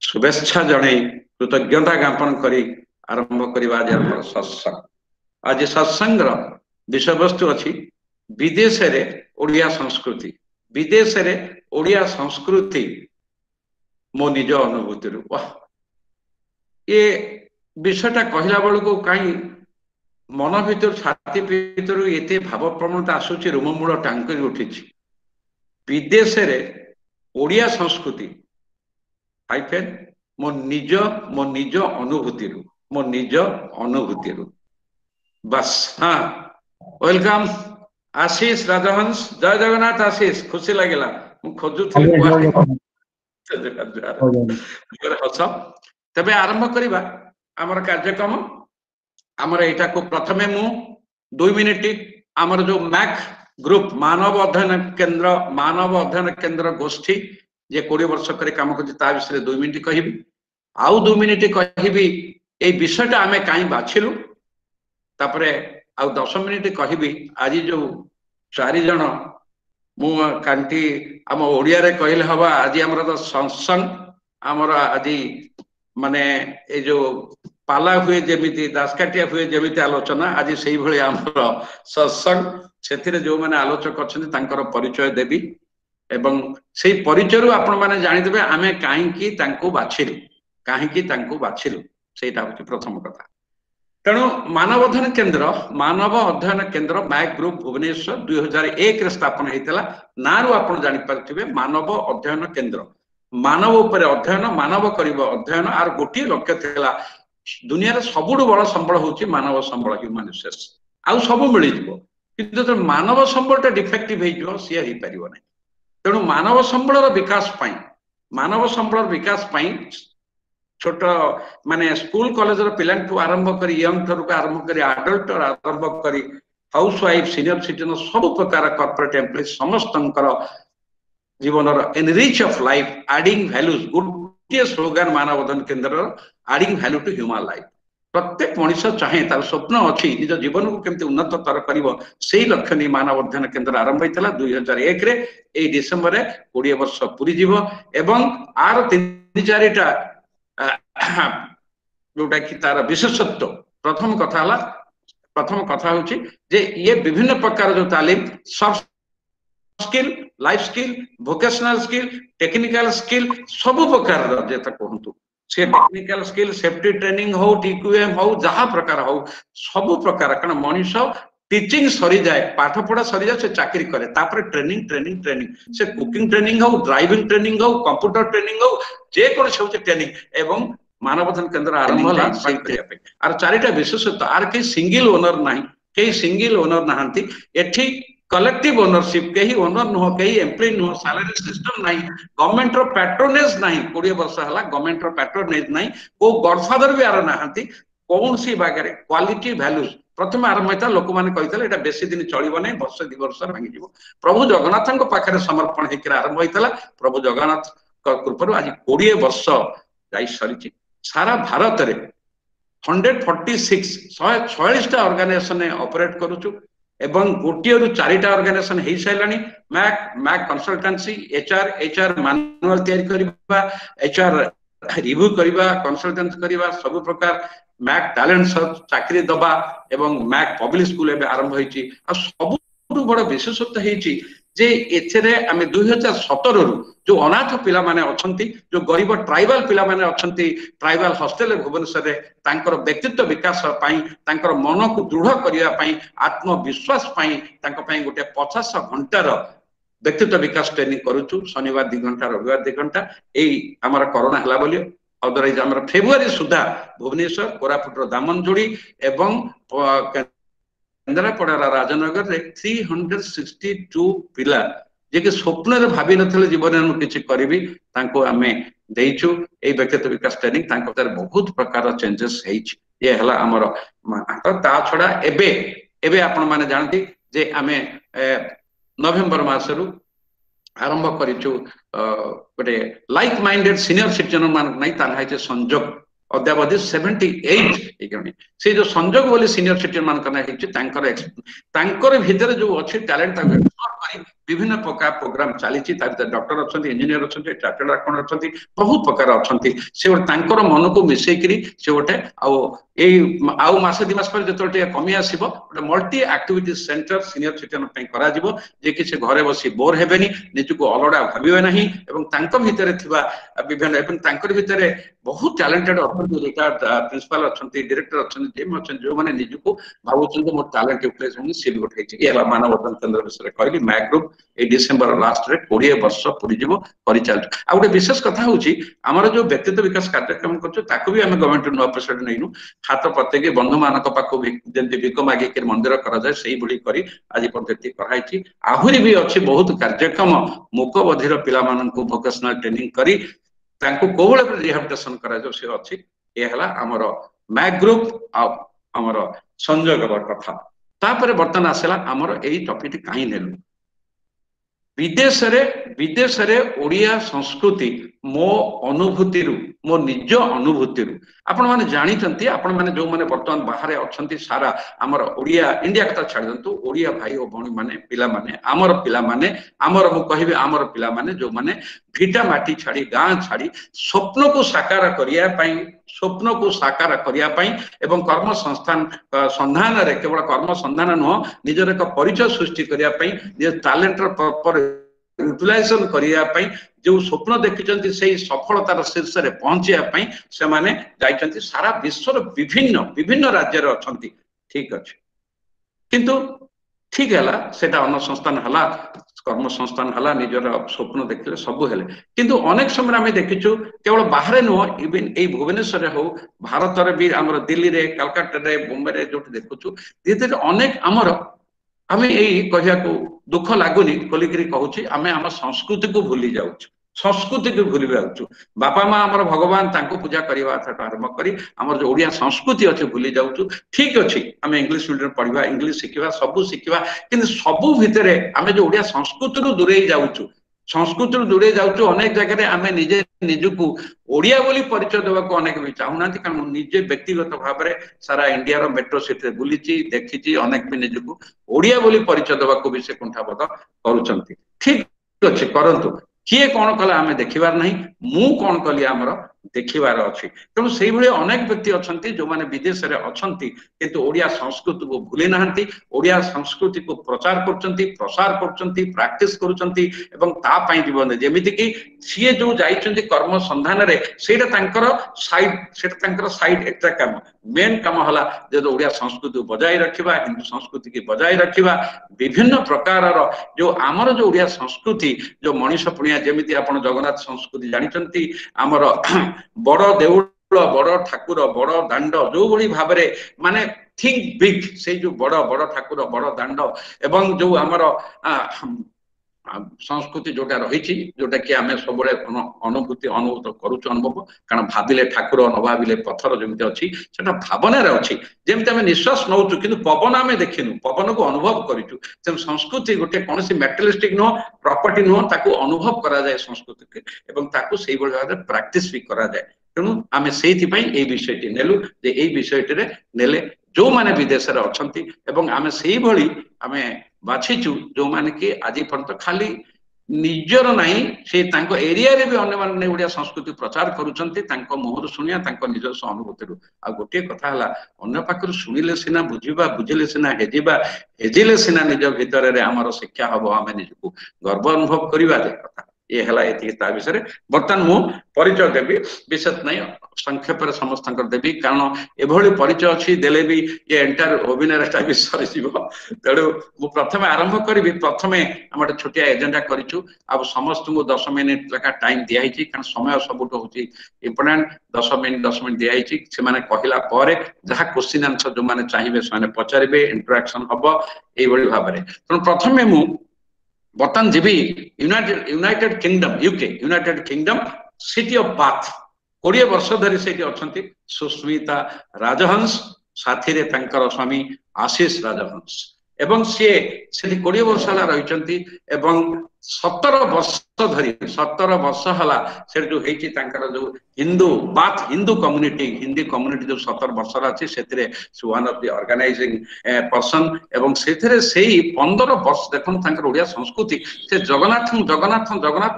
शुभेच्छा जणे कृतज्ञता ज्ञापन करी आरंभ करवा आज आम सत्संग। आज सत्संग विषय वस्तु अच्छी विदेश रे ओडिया संस्कृति। विदेश रे ओडिया संस्कृति मो निज अनुभूति वाह ये विषयटा कहला बेलू को कहीं मन भीतर छाती भीतर एते भाव प्रवणता आसूची रोममूल टांकरी उठी। विदेश रे ओडिया संस्कृति हाइफेन मो निज अनुभूति बस। हाँ वेलकम आशीष राजहंस जय जगन्नाथ। आशीष खुशी लगे खोजुली हस तेज आरंभ करवा आमर कार्यक्रम। आमर यहाँ को प्रथमे मु 2 मिनिट आमर जो मैक ग्रुप मानव अध्ययन केंद्र गोष्ठी जे 20 वर्ष करे काम कर विषय 2 मिनिट कहि आउ 2 मिनिट कहि ए विषयटा आमे काई बाछिलु तापरे आउ 10 मिनिट कहि आज जो 4 जन मु कांटी आम ओडिया रे कहले हवा आज हमर तो सत्संग हमर आज माने ए जो पाला हुए जमीती दासकाटिया हुए जमीती आलोचना आज से भली हमर सत्संग से जो मैंने आलोचक अच्छे तांकर परिचय देवी एवं से परिचय आपण मैंने जानीदे आमे कहीं बाछिलु सेटा होची प्रथम कथा। तेणु मानव अध्ययन केंद्र मैक ग्रुप भुवनेश्वर 2001 रे स्थापन होता नारू आपण जानी पारथिबे मानव अध्ययन केंद्र। मानव उपर अध्ययन मानव करिब अध्ययन आर गोटी लक्ष्य थिला दुनिया रे सबुठु बड़ संबल होची मानव संबल ह्यूमन रिसोर्स आउ सब मिल जिवो किंतु तो मानव संबलटा डिफेक्टिव हे जिवो सी हे परिबो नै। तेणु मानव संबलर विकास पाई छोट माने स्कूल कॉलेज पिला आरंभ करी यंग ठू आरंभ करी आडल्ट आरंभ करी हाउस वाइफ सीनियर सिटीजन सब प्रकार कॉर्पोरेट एम्प्लॉय समस्त जीवन enrich of life adding values गोटे स्लोगान मानव अध्ययन केंद्र adding value to human life. प्रत्येक मनीष चाहे तार स्वप्न अच्छी निज जीवन को केमती उन्नतर करिवो सेही लक्ष्य नहीं मानव अध्ययन केंद्र आरंभ होता 2001 रे ए डिसेम्बर रे 20 वर्ष पूरी जीवो एवं आर 3-4टा जोटा कि तार विशेषत्व। प्रथम कथा होची जे ये विभिन्न प्रकार जो तालीम soft skill life skill vocational skill technical skill सब प्रकार जेता कहंतु से टेक्निकल स्किल सेफ्टी ट्रेनिंग हो टीक्यूएम हो जहा प्रकार हो सब प्रकार कारण मनीष टीचिंग सरी जाए पाठ पढ़ा सरी जाए से चाकरी करे तापर ट्रेनिंग से कुकिंग ट्रेनिंग हो ड्राइविंग ट्रेनिंग हो कंप्यूटर ट्रेनिंग हो जे कोन सब ट्रेनिंग एवं मानव अध्ययन केंद्र आरंभ होला आर 4टा विशेषत्व आर के सिंगल ओनर नाही के सिंगल ओनर नाहंती एठी कलेक्टिव ओनरशिप कहीं ओनर नुह कहीं एम्प्लॉय नुह सैलरी सिस्टम नहीं गवर्नमेंट रो पैट्रोनेज नहीं 20 वर्ष हला गवर्नमेंट रो पैट्रोनेज नहीं को गॉडफादर भी आर नाहंती कौन सी बागरे क्वालिटी वैल्यूज प्रथम आरंभ होता लोक माने कहितले एटा बेसी दिन चलिबो नै वर्ष 2 वर्ष भांगी जीवो प्रभु जगन्नाथन को पाखरे समर्पण हेकर आरंभ होइतला प्रभु जगन्नाथ कृपारु आज 20 वर्ष जाई सरिछि सारा भारत रे 146 टा ऑर्गेनाइजेशन ऑपरेट करूछु एवं गोटे रु 4टा ऑर्गेनाइजेशन हे साइलानी मैक कंसल्टेंसी एचआर मैनुअल तैयारी करबा एचआर रिव्यू करबा कंसल्टेंट करबा सब प्रकार मैक टैलेंट सर्च चाकरी दबा एवं मैक पब्लिक स्कूल एबे आरंभ होईची आ सबुठु बड़ विशेषत्व हेची जे एथरे आमे 2017 रु जो अनाथ पिला माने अछंती जो गरीब ट्राइबल पिला माने अछंती ट्राइबल हॉस्टल भुवनेश्वर रे तांकर व्यक्तित्व विकास पाई तांकर मन को दृढ़ करिया पाई आत्मविश्वास पाई तांको पाई गोटे 50 घंटार व्यक्तित्व विकास ट्रेनिंग करूछु शनिवार 2 घंटा रविवार 2 घंटा एई हमर कोरोना हला बोलियो अदरवाइज हमर फेब्रुआरी सुधा भुवनेश्वर कोरापुट दामनजोड़ी एवं केन्द्रापड़ा राजनगर रे 362 पिला जे कि स्वप्न रे भाबी नथले जीवन में किछि करबी तांको आमे देइछु ए व्यक्तित्व विकास ट्रेनिंग तांको तर बहुत प्रकार चेंजेस हेइछि ये हला हमर ता छडा एबे आपण माने जानती जे आमे नवेम्बर मासरु आरंभ करिछु गोटे लाइक माइंडेड सीनियर सिटीजन मान नै ताहा जे संजोग अद्यावधि 78 से जो संजोग बोली सीनियर सिटीजन मान कना हेछि तांकर भीतर जो अछि टैलेंट ताको एक्सप्लोर करी विभिन्न प्रकार प्रोग्राम चली डॉक्टर अच्छा इंजीनियर अच्छा चार्टर्ड अकाउंटेंट अच्छा बहुत प्रकार अच्छा से गोटे मन को मिसेकरी से गोटे आउ मासे 2 मास पर जो कमी आसो गोटे multi activity centre senior citizen करा जे कि से घरे बसी बोर हेबेनी निजको अलड़ा भाबिबे नाही एवं तांको भितरे थिबा विभिन्न एवं तांकर भितरे बहुत टैलेंटेड अथॉरिटी रिटायर्ड प्रिंसिपल अच्छंती डायरेक्टर अच्छंती जेम अच्छंती जो माने निजको भाबुछन मोर टैलेंट यूटिलाइज होनी से भी गोटे ये मानव वतन केंद्र विषय कहली मैक ग्रुप ए डिसेंबर लास्ट रे 20 वर्ष पूरी जीवो परिचाल आ गोटे विशेष कथा होची हमर जो व्यक्तित्व विकास कार्यक्रम करछो ताको भी हम गवर्नमेंट नो एपिसोड नैनु हाथ प्रत्येक बंधु मानक पाखो जेंति बिको मागे के मंदिर करा जाय सेही भली करी आज पद्धति कराइछि आहुरी भी अछि बहुत कार्यक्रम मुक बधिर पिला माननको वोकेशनल ट्रेनिंग करी तांको कोबळे रिहैबिलिटेशन करा जो से अछि ए हला हमर मैक ग्रुप आ हमर संजोग कथा तापर बर्तन आसला हमर एही टॉपिक काई नेलु विदेश रे ओडिया संस्कृति मो अनुभूति मो निज अनुभूति आपण माने जानिचंती आपण माने जो माने वर्तमान बाहर अछंती सारा हमर ओडिया इंडिया कथा छाड़ दंतु ओडिया भाई ओ भणी माने पिला माने हमर मु कहिबे हमर पिला माने जो माने भिटा माटी छाड़ी गां छाड़ी स्वप्न को साकार करिया पई स्वप्न को साकार करिया पई एवं कर्म संस्थान संधान रे केवल कर्म संधान न निजर एक परिचय सृष्टि करिया पई जे टैलेंट पर यूटिलाइजेशन करिया पई जो स्वप्न देखिचंती सेही सफलतार शीर्ष रे पहुंचिया पई से माने जाइचंती सारा विश्व विभिन्न विभिन्न राज्य रे अछंती ठीक अछि किंतु ठीक हला सेटा अन्न संस्थान हला कर्म संस्थान हला निजर स्वप्न देखले सब हेले किंतु अनेक समय आमे देखिछु केवल बाहर नो इवन ए भुवनेश्वर रे हो भारत रे भी हमर दिल्ली रे कलकत्ता रे बॉम्बे रे जोट देखुछु धीरे अनेक हमर आमे एई कहिया को दुख लागुनी कोलिकरी कहूची आमे हम संस्कृति को भूली जाउछु संस्कृति को भूली जाउछु बापा मां हमर भगवान तांको पूजा करिवा था आरंभ करी हमर जो ओडिया संस्कृति अछि भूली जाउछु ठीक अछि आमे इंग्लिश मीडियम पढिबा इंग्लिश सिखिबा सब सिखिबा किंतु सब भितरे आमे जो ओडिया संस्कृति रु दूरे जाउछु संस्कृति रु दूरे जाउछु अनेक जगह रे आमे निजे निजुकु ओडिया बोली परिचय देबा को अनेक भी चाहुनांती कारण निजे व्यक्तिगत भाव रे सारा इंडिया रो मेट्रो सिटी रे बुलीची देखिची अनेक भी निजुकु ओडिया बोली परिचय देबा को भी से कुंठाबोध करूचंती ठीक अछि करंतु किए कौन कला आमे देखिबार नहीं मु कौन कली हमर देखिबार अछि तेणु सेही भली अनेक व्यक्ति अछंती जो माने विदेश रे अछंती किंतु ओडिया संस्कृति को भूली नाहंती ओडिया संस्कृति को प्रचार करचंती प्रसार करचंती प्रैक्टिस करचंती एवं ता पई जीवन जेमिति कि सिए जो जाइचंती कर्म संधान रे सेटा तांकर साइड एक्स्ट्रा काम मेन काम हला जे ओडिया संस्कृति को बजाय रखिबा हिंदू संस्कृति की बजाय रखिबा विभिन्न प्रकार जो आमर जो ओडिया संस्कृति जो मनीष पुणिया जेमिति आपण जगन्नाथ संस्कृति जानिचंती आमर बड़ देउल बड़ ठाकुर बड़ दांड जो भली भाबरे माने थिंक बिग से जो बड़ बड़ ठाकुर बड़ दांड एवं जो आमर संस्कृति जोटा रही जोटा कि आम सब अनुभूति अनुभूत करुचु अनुभव कारण भाविले ठाकुर न भाविले पत्थर जमी अच्छी से भावना अच्छी जमी आम निश्वास नौचु कि पवन आम देखिनु पवन को अनुभव करूँ तेणु संस्कृति गोटे कौन मेटेरियलिस्टिक नुह प्रॉपर्टी नुह ताकू अनुभव करा जाए संस्कृति एवं ताकू से भाव प्रैक्टिस भी करा जाए तेणु आम से विषय नेलु जे यही विषय नेले जो माने विदेश रे अछंती एवं आमे सेही भली आमे बाछिचु जो माने कि आज पर्यंत खाली निजर नहीं से तांको एरिया रे भी अन्य माने ओडिया संस्कृति प्रचार करूचंती तांको मोहर सुनिया तांको निजस्व अनुभूति आ गोटे कथा हला अन्य पाखर सुनिले सिना बुझिबा बुझिले सिना हेजिले सिना निज भीतर रे हमर शिक्षा हबो आमे निजको गर्व अनुभव करिबा जे कथा ये हला एति ता विषय बर्तमान मु परिचय देबी विशेष नहीं संक्षेप रे समस्त देवी कारण एभली परिचय अच्छी देले भी ये एंटायर वेबिनार भी सरी तेणु मु प्रथम आरंभ करी प्रथम आम गोटे छोटिया एजेंडा करूँ अब समस्त को 10 मिनिट लेखा टाइम दिखाई कारण समय सबुठ हूँ इम्पोर्टाट 10 मिनिट दिखाई से कहला जहाँ क्वेश्चन आंसर जो मैंने चाहिए से पचारे इंटराक्शन हम ये भाव में तेणु प्रथम मु बर्तमान जीवी United kingdom UK United kingdom city of bath 20 वर्ष धरी से सुस्मिता राजहंस साथी रे तांकर स्वामी आशीष राजहंस एवं सी से 20 वर्ष है रही 17 वर्ष धरी 17 वर्ष है से जो जो हिंदू बात हिंदू कम्युनिटी जो 17 वर्ष अच्छी से one of the organising person एवं से 15 वर्ष देखो ओडिया संस्कृति से जगन्नाथ जगन्नाथ जगन्नाथ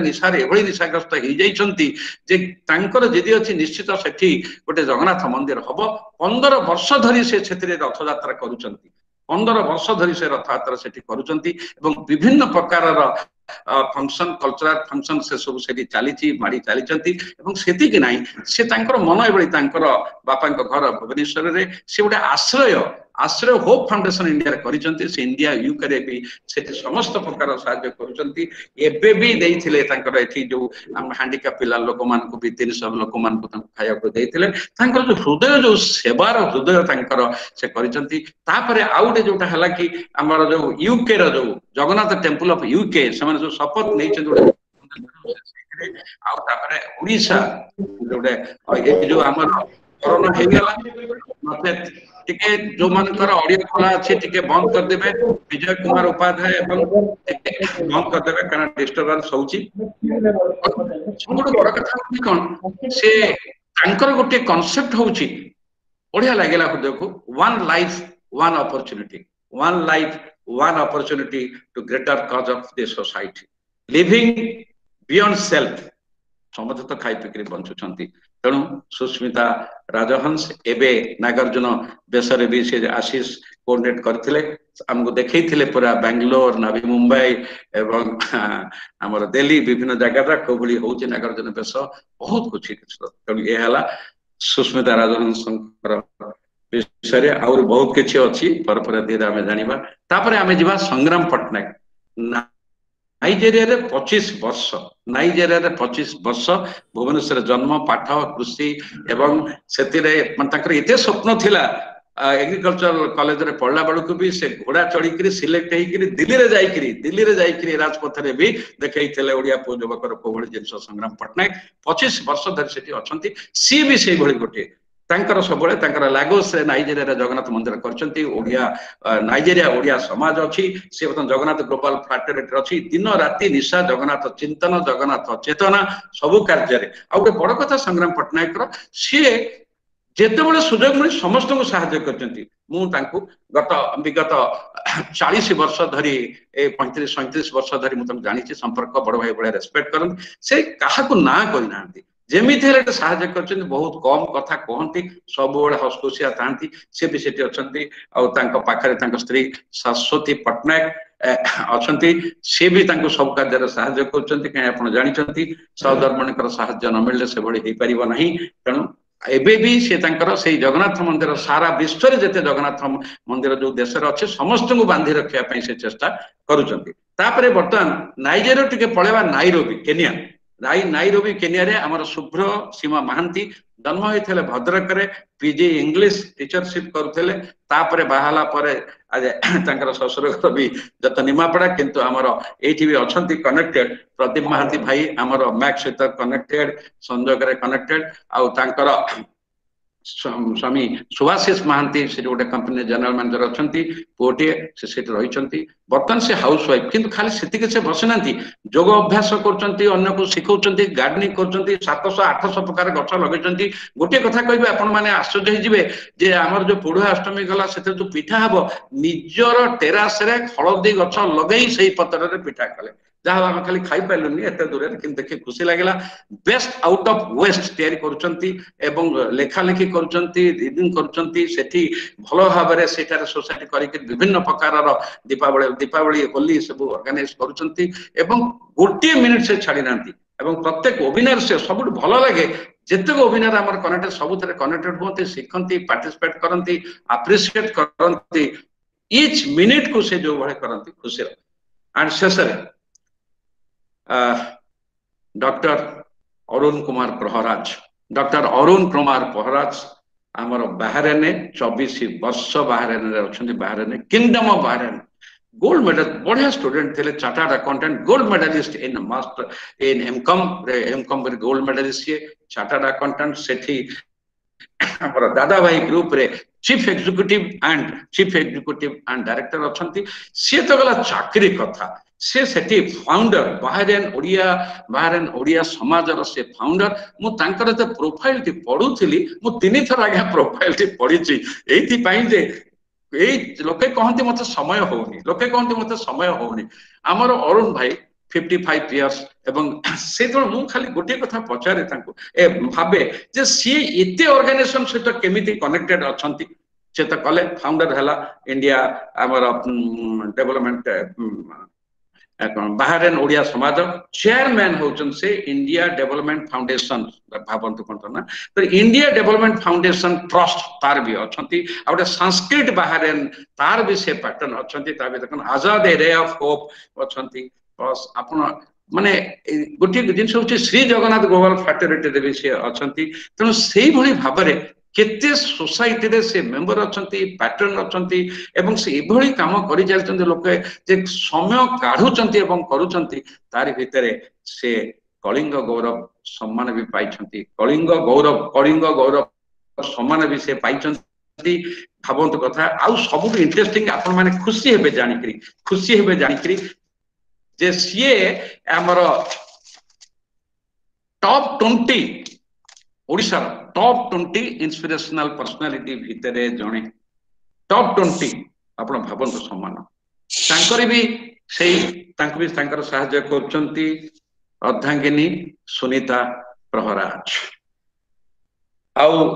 निशार एभली निशाग्रस्त हो जिदी अच्छी निश्चित से गोटे जगन्नाथ मंदिर हम 15 वर्ष धरी से रथ यात्रा कर 15 वर्ष धरी से रथ यात्रा से विभिन्न प्रकार फंक्शन कल्चरल फंक्शन से सब से चली माड़ी चली से ना से मन एभली बापा घर भुवनेश्वर में से गोटे आश्रय आश्रय होप फाउंडेशन इंडिया करिसेंती से इंडिया यूके भी से समस्त प्रकार साहाय्य करुचंती एबे भी देइथिले एठी जो हैंडिकैप पिला लोक मान को भी 300 लोक मान को खाया को देइथिले जो हृदय जो सेवार हृदय से करिसेंती तापरे आउटे जोटा हला कि हमर जो यूके रो जो जगन्नाथ टेंपल ऑफ यूके से जो शपथ नै आ तापरे ओडिशा जोटे जो हमर कोरोना हे गेला मते टिके जो मानकर ऑडियो खोला अच्छे टिके बंद कर देबे विजय कुमार उपाध्याय एवं बंद कर देबे कारण डिस्टर्बेंस होउची सबुठ बड़ कथा कोन से तांकर गोटे कांसेप्ट होउची बढ़िया लागेला हृदय को one life one opportunity to greater cause of the society living beyond self समझ तो खाई पिकरी बंचुचंती तेणु सुस्मिता राजहंस एबे नागार्जुन बेसरे भी से आशीष कोऑर्डिनेट करथिले हमको देखैथिले पूरा बेंगलोर नवी मुंबई एवं हमर दिल्ली विभिन्न जगह को भली होची नागार्जुन बेस बहुत कुछ तेणु ये हला सुस्मिता राजहंस विषय और बहुत किछि अछि पर धीरे आमे जानिबा तापरे आमे जिबा संग्राम पटनायक नाइजेरिया रे 25 वर्ष नाइजेरिया रे 25 वर्ष भुवनेश्वर जन्म पाठ कृषि एवं सेतिरे ताकर एते स्वप्न थिला एग्रीकल्चर कॉलेज रे पढ़ला बेलू भी से घोड़ा चढ़ी सिलेक्ट होकर दिल्ली रे जाइकरी राजपथ रे भी देखैथिले ओडिया पुଅ युवकर कोभଳି जिंस संग्राम पटनायक 25 वर्ष धरि सेठी अछंती सी भी से भଳି गोटे तांकर सबले तांकर लागोस नाइजेरिया रे जगन्नाथ मंदिर करचंती ओडिया नाइजेरिया ओडिया समाज अछि से जगन्नाथ ग्लोबल फ्राटर्निटी अछि दिन राति निशा जगन्नाथ चिंतन जगन्नाथ चेतना सब कार्य रे आ गोटे बड़ कथा संग्राम पटनायक रो से जेते बळे सुजोग मिली समस्त को सहायता करचंती मु तांको विगत 40 वर्ष धरी 35-37 वर्ष धरी मु तम जानि छी संपर्क बड़ भाई बळे रेस्पेक्ट करन से काहा को ना कहि नांती जेमिति हेले सहायता करचंती बहुत कम कथा कहंती सब बळे हसखुसिया तांती से भी सेठी अछंती आ तांको पाखरे तांको स्त्री शाश्वती पटनायक अछंती से भी तांको सब कार्य सहायता करचंती कहीं आपण जानिचंती सहधर्मणीकर सहायता न मिलले से भଳି हे परिबो नाही तेणु एबे भी से तांकर से जगन्नाथ मंदिर सारा विश्व रे जते जगन्नाथ मंदिर जो देश रे अछि समस्त को बांधी रखिया पई से चेष्टा करूचंती तापरे वर्तमान नाइजेरिया टिके पळेबा नाइरोबी केनिया नाइरोबी केनिया रे हमर शुभ्र सीमा महांती जन्म होइथिले भद्रक रे पीजी इंग्लिश टीचरशिप करथिले तापरे बाहाला परे आज तांकर ससुर घर भी जत निमापड़ा किंतु हमर एठी भी अछंती कनेक्टेड प्रदीप महांती भाई हमर मैक सहित कनेक्टेड संजोग रे कनेक्टेड आ तांकर स्वामी सुभाषिष महांती से गोटे कंपनी जनरल मैनेजर अछंती पोटे से सेट रहिचंती बर्तन से हाउस वाइफ किंतु खाली सेतिके से बसनांती योग अभ्यास करचंती अन्य को सिखौचंती गार्डनिंग करचंती 700-800 प्रकार गछ लगैचंती गोटे कथा कहबे आपण माने आश्चर्य हिजिबे जे हमर जो पुढा अष्टमी गला सेते जो पिठा हबो निजर टेरास रे हळदी गछ लगै सही पत्र रे पिठा कले जहाँ आम खाली खाई पार्लुनि एत दूर कि देखिए खुशी लगे बेस्ट आउट ऑफ वेस्ट तैयारी करुँच लेखा लेखी करुँच भल भाव में सोसाइटी करके विभिन्न प्रकार दीपावली होली सब ऑर्गेनाइज करुँच गोटे मिनिट से छाड़ी ना प्रत्येक अभिनय से सब भल लगे जितक अभिनय आम कनेक्टेड सब कनेक्टेड हमें शिखती पार्टिसिपेट करती आप्रिशिएट करती इच मिनिट को से जो भाई करती खुशी एंड शेष डॉक्टर अरुण कुमार प्रहराज आमर बाहरेन 24 वर्ष बाहरेन अच्छे Bahrain kingdom of Bahrain gold medal बढ़िया स्टूडेंट थे chartered accountant gold medalist in master in MCom gold medalist chartered accountant Sethi दादा भाई ग्रुप रे चीफ एग्जीक्यूटिव एंड डायरेक्टर अच्छा सी तो गला चाकरी कथा से सेठी फाउंडर बाहरेन ओडिया समाजर से फाउंडर मु तांकर जे प्रोफाइल टी पढुथिली मु तीन थर आगे प्रोफाइल टी पढिची एथि पई जे ए लोके कहंती मते समय होउनी हमर अरुण भाई 55 इयर्स एवं से तो मु खाली गोटे कथा पचारे तांको ए भाबे जे सी एते ऑर्गेनाइजेशन से तो केमिति कनेक्टेड अछंती से तो कले फाउंडर हला इंडिया हमर डेवलपमेंट बाहरेन ओडिया समाज चेयरमैन होचन से इंडिया डेवलपमेंट फाउंडेशन भावंतु कोन ना तो इंडिया डेवलपमेंट फाउंडेशन ट्रस्ट तार भी अछंती आउटे संस्कृत बाहरेन तार भी से पैटर्न अछंती ता भी देखन आजाद रे ऑफ होप अछंती बस आपण माने गोटे जिनस होची श्री जगन्नाथ ग्लोबल फैटर्निटी भी से अछंती तेणु सेही भली भाबरे केते सोसाइटी रे से मेंबर अछंती पैटर्न अछंती एवं से एभली काम करि चलचंती लोक जे समय काढुचंती एवं करूचंती तारि भितरे से कलिंग गौरव सम्मान भी पाइछंती कलिंग गौरव सम्मान भी से पाइछंती भावंत कथा आउ सब इंटरेस्टिंग आपण माने खुशी हेबे जानिकरी जे सीए हमर top 20 Odisha top 20 inspirational personality भितरे जणे टॉप 20 आपण भावंत सम्मान तांकर भी सहायता करचंती अर्धांगिनी सुनीता प्रहराज आउ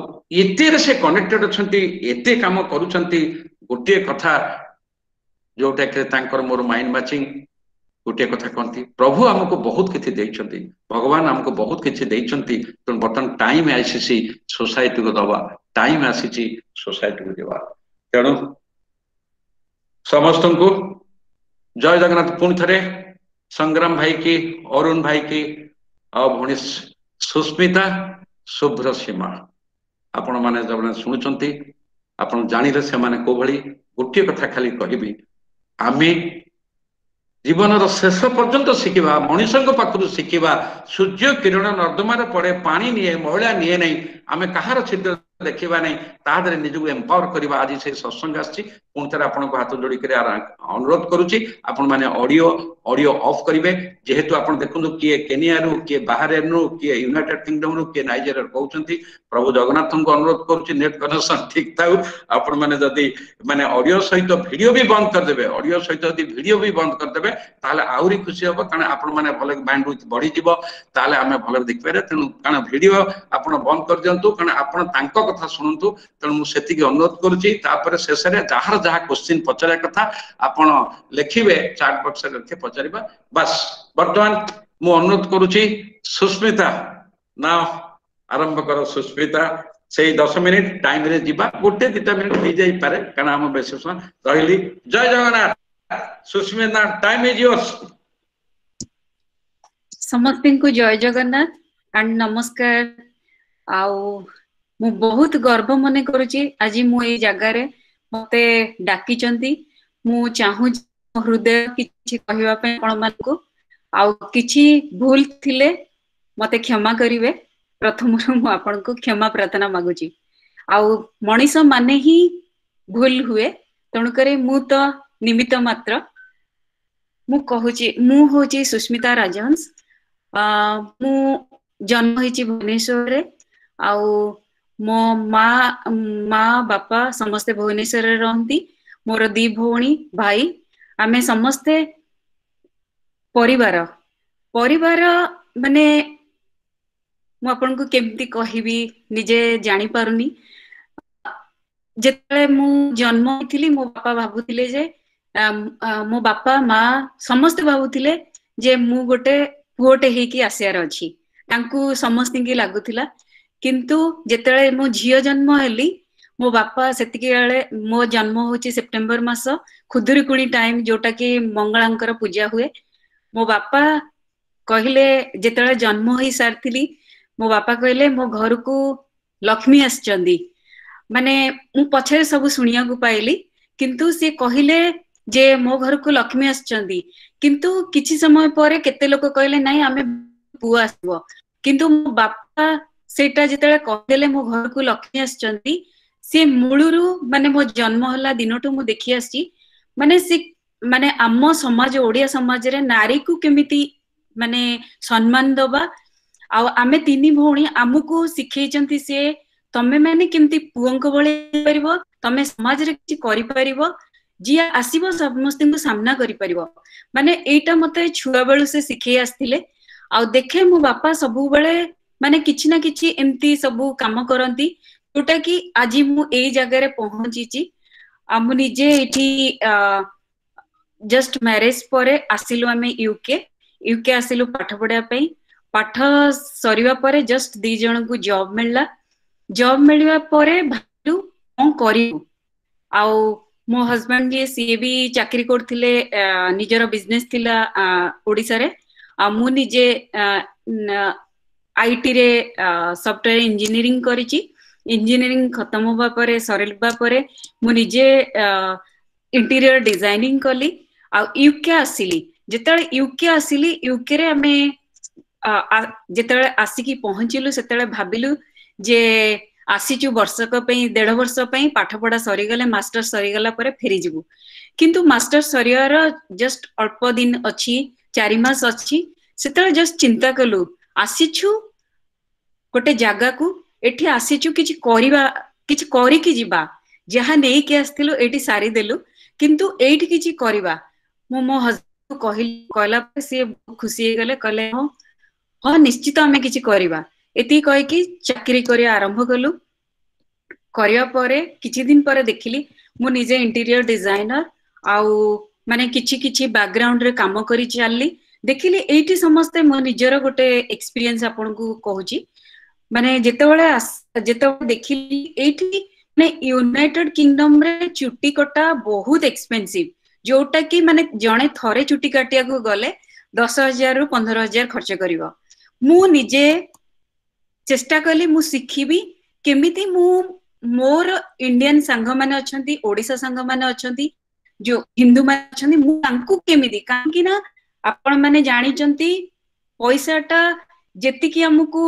एते से कनेक्टेड अछंती एते काम करूचंती गोटे कथा जोटा के तांकर मोर माइंड मैचिंग गोटे कथा कहती प्रभु हमको बहुत किसी देइछंती भगवान हमको बहुत किसी देइछंती तो बर्तमान टाइम आसीसी सोसाइटी को दबा टाइम आसीची सोसाइटी को देवा तेणु समस्त को जय जगन्नाथ पुणी थरे संग्राम भाई की अरुण भाई की और भणी सुस्मिता शुभ्र सीमा आपण माने जब शुणुचंती आपण जानिले से माने को भली गोटे कथा खाली कहबी आमे जीवन शेष पर्यंत शिखा मनुष्य पाखु शिखा सूर्य किरण नर्दमार पड़े पानी निए महिला निए नहीं आम कहार छिद्र देखा नहीं तादरे निजक एम्पावर करवा आज से सत्संग आछि पुणी थे आपन को हाथ जोड़ी अनुरोध करुच्ची आपण माने ऑडियो ऑफ करेंगे जेहेतु आपन देखु किए केनिया रु किए बाहर रु किए यूनाइटेड किंगडम रु किए नाइजेरिया कहते प्रभु जगन्नाथ को अनुरोध करुच्ची नेट कनेक्शन ठीक थाउ आपण माने जदि माने ऑडियो सहित वीडियो भी बंद करदेबे ऑडियो सहित यदि वीडियो भी बंद करदेबे ताहले आहुरी खुशी हम कारण आपण माने भले बैंडविड्थ बढ़ी जीवो ताहले आमे भले देखि पारे तेणु कारण वीडियो आपण बंद कर दियंतु कारण आपण तांको कथा सुनंतु तेणु मु सेतिके अनुरोध करुच्ची तापर शेष रे जहार जहा क्वेश्चन पचरा कथा आपण लिखिबे चैट बॉक्स रे लिखे पचारिबा बस वर्तमान मु अनुरोध करुच्ची सुस्मिता ना आरंभ करो सुस्मिता से 10 मिनिट टाइम रे जीवा गोटे 2 मिनिट हो जाई पारे कारण हम बेसी रहिली जय Jagannath Susmita time is yours समस्त को जय जगन्नाथ एंड नमस्कार आउ मु बहुत गर्व मने करूची आज मु ए जगह रे मते डाकी चंती मु चाहू हृदय किछि कहबा पे कोन मान को आउ किछि भूल थिले मते क्षमा करिवे प्रथम मु आपन को क्षमा प्रार्थना मागुची आउ मनीष माने ही भूल हुए तणु करे मु तो निमित्त मात्र मु कहूची मु होची सुस्मिता राजहंस मु जन्म होईची भुवनेश्वर रे आउ मो माँ बापा समस्ते भुवनेश्वर रे रहंती मोर 2 भौणी भाई आमे समस्ते परिवार माने मु आपन को केमती कहबी निजे जानि पारुनी जेतले मु जन्म होइथिली मो बापा भाबुथिले जे मो बापा माँ समस्त भाबुथिले जे मु गोटे पुओटे हेकी आसियार अछि तांकु समस्त की लागुथिला किंतु जेतले मो झियो जन्म हेली मो बापा सेतिके बेले मो जन्म होची सेप्टेम्बर मास खुदुरीकुणी टाइम जोटा कि मंगलांकर पूजा हुए मो बापा कहले जेतले जन्म होई सारथिली मो बापा कहले मो घर को लक्ष्मी आसचंदी माने मु पछरे सब सुनिया को पाइली किंतु से कहले जे मो घर को लक्ष्मी आसचंदी किंतु किछि समय परे केते लोक कहले नाही आमे पुआ आसबो किंतु मो बापा सेटा जेतले कहले मो घर को लक्ष्मी आसचंदी सी मूलरू माने मो जन्म होला दिनटू मु देखि आसी माने सी माने आम समाज ओडिया समाज रे नारी को केमिति माने सम्मान दबा आ आमे तीनी भौणी आमको शिखैचंती से तमे माने केमिति पुओंक बळे परिबो तमे समाज रे किछि करि परिबो जी आसीबो समस्त को सामना करि परिबो माने एटा मते छुआ बेलु से शिखै आस्थिले आ देखे मो बापा सबु बळे माने किछि ना किछि एम्ति सबु काम करंती जोटा कि आज मु एई जगह रे पहुंची आ मु निजे एठी जस्ट मैरिज परे आसिलु आमे यूके आसिलु पाठ पढा पई पाठ सरीवा परे जस्ट 2 जण को जॉब मिलवा परे भालु कोन करिउ आ मो हस्बैंड जे सी भी चाकरी करथिले निजर बिजनेस थिला ओडिसा रे आ मु निजे आईटी रे सॉफ्टवेयर इंजीनियरिंग करिची इंजीनियरिंग खत्म होबा परे सरिलबा परे मु निजे इंटीरियर डिजाइनिंग कली आ यूके आसिली जेतळे यूके आसिली यूके रे हमें जेतळे आसिकी पहुंचिलु सेतळे भाबिलु जे आसीचु वर्षक पई 1.5 वर्ष पई पाठ पढा सरी गले मास्टर सरी गला परे फेरी जिवु किंतु मास्टर सरियार जस्ट अल्प दिन अछि 4 मास अछि सेतळे जस्ट चिंता कलु आसीचु गोटे जागा को एठी आसीचु किछि करी कि जिबा जहा नेई के आस्थिलु एठी सारी देलु किंतु एठी किछि करिबा मो हस्बैंड कहला से खुशी गले कहले हाँ निश्चित आमे किछि करिबा एती कहि कि चाकरी करी आरंभ कलु करिया परे किछि दिन परे देखिली मु निजे इंटीरियर डिजाइनर आउ माने किछि बैकग्राउंड रे काम करी चलली देखिली एठी समस्त मो निजर गोटे एक्सपीरियंस आपन को कहूची माने जेतेबेले देखिली एठी माने यूनाइटेड किंगडम रे चुट्टी कटा बहुत एक्सपेंसिव जोटा कि माने जणे थरे चुट्टी काटिया को गले 10,000 रु 15,000 खर्च करिवो मु निजे चेष्टा कली मु सिखिबी केमिति मु मोर इंडियन संघ माने अछंती ओडिसा संघ माने अछंती जो हिंदू माने अछंती मु तांकु केमिति कांकी ना आपण माने जानि चंती पैसाटा जेति कि हमकु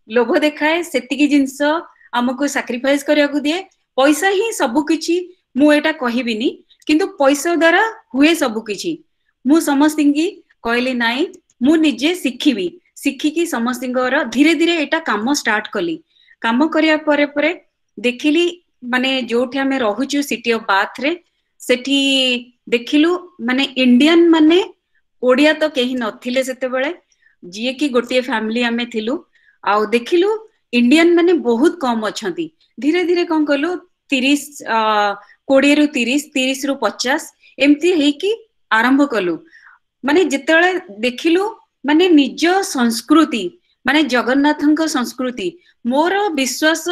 लोभ देखाए सेति कि जिंस हमकु सैक्रिफाइस करिया को दिए पैसा ही सब किछि मु एटा कहिबिनी किंतु पैसा द्वारा हुए सब किछि मु समस्तिंगी कहली नाई मु निजे शिखी कि समस्तिंगर धीरे धीरे एटा काम स्टार्ट कली काम करिया परे परे देखिली माने जोठी हमें रहुचु सिटी ऑफ बाथ रे सेठी देखिलु माने इंडियन माने ओडिया तो केही नथिले सेते बेले जिए कि गोटे फैमिली हमें थिलु आ देखिलु इंडियन माने बहुत कम अछंती धीरे धीरे कोन कलु 30 20 रु 30 रु 50 एमती है कि आरंभ कलु माने जेतेले देखिलु माने निज संस्कृति माने जगन्नाथଙ୍କ संस्कृति मोर विश्वास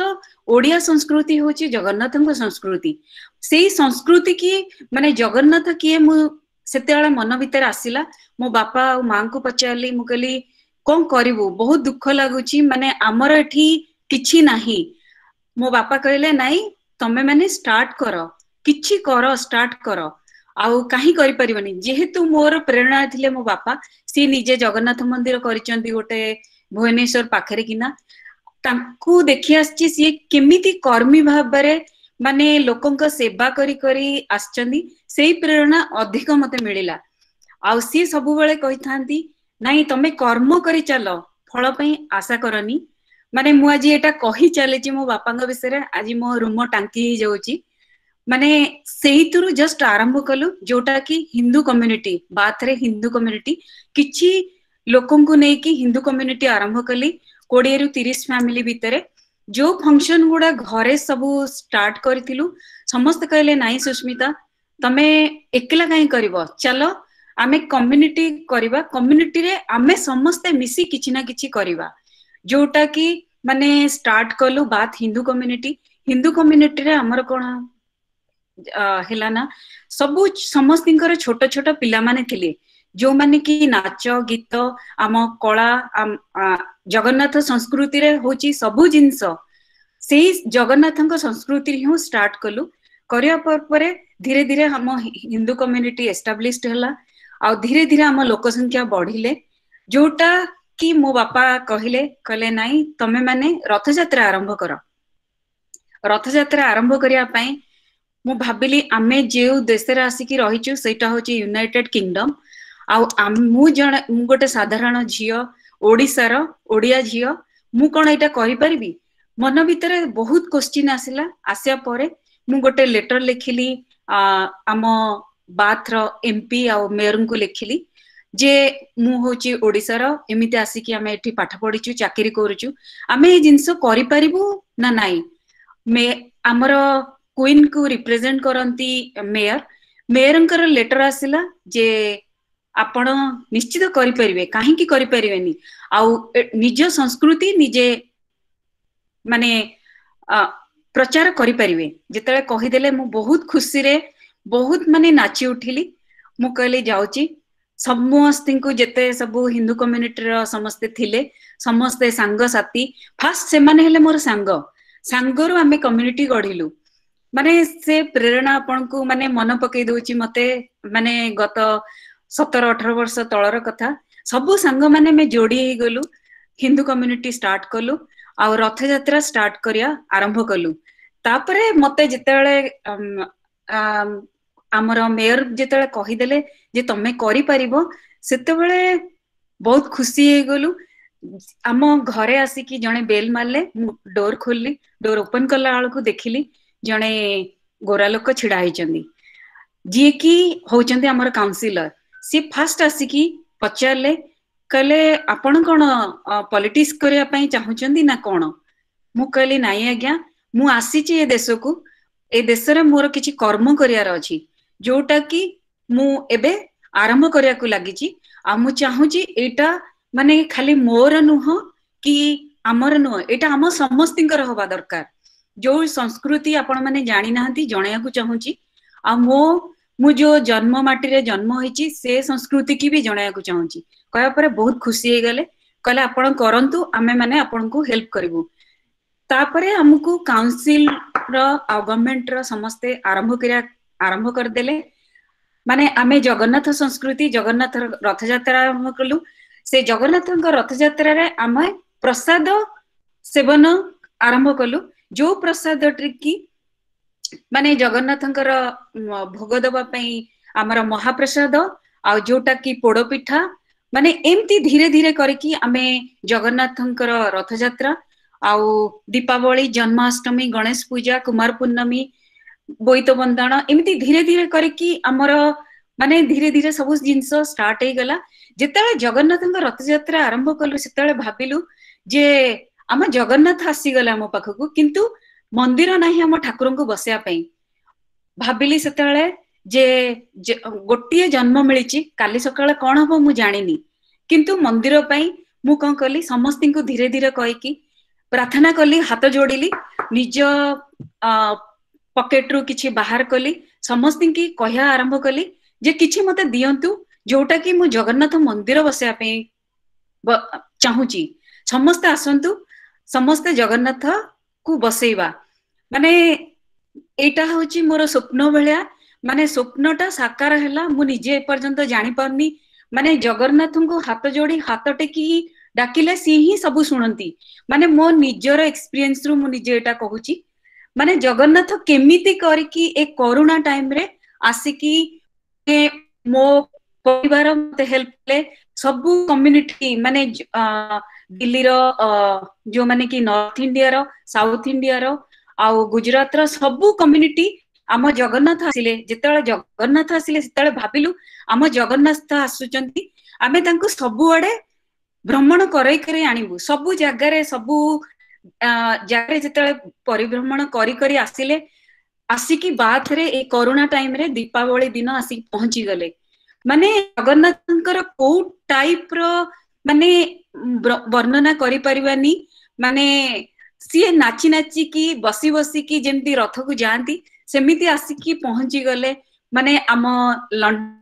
ओडिया संस्कृति होची जगन्नाथଙ୍କ संस्कृति सेही संस्कृति की माने जगन्नाथ किए मु सेतेले मन भीतर आसिला मो बापा और मां को पचारली मु कहली कोन करिवु बहुत दुख लागुची माने हमर एठी किछि नाही मो बापा कहले नाही तमे माने स्टार्ट करो किछि करो स्टार्ट करो आउ काहे करि परिबनी जेहेतु मोर प्रेरणा थिले मो बापा सी निजे जगन्नाथ मंदिर करिचंती गोटे भुवनेश्वर पाखरे किना तांकू देखि आछि सी केमिति कर्मी भाबरे माने लोकंक सेवा करी करी आछंदी सेही प्रेरणा अधिक मते मिलिला आउ सी सबु बेले कहिथांती नाही तमे कर्म करी चलो फल पई आशा करनी माने मु आज एटा कहि चलेची मो बापांग विषय रे आज मो रूम टांकी ही जाउची माने सेहितुरु जस्ट आरंभ कलु जोटा कि हिंदू कम्युनिटी बात रे हिंदू कम्युनिटी किछि लोकन को नै कि हिंदू कम्युनिटी आरंभ कली 20 रु 30 फैमिली भितरे जो फंक्शन गुडा घरे सबु स्टार्ट करथिलु समस्त कहले नाही सुष्मिता तमे एकला काई करबो चलो आमे कम्युनिटी करबा कम्युनिटी रे आमे समस्त मिसी किछि ना किछि करबा जोटा कि माने स्टार्ट कलु बात हिंदू कम्युनिटी रे हमर कोन हेला ना सबु समस्तिंकर छोट छोट पिला माने थिले जो माने कि नाच गीत आम कला जगन्नाथ संस्कृति रे होची सबु जिंस सेही जगन्नाथଙ୍କ संस्कृति हि स्टार्ट कलु करिया परे धीरे धीरे हम हिंदू कम्युनिटी एस्टाब्लिश्ड हला आ धीरे धीरे हम लोक संख्या बढ़िले जोटा कि मो बापा कहले नाही तमे माने रथ यात्रा आरंभ करो रथ यात्रा आरंभ करिया पई मु भाबिली आमे जे देश रे आसिकी रहिचु सेटा होची यूनाइटेड किंगडम मु गोटे साधारण झियो ओडिसा रो ओडिया झियो मु कोन एटा करि परिबी मन भितरे बहुत क्वेश्चन आसिया परे मु गोटे लेटर लिखिली आम बाथ रो एमपी आ मेयर को लिखिली जे मु होची ओडिसा रो एमिति आसिकी आमे एठी पाठ पढिचु चाकरी करूचु आमे ए जिंस करि परिबु ना नाही मे हमरो क्वीन को रिप्रेजेंट करंती मेयर लेटर आसिला जे आपण निश्चित करि परिबे काहे की करि परिबेनी आउ निज संस्कृति निजे माने प्रचार करि परिबे जेतले कहि देले मु बहुत खुशी रे बहुत माने नाची उठिली मु कहली जाउची समस्त को जेते सब हिंदू कम्युनिटी रो समस्ते थिले समस्ते सांग साथी फास्ट से माने हेले मोर सांगरो आमे कम्युनिटी गढिलु माने से प्रेरणा आपन को माने मन पकई दोची मते माने गत 17-18 वर्ष तळर कथा सबु सांग माने में जोड़ी हे गलु हिंदू कम्युनिटी स्टार्ट कलु आ रथ यात्रा स्टार्ट करिया आरंभ कलु तापरे मते जेतेले हमर मेयर जेतेले कहि देले जे तमे करि परिबो सेतेबेले बहुत खुशी हे गलु आम घरे आसिकी जणे बेल मारले डोर खोलली डोर ओपन कला आल को देखिली जणे गोरा लोक छिड़ा हैचंदी जे की होचंदी हमर काउंसिलर सी फास्ट आसिकी पचारले कहले आपण कोन पॉलिटिक्स करिया पई चाहुचंदी ना कोन मु कहली नाही आज्ञा मु आसीची ए देश को ए देश रे मोर किछि कर्म करियार अछि जोटा की मु एबे आरंभ करिया को लागिची आ मु चाहुची एटा माने खाली मोर नुह कि आमर नुह एटा हम समस्तिंकर होबा दरकार जो संस्कृति आपण माने जानि नाहंती जणया को चाहुची आ मु जो जन्म माटी रे जन्म होईची से संस्कृति की भी जणया को चाहुची कहया परे बहुत खुशी हे गले कहले आपण करंतु आमे माने आपण को हेल्प करबू तापरे हमकु काउंसिल रो आ गवर्नमेंट रो समस्ते आरंभ कर देले माने आमे जगन्नाथ संस्कृति जगन्नाथ रथ यात्रा आरंभ कलु से जगन्नाथ रथ यात्रा रे आमे प्रसाद सेवन आरंभ कलु जो प्रसाद की माने जगन्नाथंकर भोग दबा पई हमर महाप्रसाद आ जोटा की पोड़ पिठा माने एमती धीरे धीरे करके आमे जगन्नाथंकर रथ यात्रा आ दीपावली जन्माष्टमी गणेश पूजा कुमार पूर्णमी बोईत बंदन एमती धीरे धीरे करके हमर माने धीरे धीरे सब जिंस स्टार्ट हे गला जेतेले जगन्नाथंकर रथ यात्रा आरंभ कलु सेतेले भाबिलु जे आम जगन्नाथ आसी गला हम पाखकु किंतु मंदिर नाही हम ठाकुर को बसिया पई भाबिली सेतेले जे गोटिए जन्म मिलिची काली सकाळे कोन हबो मु जानिनी किंतु मंदिर पई मु कोन कली समस्ती को धीरे धीरे कहि की प्रार्थना कली हाथ जोड़िली निज पॉकेट रु किछि बाहर कली समस्ती की कहया आरंभ कली जे किछि मते दियंतु जोटा की मु जगन्नाथ मंदिर बसिया पई चाहुची समस्त आसंतु समस्त जगन्नाथ को बसेइबा माने एटा होची मोर स्वप्न भलिया माने स्वप्नटा साकार हैला मु निजे पर्यंत जानि परनी माने जगन्नाथ को हाथ जोड़ी हाथ टेकी डाकिले सी ही सब सुनंती माने मो निजर एक्सपीरियंस रु मु निजे एटा कहूची माने जगन्नाथ केमिति करकी ए कोरोना टाइम रे आसिकी मो परिवार मते हेल्प ले सब कम्युनिटी माने दिल्ली रो जो माने कि नॉर्थ इंडिया रो साउथ इंडिया रो आ गुजरात रो सब कम्युनिटी आम जगन्नाथ आसिले जेतेले जगन्नाथ आसिले सेतेले भाबिलु आम जगन्नाथ आसुचंती आमे तांको सबु आडे भ्रमण करई करे आनिबु सबु जगह रे सबु जगह जेतेले परिभ्रमण करी करी आसिले आसिकी बात रे ए कोरोना टाइम रे दीपावली दिन आसी पहुंची गले माने जगन्नाथंकर को टाइप रो माने वर्णना करि परिबानी माने सी नाची नाची की बसी बसी की जेमती रथ को जानती सेमिति आसिकी पहुंची गले माने आम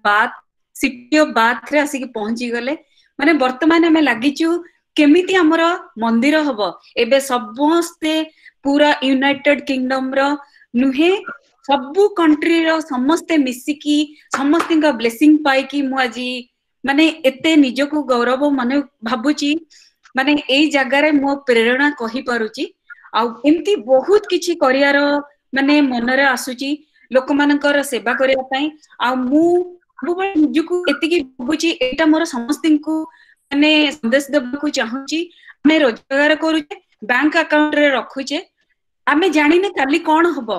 बात सिटी ऑफ बात रे आसिकी पहुंची गले माने वर्तमान हमें लागिचु केमिति हमर मंदिर हबो एबे समस्ते पूरा यूनाइटेड किंगडम रो नुहे सबु कंट्री रो समस्ते मिसिकी समस्ते का ब्लेसिंग पाई की मु आजी माने एते निजको गौरव माने भाबुची माने एई जगह रे मो प्रेरणा कहि पारुची ଆଉ ଏମିତି ବହୁତ କିଛି କରିବାର ମାନେ ମନରେ ଆସୁଛି ଲୋକମାନଙ୍କର ସେବା କରିବା ପାଇଁ। ଆଉ ମୁଁ ସବୁବେଳେ ନିଜକୁ ଏତିକି ଭାବୁଛି ଏଇଟା ମୋର ସମସ୍ତଙ୍କୁ ମାନେ ସନ୍ଦେଶ ଦେବାକୁ ଚାହୁଁଛି। ଆମେ ରୋଜଗାର କରୁଛେ, ବ୍ୟାଙ୍କ ଆକାଉଣ୍ଟରେ ରଖୁଛେ, ଆମେ ଜାଣିନେ କାଲି କଣ ହବ,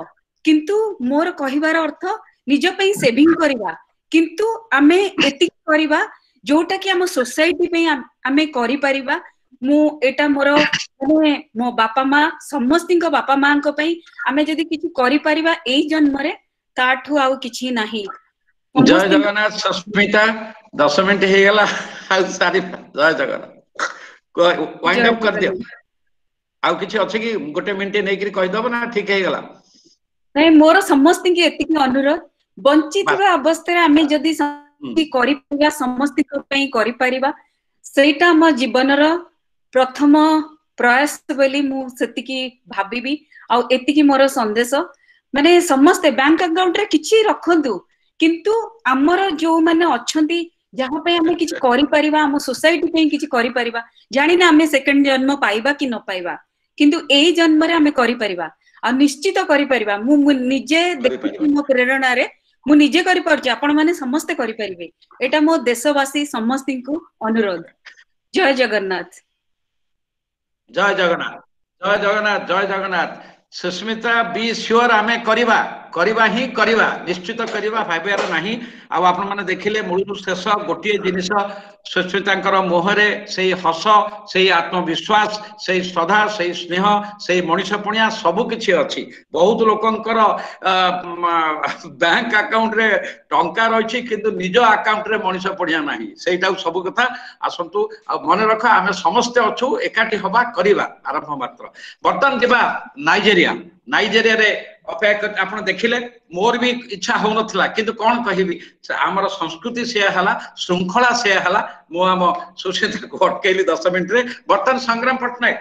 କିନ୍ତୁ ମୋର କହିବାର ଅର୍ଥ ନିଜ ପାଇଁ ସେଭିଂ କରିବା, କିନ୍ତୁ ଆମେ ଏତିକି କରିବା ଯୋଉଟା କି ଆମ ସୋସାଇଟି ପାଇଁ ଆମେ କରିପାରିବା। ମୁଁ ଏଇଟା ମୋର ମାନେ ମୋ ବାପା ମା ସମସ୍ତଙ୍କ ବାପା ମାଙ୍କ ପାଇଁ ଆମେ ଯଦି କିଛି କରିପାରିବା ଏଇ ଜନ୍ମରେ, ତାଠୁ ଆଉ କିଛି ନାହିଁ। ଜୟ ଜଗନ୍ନାଥ ସସ୍ମିତା, 10 ମିନିଟ ହେଇଗଲା ଆଉ ସାରିବା। ଜୟ ଜଗନ୍ନାଥ, ୱାଇଣ୍ଡ ଅପ୍ କରିଦିଅ। ଆଉ କିଛି ଅଛି କି ଗୋଟେ ମିନିଟ ନେଇକିରି କହିଦବ ନା ଠିକ ହେଇଗଲା? ନାଇଁ, ମୋର ସମସ୍ତଙ୍କୁ ଏତିକି ଅନୁରୋଧ, ବଞ୍ଚିଥିବା ଅବସ୍ଥାରେ ଆମେ ଯଦି କରିପାରିବା, ସମସ୍ତଙ୍କ ପାଇଁ କରିପାରିବା, ସେଇଟା ଆମ ଜୀବନର ପ୍ରଥମ ପ୍ରୟାସ ବୋଲି ମୁଁ ସେତିକି ଭାବିବି। ଆଉ ଏତିକି ମୋର ସନ୍ଦେଶ, ମାନେ ସମସ୍ତେ ବ୍ୟାଙ୍କ ଆକାଉଣ୍ଟରେ କିଛି ରଖନ୍ତୁ, କିନ୍ତୁ ଆମର ଯୋଉମାନେ ଅଛନ୍ତି ଯାହା ପାଇଁ ଆମେ କିଛି କରିପାରିବା, ଆମ ସୋସାଇଟି ପାଇଁ କିଛି କରିପାରିବା, ଜାଣିନା ଆମେ ସେକେଣ୍ଡ ଜନ୍ମ ପାଇବା କି ନ ପାଇବା, କିନ୍ତୁ ଏଇ ଜନ୍ମରେ ଆମେ କରିପାରିବା ଆଉ ନିଶ୍ଚିତ କରିପାରିବା। ମୁଁ ନିଜେ ଦେଖିଛି ମୋ ପ୍ରେରଣାରେ, ମୁଁ ନିଜେ କରିପାରୁଛି, ଆପଣ ମାନେ ସମସ୍ତେ କରିପାରିବେ। ଏଇଟା ମୋ ଦେଶବାସୀ ସମସ୍ତଙ୍କୁ ଅନୁରୋଧ। ଜୟ ଜଗନ୍ନାଥ। ଜୟ ଜଗନ୍ନାଥ, ଜୟ ଜଗନ୍ନାଥ, ଜୟ ଜଗନ୍ନାଥ। ସୁସ୍ମିତା, ବି ସିଓର ଆମେ କରିବା, କରିବା ହିଁ କରିବା, ନିଶ୍ଚିତ କରିବା, ଭାବିବାର ନାହିଁ। ଆଉ ଆପଣ ମାନେ ଦେଖିଲେ ମୂଳରୁ ଶେଷ ଗୋଟିଏ ଜିନିଷ, ସୁସ୍ମିତାଙ୍କର ମୁହଁରେ ସେଇ ହସ, ସେଇ ଆତ୍ମବିଶ୍ୱାସ, ସେଇ ଶ୍ରଦ୍ଧା, ସେଇ ସ୍ନେହ, ସେଇ ମଣିଷ ପଣିଆ ସବୁ କିଛି ଅଛି। ବହୁତ ଲୋକଙ୍କର ବ୍ୟାଙ୍କ ଆକାଉଣ୍ଟରେ ଟଙ୍କା ରହିଛି କିନ୍ତୁ ନିଜ ଆକାଉଣ୍ଟରେ ମଣିଷ ପଣିଆ ନାହିଁ, ସେଇଟା ସବୁ କଥା। ଆସନ୍ତୁ, ଆଉ ମନେ ରଖ ଆମେ ସମସ୍ତେ ଅଛୁ, ଏକାଠି ହବା, କରିବା ଆରମ୍ଭ ମାତ୍ର। ବର୍ତ୍ତମାନ ଯିବା ନାଇଜେରିଆ। ନାଇଜେରିଆରେ ଅପେକ୍ଷା ଆପଣ ଦେଖିଲେ, ମୋର ବି ଇଚ୍ଛା ହଉନଥିଲା, କିନ୍ତୁ କଣ କହିବି, ଆମର ସଂସ୍କୃତି ସେୟା ହେଲା, ଶୃଙ୍ଖଳା ସେୟା ହେଲା। ମୁଁ ଆମ ସୁସ୍ମିତାକୁ ଅଟକେଇଲି 10 ମିନିଟରେ। ବର୍ତ୍ତମାନ ସଂଗ୍ରାମ ପଟ୍ଟନାୟକ,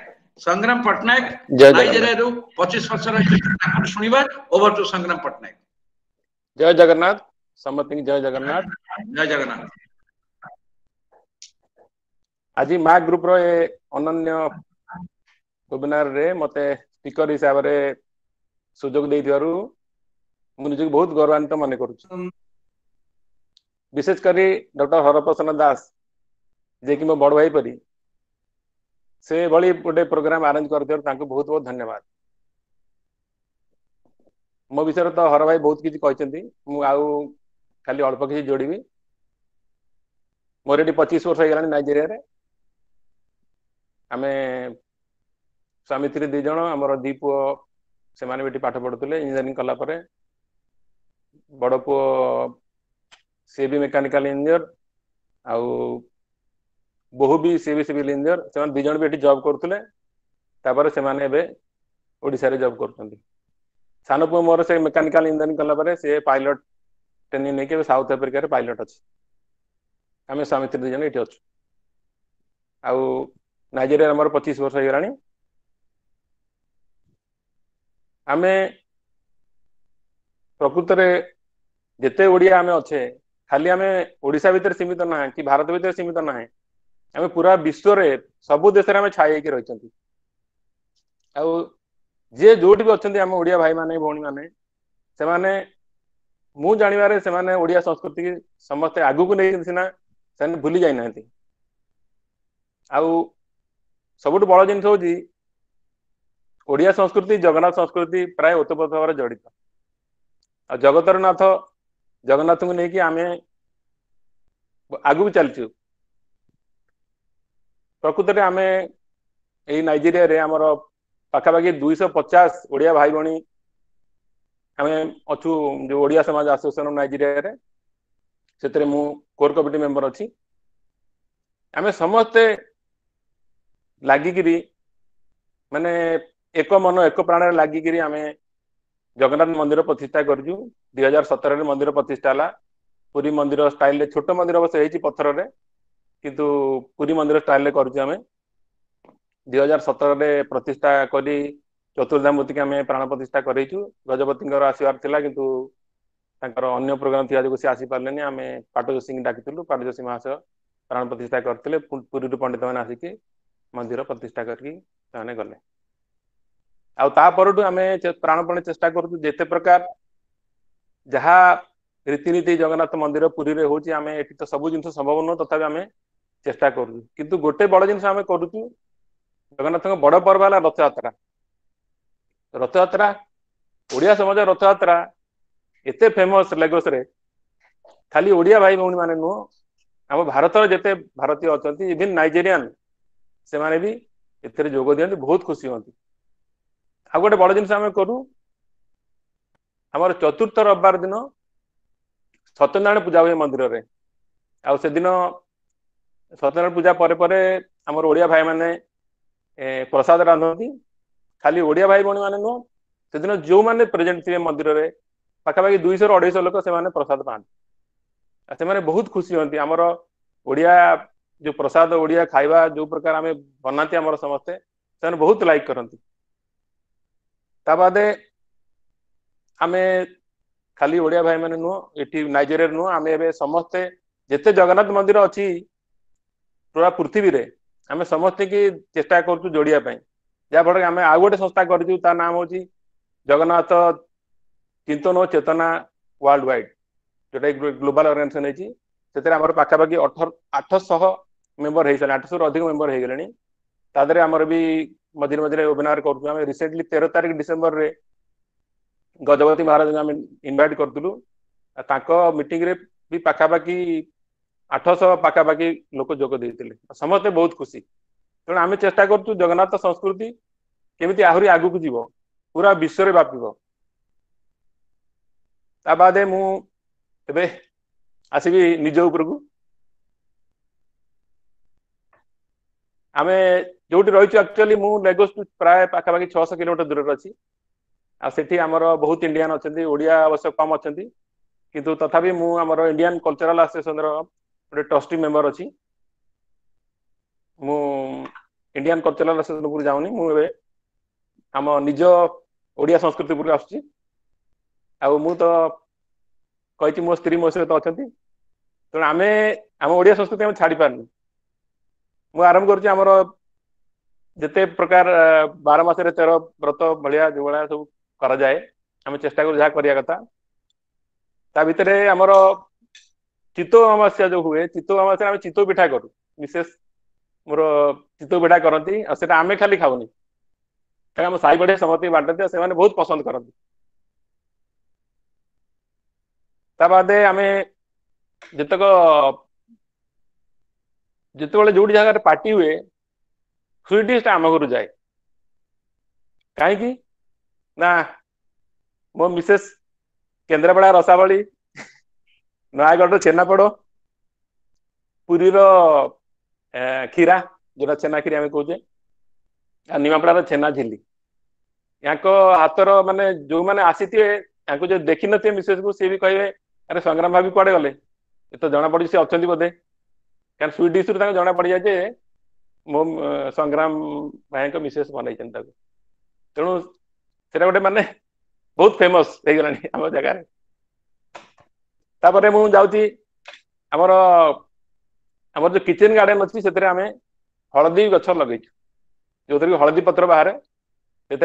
ସଂଗ୍ରାମ ପଟ୍ଟନାୟକ ଜୟ ଜଗନ୍ନାଥ। ନାଇଜେରିଆରୁ 25 ବର୍ଷର ଶୁଣିବା। ଓଭର ଟୁ ସଂଗ୍ରାମ ପଟ୍ଟନାୟକ। ଜୟ ଜଗନ୍ନାଥ ସମସ୍ତଙ୍କୁ, ଜୟ ଜଗନ୍ନାଥ। ଜୟ ଜଗନ୍ନାଥ। आज माँ ग्रुप रो ए अनन्य वेबिनार रे मते स्पीकर हिसाब रे सुजोग दे दिवारु मु निजक बहुत गौरवान्वित मन करूँ। विशेष करी डॉक्टर हरप्रसन्न दास जे कि मो बड़ भाई परी से भली गोटे प्रोग्राम अरेंज कर दियो, तांको बहुत बहुत धन्यवाद। मो विषय तो हर भाई बहुत किसी कहते, मु आउ खाली अल्प किसी जोड़बी। मोर ये 25 वर्ष हो नाइजेरिया रे। आमे स्वामी स्त्री 2 जन, आमर 2 पुओ से माने बेटी पाठ पढ़ुले इंजीनियरिंग कला परे। बड़ पुओ सी भी मेकानिकल इंजीनियर, आउ बहु भी सी भी सिविल इंजीनियर। से 2 जन भी जॉब करते, तापर से माने एबे ओडिसा रे जॉब करते। सान पुओ मोर से मेकानिकल इंजीनियरिंग कला परे से पायलट ट्रेनिंग लेके साउथ अफ्रीका रे पायलट अछि। आमे स्वामी स्त्री 2 जन एठी अछु। आउ नाइजेरिया हमर 25 वर्ष हो गलानी। आमे प्रकृत रे जेते ओडिया आमे अच्छे, खाली आमे ओडिसा भीतर सीमित ना कि भारत भीतर सीमित ना, आमे पूरा विश्व रे सबु देश रे आमे छाई के रहिचंती। आउ जे जोटी भी अछंती आमे ओडिया भाई माने भौणी माने, से माने मु जानिबारे से माने ओडिया संस्कृति की समस्त आगु को नै सिना से भूली जाई नांती। आउ सबुठ बड़ जिनस होची ओडिया संस्कृति जगन्नाथ संस्कृति प्राय ओतप्रोत भाव जड़ित। आ जगतर नाथ जगन्नाथ को लेकिन आमे आगु चलचु। प्रकृत में आमे ए नाइजेरिया रे हमर पाखापाखि 250 ओडिया भाई भणी आमे अछु, जो ओडिया समाज एसोसिएशन नाइजेरिया रे सेतरे मु कोर कमिटी मेंबर अछि। आमे समस्ते लागिकिरी माने एक मन एक प्राण लागिकिरी आमे जगन्नाथ मंदिर प्रतिष्ठा करजु। 2017 रे मंदिर प्रतिष्ठा हला। पुरी मंदिर स्टाइल रे, छोट मंदिर बस हेची पत्थर रे, किंतु पुरी मंदिर स्टाइल रे करजु। आमे 2017 रे प्रतिष्ठा करी चतुर्धामूर्ति के आमे प्राण प्रतिष्ठा करेचु। गजपति आशीर्वाद थिला, किंतु तांकर अन्य प्रोग्राम थिया जो से आसी पारलेनी। आमे पाटो जोशी डाकिथिलु, पाटो जोशी महाशय प्राण प्रतिष्ठा करथिले। पुरी पंडित माने आसिके मंदिर प्रतिष्ठा करके ताने गले। परठू आमे प्राणपणे चेष्टा करूँ जेते प्रकार जहाँ रीतिनीति जगन्नाथ मंदिर पुरी रे होची आमे एठी तो सब जिन संभव न तथापि आमे चेष्टा करूँ किंतु गोटे बड़ जिन आमे करूँ जगन्नाथ बड़ पर्व है रथ यात्रा। रथ यात्रा ओडिया समाज रथ यात्रा एते फेमस लेगोस रे खाली ओडिया भाई भौणी माने नुह आम भारत जिते भारतीय अच्छा इवन नाइजेरियान से माने भी एथे जोग दियंती बहुत खुशी होती। आ गोटे बड़ जिन आम करूँ आमर चतुर्थ रविवार दिन सत्यनारायण पूजा हुए मंदिर रे आ से दिन सत्यनारायण पूजा परे आमर ओडिया भाई माने प्रसाद रांधती खाली ओडिया भाई भौणी माने नुह से दिन जो मैंने प्रेजेंट थे मंदिर रे पाखापाखि 200 ରୁ 250 लोक से प्रसाद पाते से बहुत खुशी होती आमर ओडिया जो प्रसाद ओडिया खाइबा जो प्रकार आम बनाती आमर समस्ते से बहुत लाइक करती। ता बादे आमे खाली ओडिया भाई माने नुह एटी नाइजेरिया नुह आम ए समस्ते जिते जगन्नाथ मंदिर अच्छी पूरा पृथ्वी रे आम समस्ते की चेष्टा करूँ जोड़िया जहाँफल आम आउ गोटे संस्था कर नाम हूँ जगन्नाथ चिंतन और चेतना वर्ल्ड वाइड जोटा ग्लोबल ऑर्गेनाइजेशन है पाखापाखि 800 मेंबर हो सारे 800 अधिक मेंबर हो गले तादरे आमर भी मझे मझे वेबिनार करूँ रिसेंटली 13 तारिख डिसेम्बर रे गजपति महाराज आम इनवाइट करूँ मीटिंग रे भी पाखापाखि 800 पाखापाखि लोक जोग देते समस्ते बहुत खुशी तेणु आम चेष्टा करूँ जगन्नाथ संस्कृति केमी आहरी आगू जीव पूरा विश्व में व्यापिब। ता बादे मु एबे आसबि निज उपरकू आमे जोटी रही एक्चुअली मु लेगोस प्राय पाखापाखि 600 किलोमीटर दूर अच्छी आठी आमर बहुत इंडियन अच्छा ओडिया अवश्य कम अच्छा किंतु तथापि मु आमर इंडियन कल्चरल एसोसिएशन गोटे ट्रस्टी मेंबर अच्छी मु इंडियन कल्चरल एसोसिएशन को जाऊनी मुझे आम निज ओडिया संस्कृति पूरा आसुची मु तो कही मो स्त्री मो सहित अच्छा तेणु आम आम ओडिया संस्कृति आम छाड़ी पारनी मु आरंभ कर जिते प्रकार 12 मास 13 व्रत भाया जो भाया सब करा जाए आम चेष्टा कर जहाँ करिया कथा ता भितर आमर चित्तौ अमावस्या जो हुए चित्तौ अमावस्या आम चित्तौ पिठा करूँ विशेष मोर चित्तौ पिठा करती आम खाली खाऊनी आम साई बढ़िया समस्त बांटती से बहुत पसंद करती। ता बादे आमे जितक जिते जो जगह पार्टी हुए स्वीट डिश आम घर जाए कहीं ना मो मिसेस केन्द्रापड़ा रसावली नयागढ़ छेनापोड़ पुरी खीरा जोटा छेना खीरी आम कहे निमापड़ा छेना झिली या हाथर माने जो मैंने आसी थे जो देखी थे मिसेस को सी भी कहे अरे संग्राम भाभी कुआड़े गले ये तो जना पड़ी सी अच्छा बोधे क्या स्वीट डिश जना पड़ जाए मो संग्राम भाई मिसेस बनई तेणु से गोटे माने बहुत फेमस हो गला आम जगार तापर मुझे जाऊँगी आमर आमर जो किचेन गार्डन अच्छी से आम हलदी गछ लगे जो थी हलदी पत्र बाहर से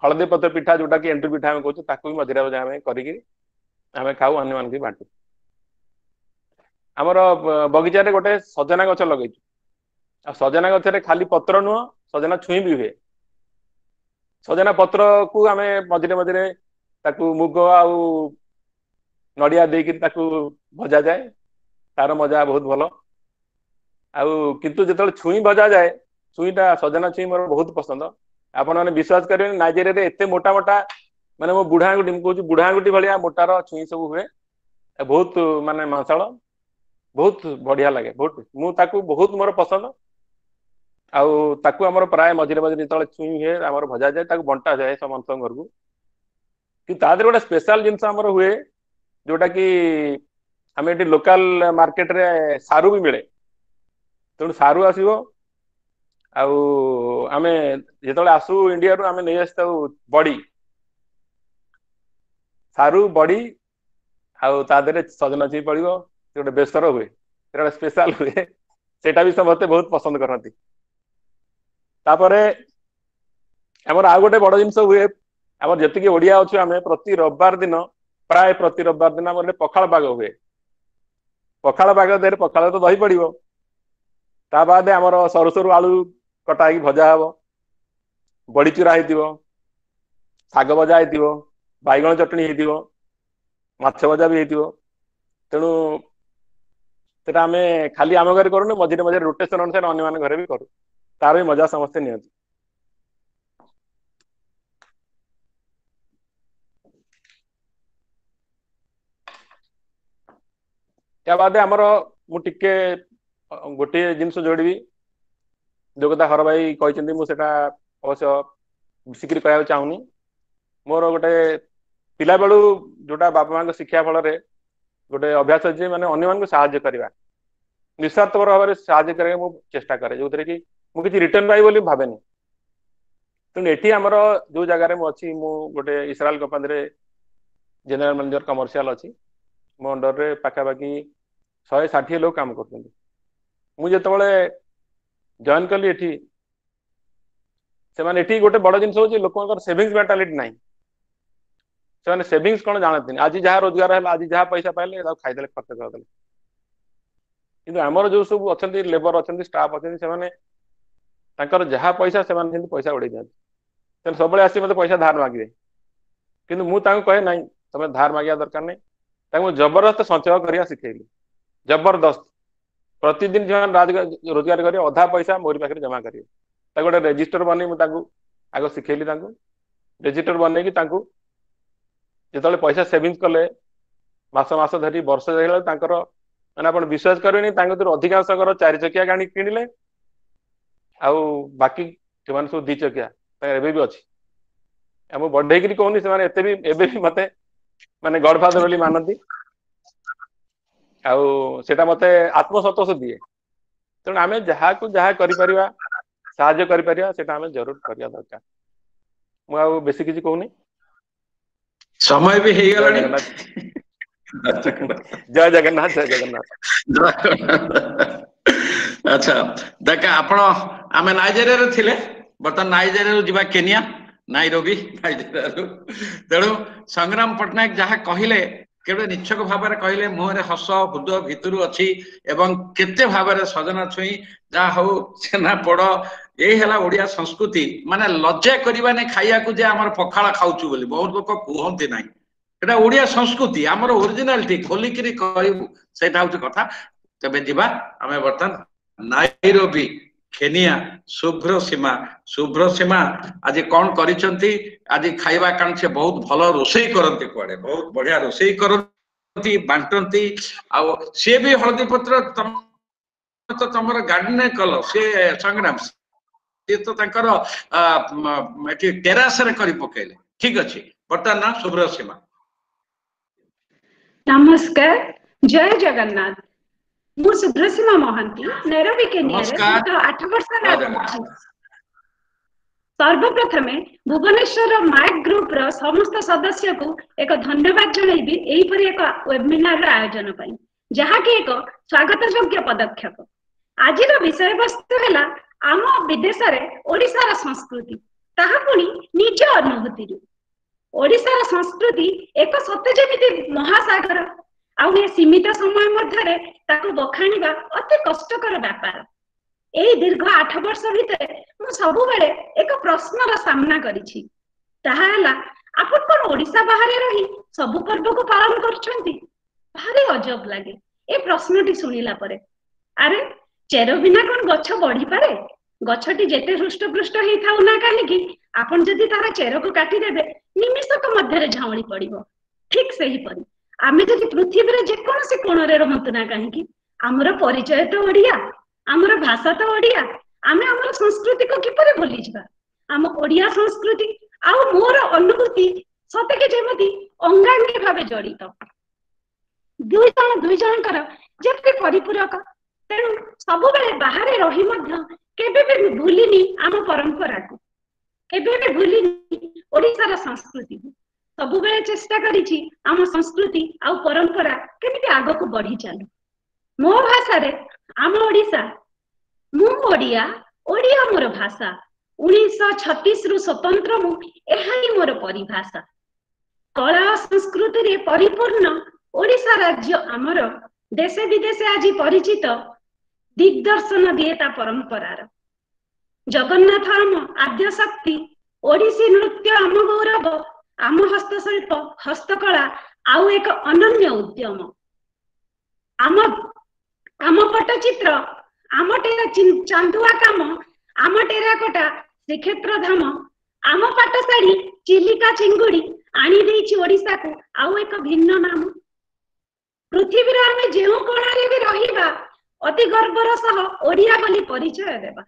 हलदी पत्र पिठा जोटा कि एंट्री पिठा कहूँ मझे आम करें खाऊ अन्य मान बांटू आमर बगीचारे गोटे सजना गछ लगे सजना गचरे खाली पत्र नुह सजना छुई भी हुए सजना पत्र को आम मझे मझे मुग आउ नड़िया देकर भजा जाए तार मजा बहुत भल आउ किंतु जो छुई भजा जाए छुईटा सजना छुई मोर बहुत पसंद आपण मैंने विश्वास करें नाइजेरिया एत मोटा मोटा माने मो बुढ़ा आंगुठी कहूँ बुढ़ा आंगुठी भाया मोटार छुई सब हुए बहुत माने मांसाल बहुत बढ़िया लगे बहुत मुझे बहुत मोर पसंद आमर प्राय मझे मझे जो छुई हुए आम भजा जाए बंटा जाए समस्त घर को कि गोटे स्पेशल जिनस हुए जोटा कि आम ये लोकल मार्केट रे सारू भी मिले तेणु सारू आसो आमे जो आसू इंडिया रू आमे नहीं आसता बड़ी सारू बड़ी आदे सजना छुई पड़ो गोटे बेसर हुए गोटे स्पेशल हुए सेटा भी समस्ते बहुत पसंद करती। तापरे आमर आउ गोटे बड़ जिनस हुए आमर जति ओडिया अच्छु आम प्रति रविवार दिन प्राय प्रति रविवार दिन आम पखाड़ पाग हुए पखाड़ पाग देहरे पखाड़ तो दही पड़ो ता बाद आमर सरु सरु आलू कटा भजा हम बड़ी चूरा हो शाग भजा हो बैगण चटनी हो माछ भजा भी हो तेणु सेटा आम खाली आम घर करूँ मझे मझे रोटेशन अनुसार अन्य घर भी करूँ तार भी मजा समस्ते नि या बाद आमर मुझे गोटे जिनस जोड़ी जो कथा हर भाई कहते मुझे अवश्य मिसिक कह चाहूनी मोर गोटे पिला बेलू जोटा बापा माँ शिक्षा फल गोटे अभ्यास अच्छे माने अन्य मानक साहाय्य करवा निस्वार्थपर भाव में साहाय्य करने चेष्टा करे जो कि मुझे रिटर्न पाई बोली भावे तेणु ये आमर जो जगार मुझे गोटे Israel company general manager commercial अच्छी मो अंडर रे पाखापाखि 160 लोग काम कर मुझे जॉइन कली से गोटे बड़ जिन हूँ लोक सेविंग्स मेंटालिटी ना से सेविंग्स कौन जानते आज जहाँ रोजगार है आज जहाँ पैसा पाइले खाईदे खर्च करदे कि आमर जो सब अच्छा लेबर अच्छा स्टाफ अच्छा जहाँ पैसा से पैसा उड़े जाते सब आसी मत पैसा धार मागे कि मुझे कहे ना तुम धार मांगा दरकार नहीं जबरदस्त संचय करने शिखेली जबरदस्त प्रतिदिन जो रोजगार कर अधा पैसा मोरी पाखे जमा करेंगे गोटे रेजिस्टर बन आग शिखेली रेजिस्टर बन जो पैसा सेविंग्स कले मास मास धरी वर्ष मैंने आप विश्वास करेंगे अधिकांश 4 चकिया गाड़ी किणिले आउ बाकी से सब 2 चकिया एवं भी अच्छी मुझे बढ़ेक कहूनी से मत माने गॉडफादर बोली मानती आटा मत आत्मसतोष दिए तेणु आम जहाँ को जहाँ करिपरिया साहाय्य करिपरिया सेटा आम जरूर करिया दरकार मु बेसी किसी कहूनी समय भी हे गलानी जय जगन्नाथ जय जगन्नाथ अच्छा देखा आपण आमे नाइजेरिया रे थिले बर्तन नाइजेरिया रो जिबा केनिया नाइरोबी नाइजेरिया रो तेणु संग्राम पटनायक जहाँ कहले केवल निच्छक भाव में कहले मुहरे हस हृदय भितर अच्छी एवं केते भाव में सजना छुई जहाँ हौ सेना पड़ यही है ओडिया संस्कृति माने लज्जा करवा नहीं खाइया को जे आमर पखाला खाऊचु बोली बहुत लोग कहते ना एटा ओडिया संस्कृति आमर ओरिजिनालिटी खोलिकी कहू से कथा तेज जीवा आम बर्तमान नाइरोबी केनिया शुभ्र सीमा आज कौन करिसंती आज खाइबा कान से बहुत भल रोषेई करते कुआडे बहुत बढ़िया रोषेई करती बांटती आउ सी भी हलदी पत्र तो तुमर गार्डन कल सी संग्राम सी तो तांकर एठी टेरास रे करी पकेले ठीक अछि बर्तमान ना शुभ्र सीमा नमस्कार जय जगन्नाथ मु शुभ्रसीमा महांती नैरोबी केनिया रे 8 वर्ष सर्वप्रथमे भुवनेश्वर माइक ग्रुप रो समस्त सदस्य को एक धन्यवाद जनइबी एही परि एक वेबिनार रो आयोजन पई जहा कि एक स्वागत योग्य पदक्षेप आज रो विषय वस्तु हैला आम विदेश रे ओडिसा रो संस्कृति ताहा पुनी निज अनुभूति रो ओडिसा रो संस्कृति एक सत्य जेमिति महासागर आउ ए सीमित समय मध्य ताकू बखाणीबा अति कष्टकर व्यापार एही दीर्घ 8 वर्ष भितर मु सबु बेले एक प्रश्नर सामना करिछि ताहा हला आपण कोन ओडिसा बाहरे रही सबु पर्व को पालन करछंती भारी अजब लागे ए प्रश्नटी सुनिला परे अरे चेर बिना कोन गछ बढ़ी पारे गछटी जेते हृष्टपुष्ट हेई थाउ ना काहेकि आपण जदि तार चेर को काटी देबे निमिषक मध्य रे झावणी पड़िबो ठीक सही परी आमे जदि पृथ्वी रे जे कोन से कोन रे रहंतु ना काहेकि हमर परिचय तो ओडिया हमर भाषा तो ओडिया आमे हमर संस्कृति को किपरे भूली जिबा हम ओडिया संस्कृति आउ मोर अनुभूति सते के जेमति अंगांगी भाबे जड़ित दुई जनकर जेते परिपूरक तेणु सबु बेले बाहरे रही मध्य केबे भी भूलिनी आम परंपरा को केबे भी भूलिनी ओडिसा रा संस्कृति सबु बेले चेष्टा करिछि आम संस्कृति आउ परंपरा केमिति आगो को बढ़ी चालू मो भाषा रे आम ओडिसा मु ओडिया ओडिया मोर भाषा 1936 रु स्वतंत्र मु एहाई मोर परिभाषा। कला संस्कृति रे परिपूर्ण ओडिशा राज्य आमर देशे विदेशे आज परिचित दिग्दर्शन दिए ता परंपरार। जगन्नाथ आम आद्य शक्ति, ओडिसी नृत्य आम गौरव, आम हस्तशिल्प हस्तकला आउ एक अनन्य उद्यम। आम आम पट्टचित्र, आम चांदुआ काम, आम टेराकोटा श्रीक्षेत्र धाम, आम पाटशाढ़ी चिलिका चिंगुड़ी आनी देइछि ओडिशा को आउ एक भिन्न नाम। पृथ्वी रे आमे जेउ कोणारे भी रहिबा अति गर्वर सह ओडिया बोली परिचय देबा।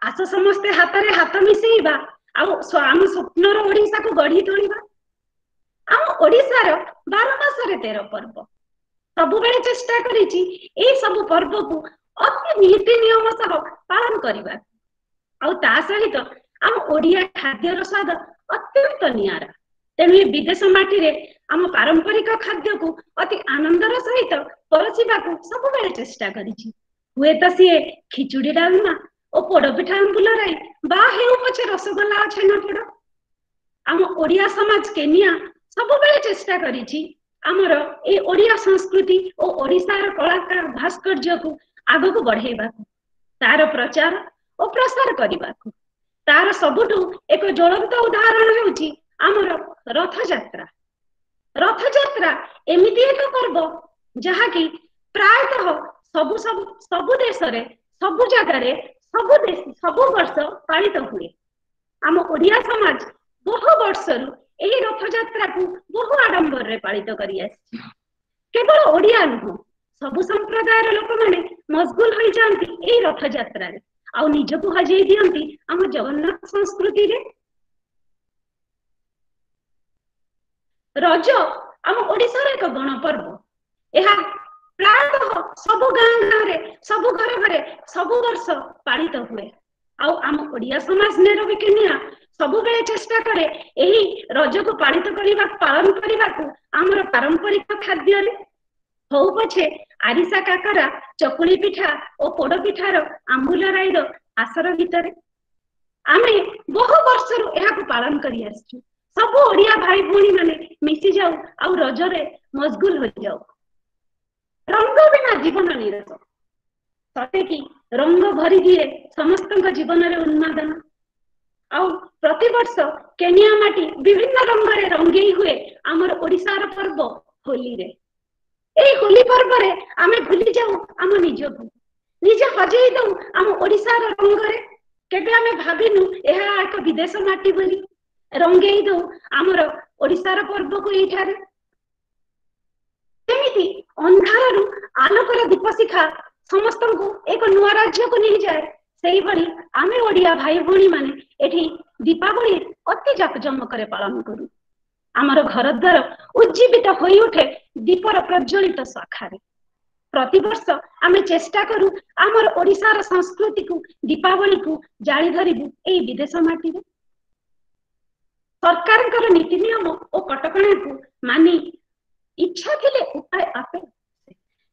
आस समस्ते हाथ रे हाथ मिसेइबा आउ आम स्वप्नर ओडिशा को गढ़ी तोलिबा। आम ओडिशार 12 मासरे 13 पर्व सबु बेले चेष्टा करिछि ए सब पर्व को अति नीति नियम सह पालन करिबा। आउ ता सहित आम ओडिया खाद्यर स्वाद अत्यंत नियारा। तेणु विदेश माटी रे आम पारंपरिक खाद्य को अति आनंदर सहित परसिबा को सब बेले चेष्टा करिछि। हुए त सिए खिचुड़ी डालमा ओ पोड़पिठा आंबुल राई बा हेउ पछे रसगोल्ला छेनापोड़। आम ओडिया समाज केनिया सब बेले चेष्टा करिछि आमर ए ओडिया संस्कृति ओ ओडिशार कलाकार भास्कर्य को आगो को बढ़ेबा, तार प्रचार और प्रसार करबा। तार सबुठु एक ज्वलंत उदाहरण हेउछि आमर रथ यात्रा। रथ यात्रा एमिति एक पर्व जहा कि प्रायतः सबु देश रे सबु जगह रे सबु वर्ष पालित हुए। आम ओडिया समाज बहु वर्षरु एही रथ यात्रा को बहु आडंबर रे पालित करि आछि। केवल ओडिया नुह सबु संप्रदायर लोक माने मशगुल होई जांती एही रथ यात्रा रे आउ निजको हजेई दियंती आम जगन्नाथ संस्कृति रे। रज आम ओडिशार एक गणपर्व। यह प्रायतः सबु गाँ रे सबु घरे सबु वर्ष पालित हुए। आउ आम ओडिया समाज नेरो केनिया सबु बेले चेष्टा करे एही रज को पालित करिबा पालन करिबा को आमर पारंपरिक खाद्य रे हौ पछे आरिसा काकरा चकुली पिठा और पोड़ पिठार आंबुल राईर आसर भितर आमे बहु वर्षरु एहा को पालन करि आछू। सबु ओडिया भाई भौणी माने मिसी जाऊ आउ रजरे मशगुल हो जाऊ। रंग बिना जीवन निरस। सते कि रंग भरी दिए समस्त जीवन रे उन्मादन। आउ प्रति वर्ष केनिया माटी विभिन्न रंग रे रंगेई हुए आमर ओडिशार पर्व होली रे। ए होली पर्व रे आमे भूली जाऊ आम निजको, निजे हजेई दऊ आम ओडिशार रंग रे। केबे आमे भाबिनु एहा एक विदेश माटी बोली रंगेई दऊ आमर ओडिशार पर्व को एठारे। जेमिति अंधारु आलोकर दीपशिखा समस्त को एक नुआ राज्य को नहीं जाए, सेही भली आमे ओडिया भाई भौणी माने एठी दीपावली अति जाकजमकरे पालन करू। आमर घर द्वार उज्जीवित होई उठे दीपर प्रज्वलित शाखारे। प्रति वर्ष आमे चेष्टा करू आमर ओडिशार संस्कृति को दीपावली को जाली धरिबु एई विदेश माटी रे। सरकारकर नीति नियम और कटकणा को मानी इच्छा थिले उपाय आपे।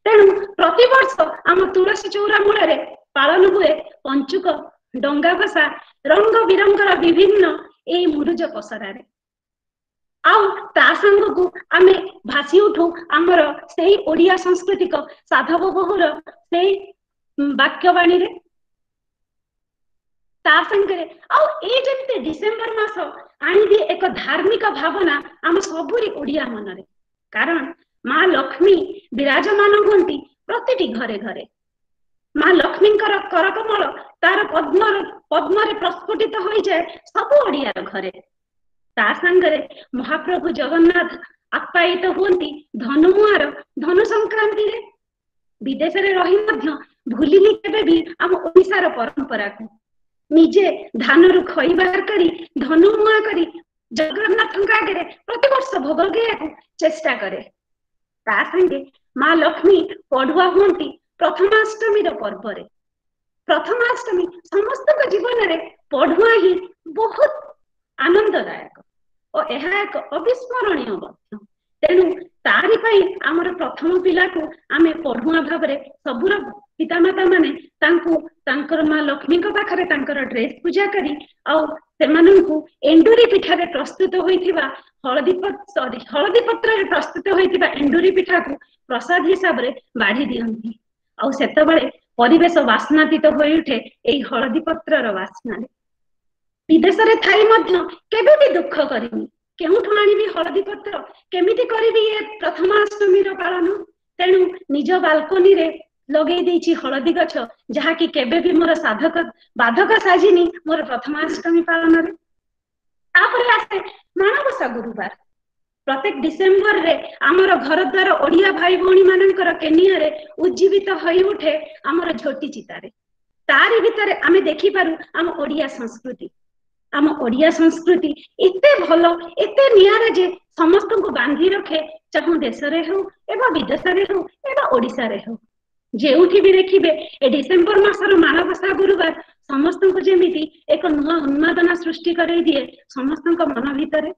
तेणु प्रति वर्ष आम तुलसी चौरा मूल पालन हुए पंचुक डंगा भसा रंग बिरंगर विभिन्न ए मुरुज पसरा रे। आउ ता संग को आमे भासी उठू आमर सेही ओडिया सांस्कृतिक साधव बहुर सेही वाक्यवाणी रे। ता संगे आउ ए जेते डिसेंबर मास आनी दिए एक धार्मिक भावना आम सबुरी ओडिया मन रे। कारण माँ लक्ष्मी विराजमान होती प्रतिटी घरे घरे। माँ लक्ष्मी करकमल तार पद्म प्रस्फुटित हो जाए सबु ओडियार घरे। ता संगरे महाप्रभु जगन्नाथ आप्यायित होती धनुमुआर धनु संक्रांति रे। विदेश रे रही मध्य भूलिनी केबे भी आम ओडिशार परंपरा को निजे धान रु खई बाहर करी धनुमुआ करी जगन्नाथ आगे प्रति वर्ष भोग लगे चेष्टा करे। ता संगे माँ लक्ष्मी पढ़ुआ होती प्रथमाष्टमी पर्व रे। प्रथमाष्टमी समस्त जीवन रे पढ़ुआ ही बहुत आनंददायक और यह एक अविस्मरणीय मध्य। तेणु तारी पई आमर प्रथम पिला को आमे पढ़ुआ भाव रे सबुर पितामाता माने तांकु तांकर माँ लक्ष्मी पाखरे तांकर ड्रेस पूजा करी सेमानंकु एंडुरी पिठा रे प्रस्तुत होइथिबा हळदी पत्र रे प्रस्तुत होइथिबा एंडुरी पिठा को प्रसाद हिसाब रे बाढ़ी दियंती सेतबेले परिवेश वासनातीत होई उठे एई हळदी पत्रर वासना रे विदेश रे थाई मध्य केबे भी दुख करिनी केउठु आनिबी हळदी पत्र केमिति करिबी ए प्रथमाष्टमी रो पालन तेणु निज बाल्कनी रे लगे देछि हळदी गछ जहा कि केबे भी मोर साधक बाधक साजिनी मोर प्रथमाष्टमी पालन रे तापरे आसे माणबसा गुरुवार प्रत्येक डिसेम्बर रे आमर घर द्वार ओडिया भाई भौणी मानकर केनिया रे उज्जीवित होई उठे आमर झोटी चितारे तारी भितरे आमे देखि पारु आम ओडिया संस्कृति आम ओडिया संस्कृति एते भलो एते नियारा जे समस्त को बांधी रखे चाहू देश रे हो एबा विदेश रे हो एबा ओडिसा रे हो जेउठी भी देखिबे ए डिसेम्बर मासर माणबसा गुरुवार समस्त को जेमिति एक नुआ उन्मादना सृष्टि करे दिए समस्त को मन भितरे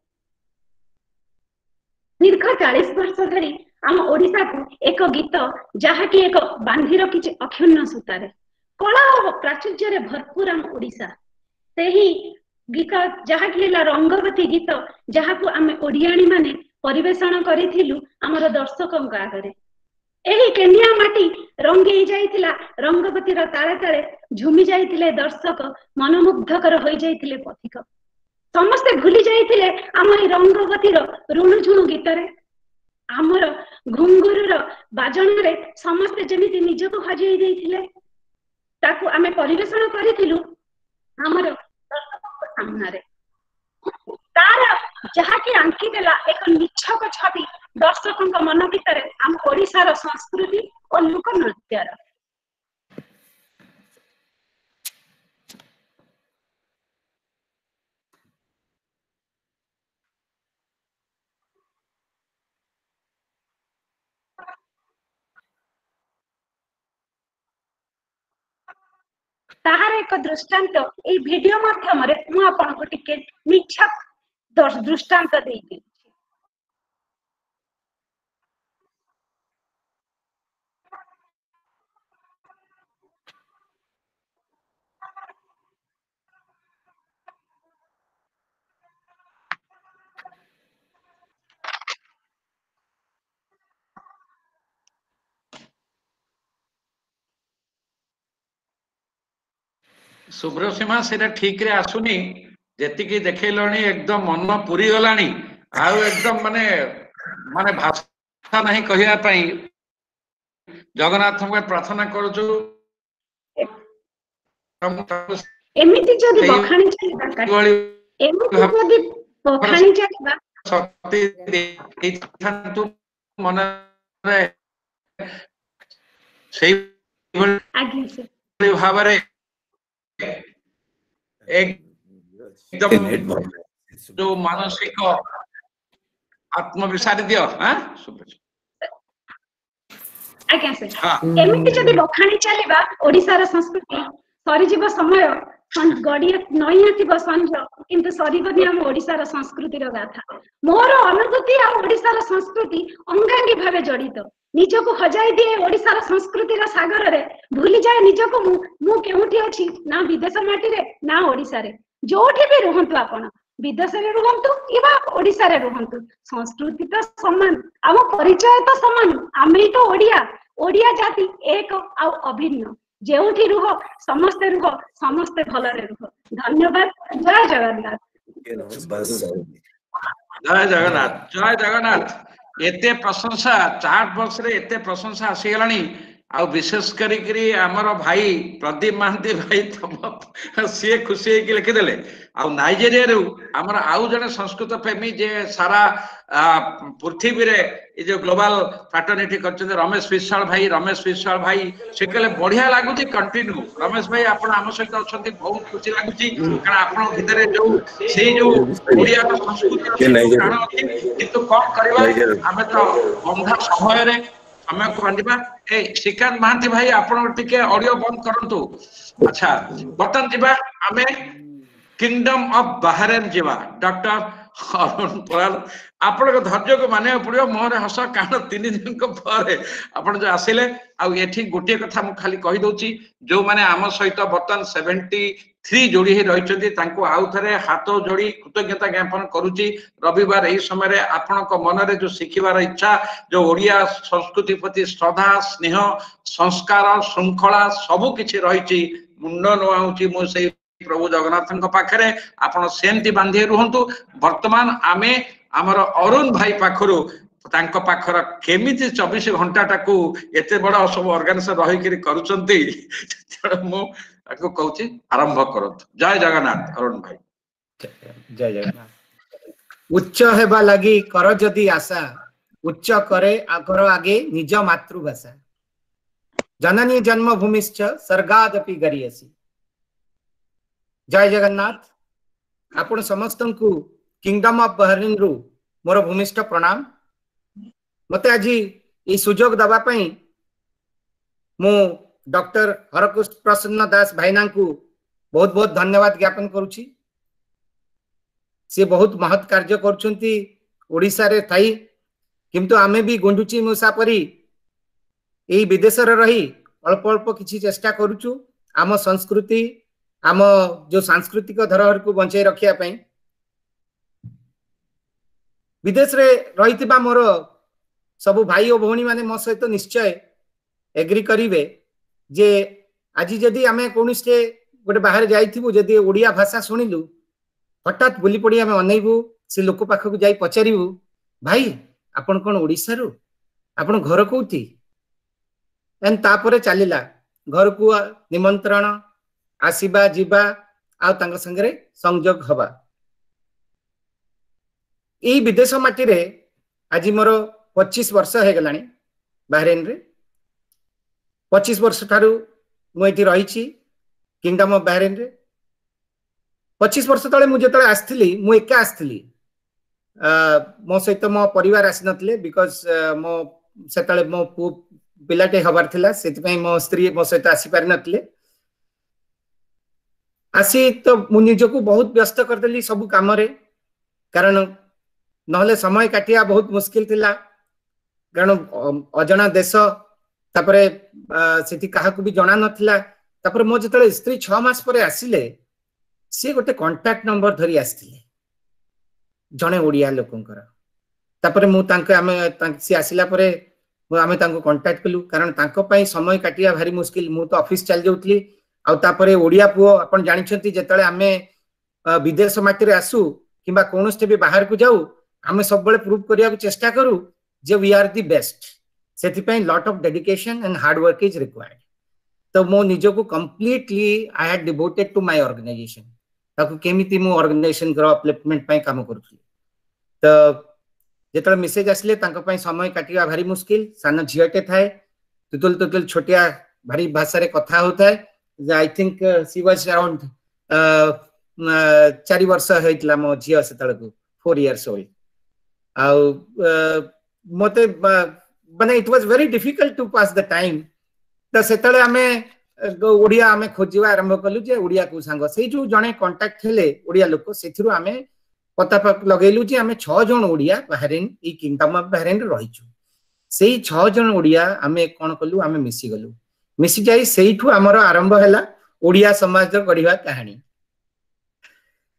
दीर्घ 40 वर्ष धरी आम ओडिसा को एक गीत जहा कि एक बांधी रखिछि अक्षुण्ण सूतारे कला और प्राचुर्य रे भरपूर आम ओडिसा सेही गीत जहा कि रंगवती गीत जहा को आमे ओडियाणी माने परिवेषण करिथिलु हमर दर्शकक आगरे एही केनिया माटी रंगेई जाइतिला रंगवती रो ताळे ताळे झुमी जाइतिले दर्शक मनमुग्धकर होई जाइतिले पथिक समस्ते भूली जाइतिले हम ए रंगवती रो रुणुझुणु गीत रे हमर घुंगुर रो बाजन रे समस्ते जेमिति निजको हजेई देइतिले ताकू आमे परिवेषण करिथिलु हमर दर्शकक सामना रे तार जहा कि आंकी देला एक निछक छवि दर्शकों मन भितर आम ओडिशार संस्कृति और लोक नृत्यर ताहार एक दृष्टांत ए वीडियो माध्यम रे मु आपन को टिके निछक दृष्टांत देइति सुब्रसीमा से ठीक रे आसुनी जेतिकी देखैलणी एकदम मन पुरी गलानी आउ एकदम माने माने भाषा नहीं कहिया पई जगन्नाथ को प्रार्थना करजु एमिति जदी बखाणी चलिबा एमिति जदी बखाणी चलिबा शक्ति देइथांतु मन रे सेही आज्ञा से भावरे एकदम जो मानसिक आत्मविश्वास दियो आज्ञा से एमिति जदी बखाणी चलिबा ओडिसा रा संस्कृति सरीजीव समय गड़िया नई थी संज किंतु सरीबनी हम ओडिसा रा संस्कृति रो गाथा मोर अनुभूति आ ओडिसा रा संस्कृति अंगांगी भावे जड़ित निजको हजाई दिए ओडिसा रा संस्कृति रा सागर रे भूली जाए निजको मु केउठी अछि ना विदेश माटी रे ना ओडिसा रे जोठी भी रहंतु आपण विदेश रे रहंतु इबा ओडिसा रे रहंतु संस्कृति तो समान हम परिचय तो समान आमे तो ओडिया जाति एक आ अभिन्न जेउठी रुह समस्ते भलरे रुह धन्यवाद जय जगन्नाथ जय जगन्नाथ जय जगन्नाथ एते प्रशंसा 4 वर्ष रे एते प्रशंसा आसी गलानी आ विशेष करी हमर भाई प्रदीप महांती भाई तम सी खुशी है कि लिखिदेले आ नाइजेरिया रू हमर आउ जने संस्कृत प्रेमी जे सारा पृथ्वी रे ए जो ग्लोबल फ्रेटर्निटी करछन रमेश विशाल भाई से कहले बढ़िया लागुची कंटिन्यू रमेश भाई आपण हम सहित अछंती बहुत खुशी लागुची कारण आपण भितरे जो सेही जो ओडिया संस्कृति प्राण अछि किंतु कोन करबा हमें तो बंधा समय रे हमें को बांधिबा ए श्रीकांत महांती भाई आपण टिके ऑडियो बंद करंतु अच्छा बर्तन जिबा हमें किंगडम ऑफ बहरेन जिबा डॉक्टर अरुण पराल आपण धैर्य को मानिया पड़ो मोहर हस कारण 3 दिन पर आपण जो आसिले आठी गोटे कथा मु खाली कही दउची जो माने आम सहित बर्तन 73 जोड़ी ही रही आउ थे हाथ जोड़ी कृतज्ञता ज्ञापन करुच्ची रविवार यही समय आपण मन में जो शिखिबार इच्छा जो ओडिया संस्कृति प्रति श्रद्धा स्नेह संस्कार श्रृंखला सबु किछि रही मुंड नुआउची मु से प्रभु जगन्नाथ पाखरे आपण सेमती बांधी रुहंतु वर्तमान आमे हमर अरुण भाई पाखरु तांको पाखर केमिति 24 घंटा टाकू एते बड़ा सब ऑर्गेनाइजेशन रही करी करूचंती मु ताको कहूची आरंभ करत जय जगन्नाथ अरुण भाई जय जगन्नाथ उच्च हेबा लागि कर जदी आशा उच्च करे कर आगे निज मातृभाषा जननी जन्मभूमिश्च स्वर्गादपि गरियसी जय जगन्नाथ आपण समस्त को किंगडम ऑफ बहरीन रु मोर भूमिष्ठ प्रणाम मते आज ये सुजोग दबा पई मु डॉक्टर हरकृष्ण प्रसन्न दास भाईना को बहुत बहुत धन्यवाद ज्ञापन करुछि से बहुत महत् कार्य करछंती ओडिसा रे थाई किंतु आमे भी गुंडुची मुसा परी एई विदेश रे रही अल्प अल्प किछि चेष्टा करूछु आम संस्कृति आम जो सांस्कृतिक धरोहर को बंचाई रखिया पई विदेश रे रहितिबा मोर सब भाई और भौणी माने मो सहित निश्चय एग्री करिवे जे आज जदि आमे कोनिसे गोटे बाहर जाइथिबु जदि ओडिया भाषा सुनिलु हठात बुली पड़ी आमे अनैबु से लोक पाखक जाई पचारिबु भाई आपण कोन ओडिसा रु आपण घर कोउठी एन तापरे चलिला घर को निमंत्रण आसीबा जीवा आ तांग संगरे संयोग हवा ई विदेश माटी रे आज मोर 25 वर्ष हे गलानी बहरीन रे 25 वर्ष थारु मु एठी रहिछि किंगडम ऑफ बहरीन रे 25 वर्ष तले मु जेतले आस्थिली मु एका आस्थिली मो सहित मो परिवार आसी नथले बिकॉज मो सेतले मो पिलाटे हबार थिला सेति पई मो स्त्री मो सहित आसी पारि नथले आसी तो मु निजको बहुत व्यस्त करदेली सब काम रे कारण नहले समय काटिया बहुत मुश्किल थिला कारण अजना देश तापरे सेठी काहा को भी जणा नथिला तापरे मो जतले स्त्री 6 मास परे आसिले से गोटे कांटेक्ट नंबर धरी आस्थिले जणे ओडिया लोकंकर तापरे मु तांके आमे से आसिला परे आमे तांको कांटेक्ट कलु कारण तांको पई समय काटिया भारी मुश्किल मु तो ऑफिस चल जाउतली आ तापरे ओडिया पुओ आपण जानिछंती जेतले आमे विदेश माटी रे आसु किबा कोनोस्ते भी बाहर को जाऊ आमे सब बळे प्रूव करिया चेष्टा करू जे वी आर द बेस्ट सेति पई lot of dedication and hard work is required तो मो निजो को completely I had devoted to my organisation ताको केमिति मो ऑर्गेनाइजेशन ग्रो अपलिफ्टमेंट पई काम करथली तो जेतले मेसेज आसले तांको पई समय काटिया भारी मुश्किल सान झियटे थाए तुतुल तुतुल छोटिया भारी भाषा रे कथा होताए I think she was around 4 वर्ष होइतला मो झिया सेतले को 4 years old आ मते माने it was very difficult to pass the time त सेतले आमे ओडिया आमे खोजिवा आरंभ कलु जे ओडिया को संग से जो जणे कांटेक्ट हेले ओडिया लोक सेथिरु आमे पता लगेलु जे आमे 6 जण ओडिया बहरीन ई किंगडम ऑफ बहरीन रहिछु सेही 6 जण ओडिया आमे कोन कलु आमे मिसी गलु मिसी जाई सेइठु हमर आरंभ हैला ओडिया समाज गढ़िवा कहानी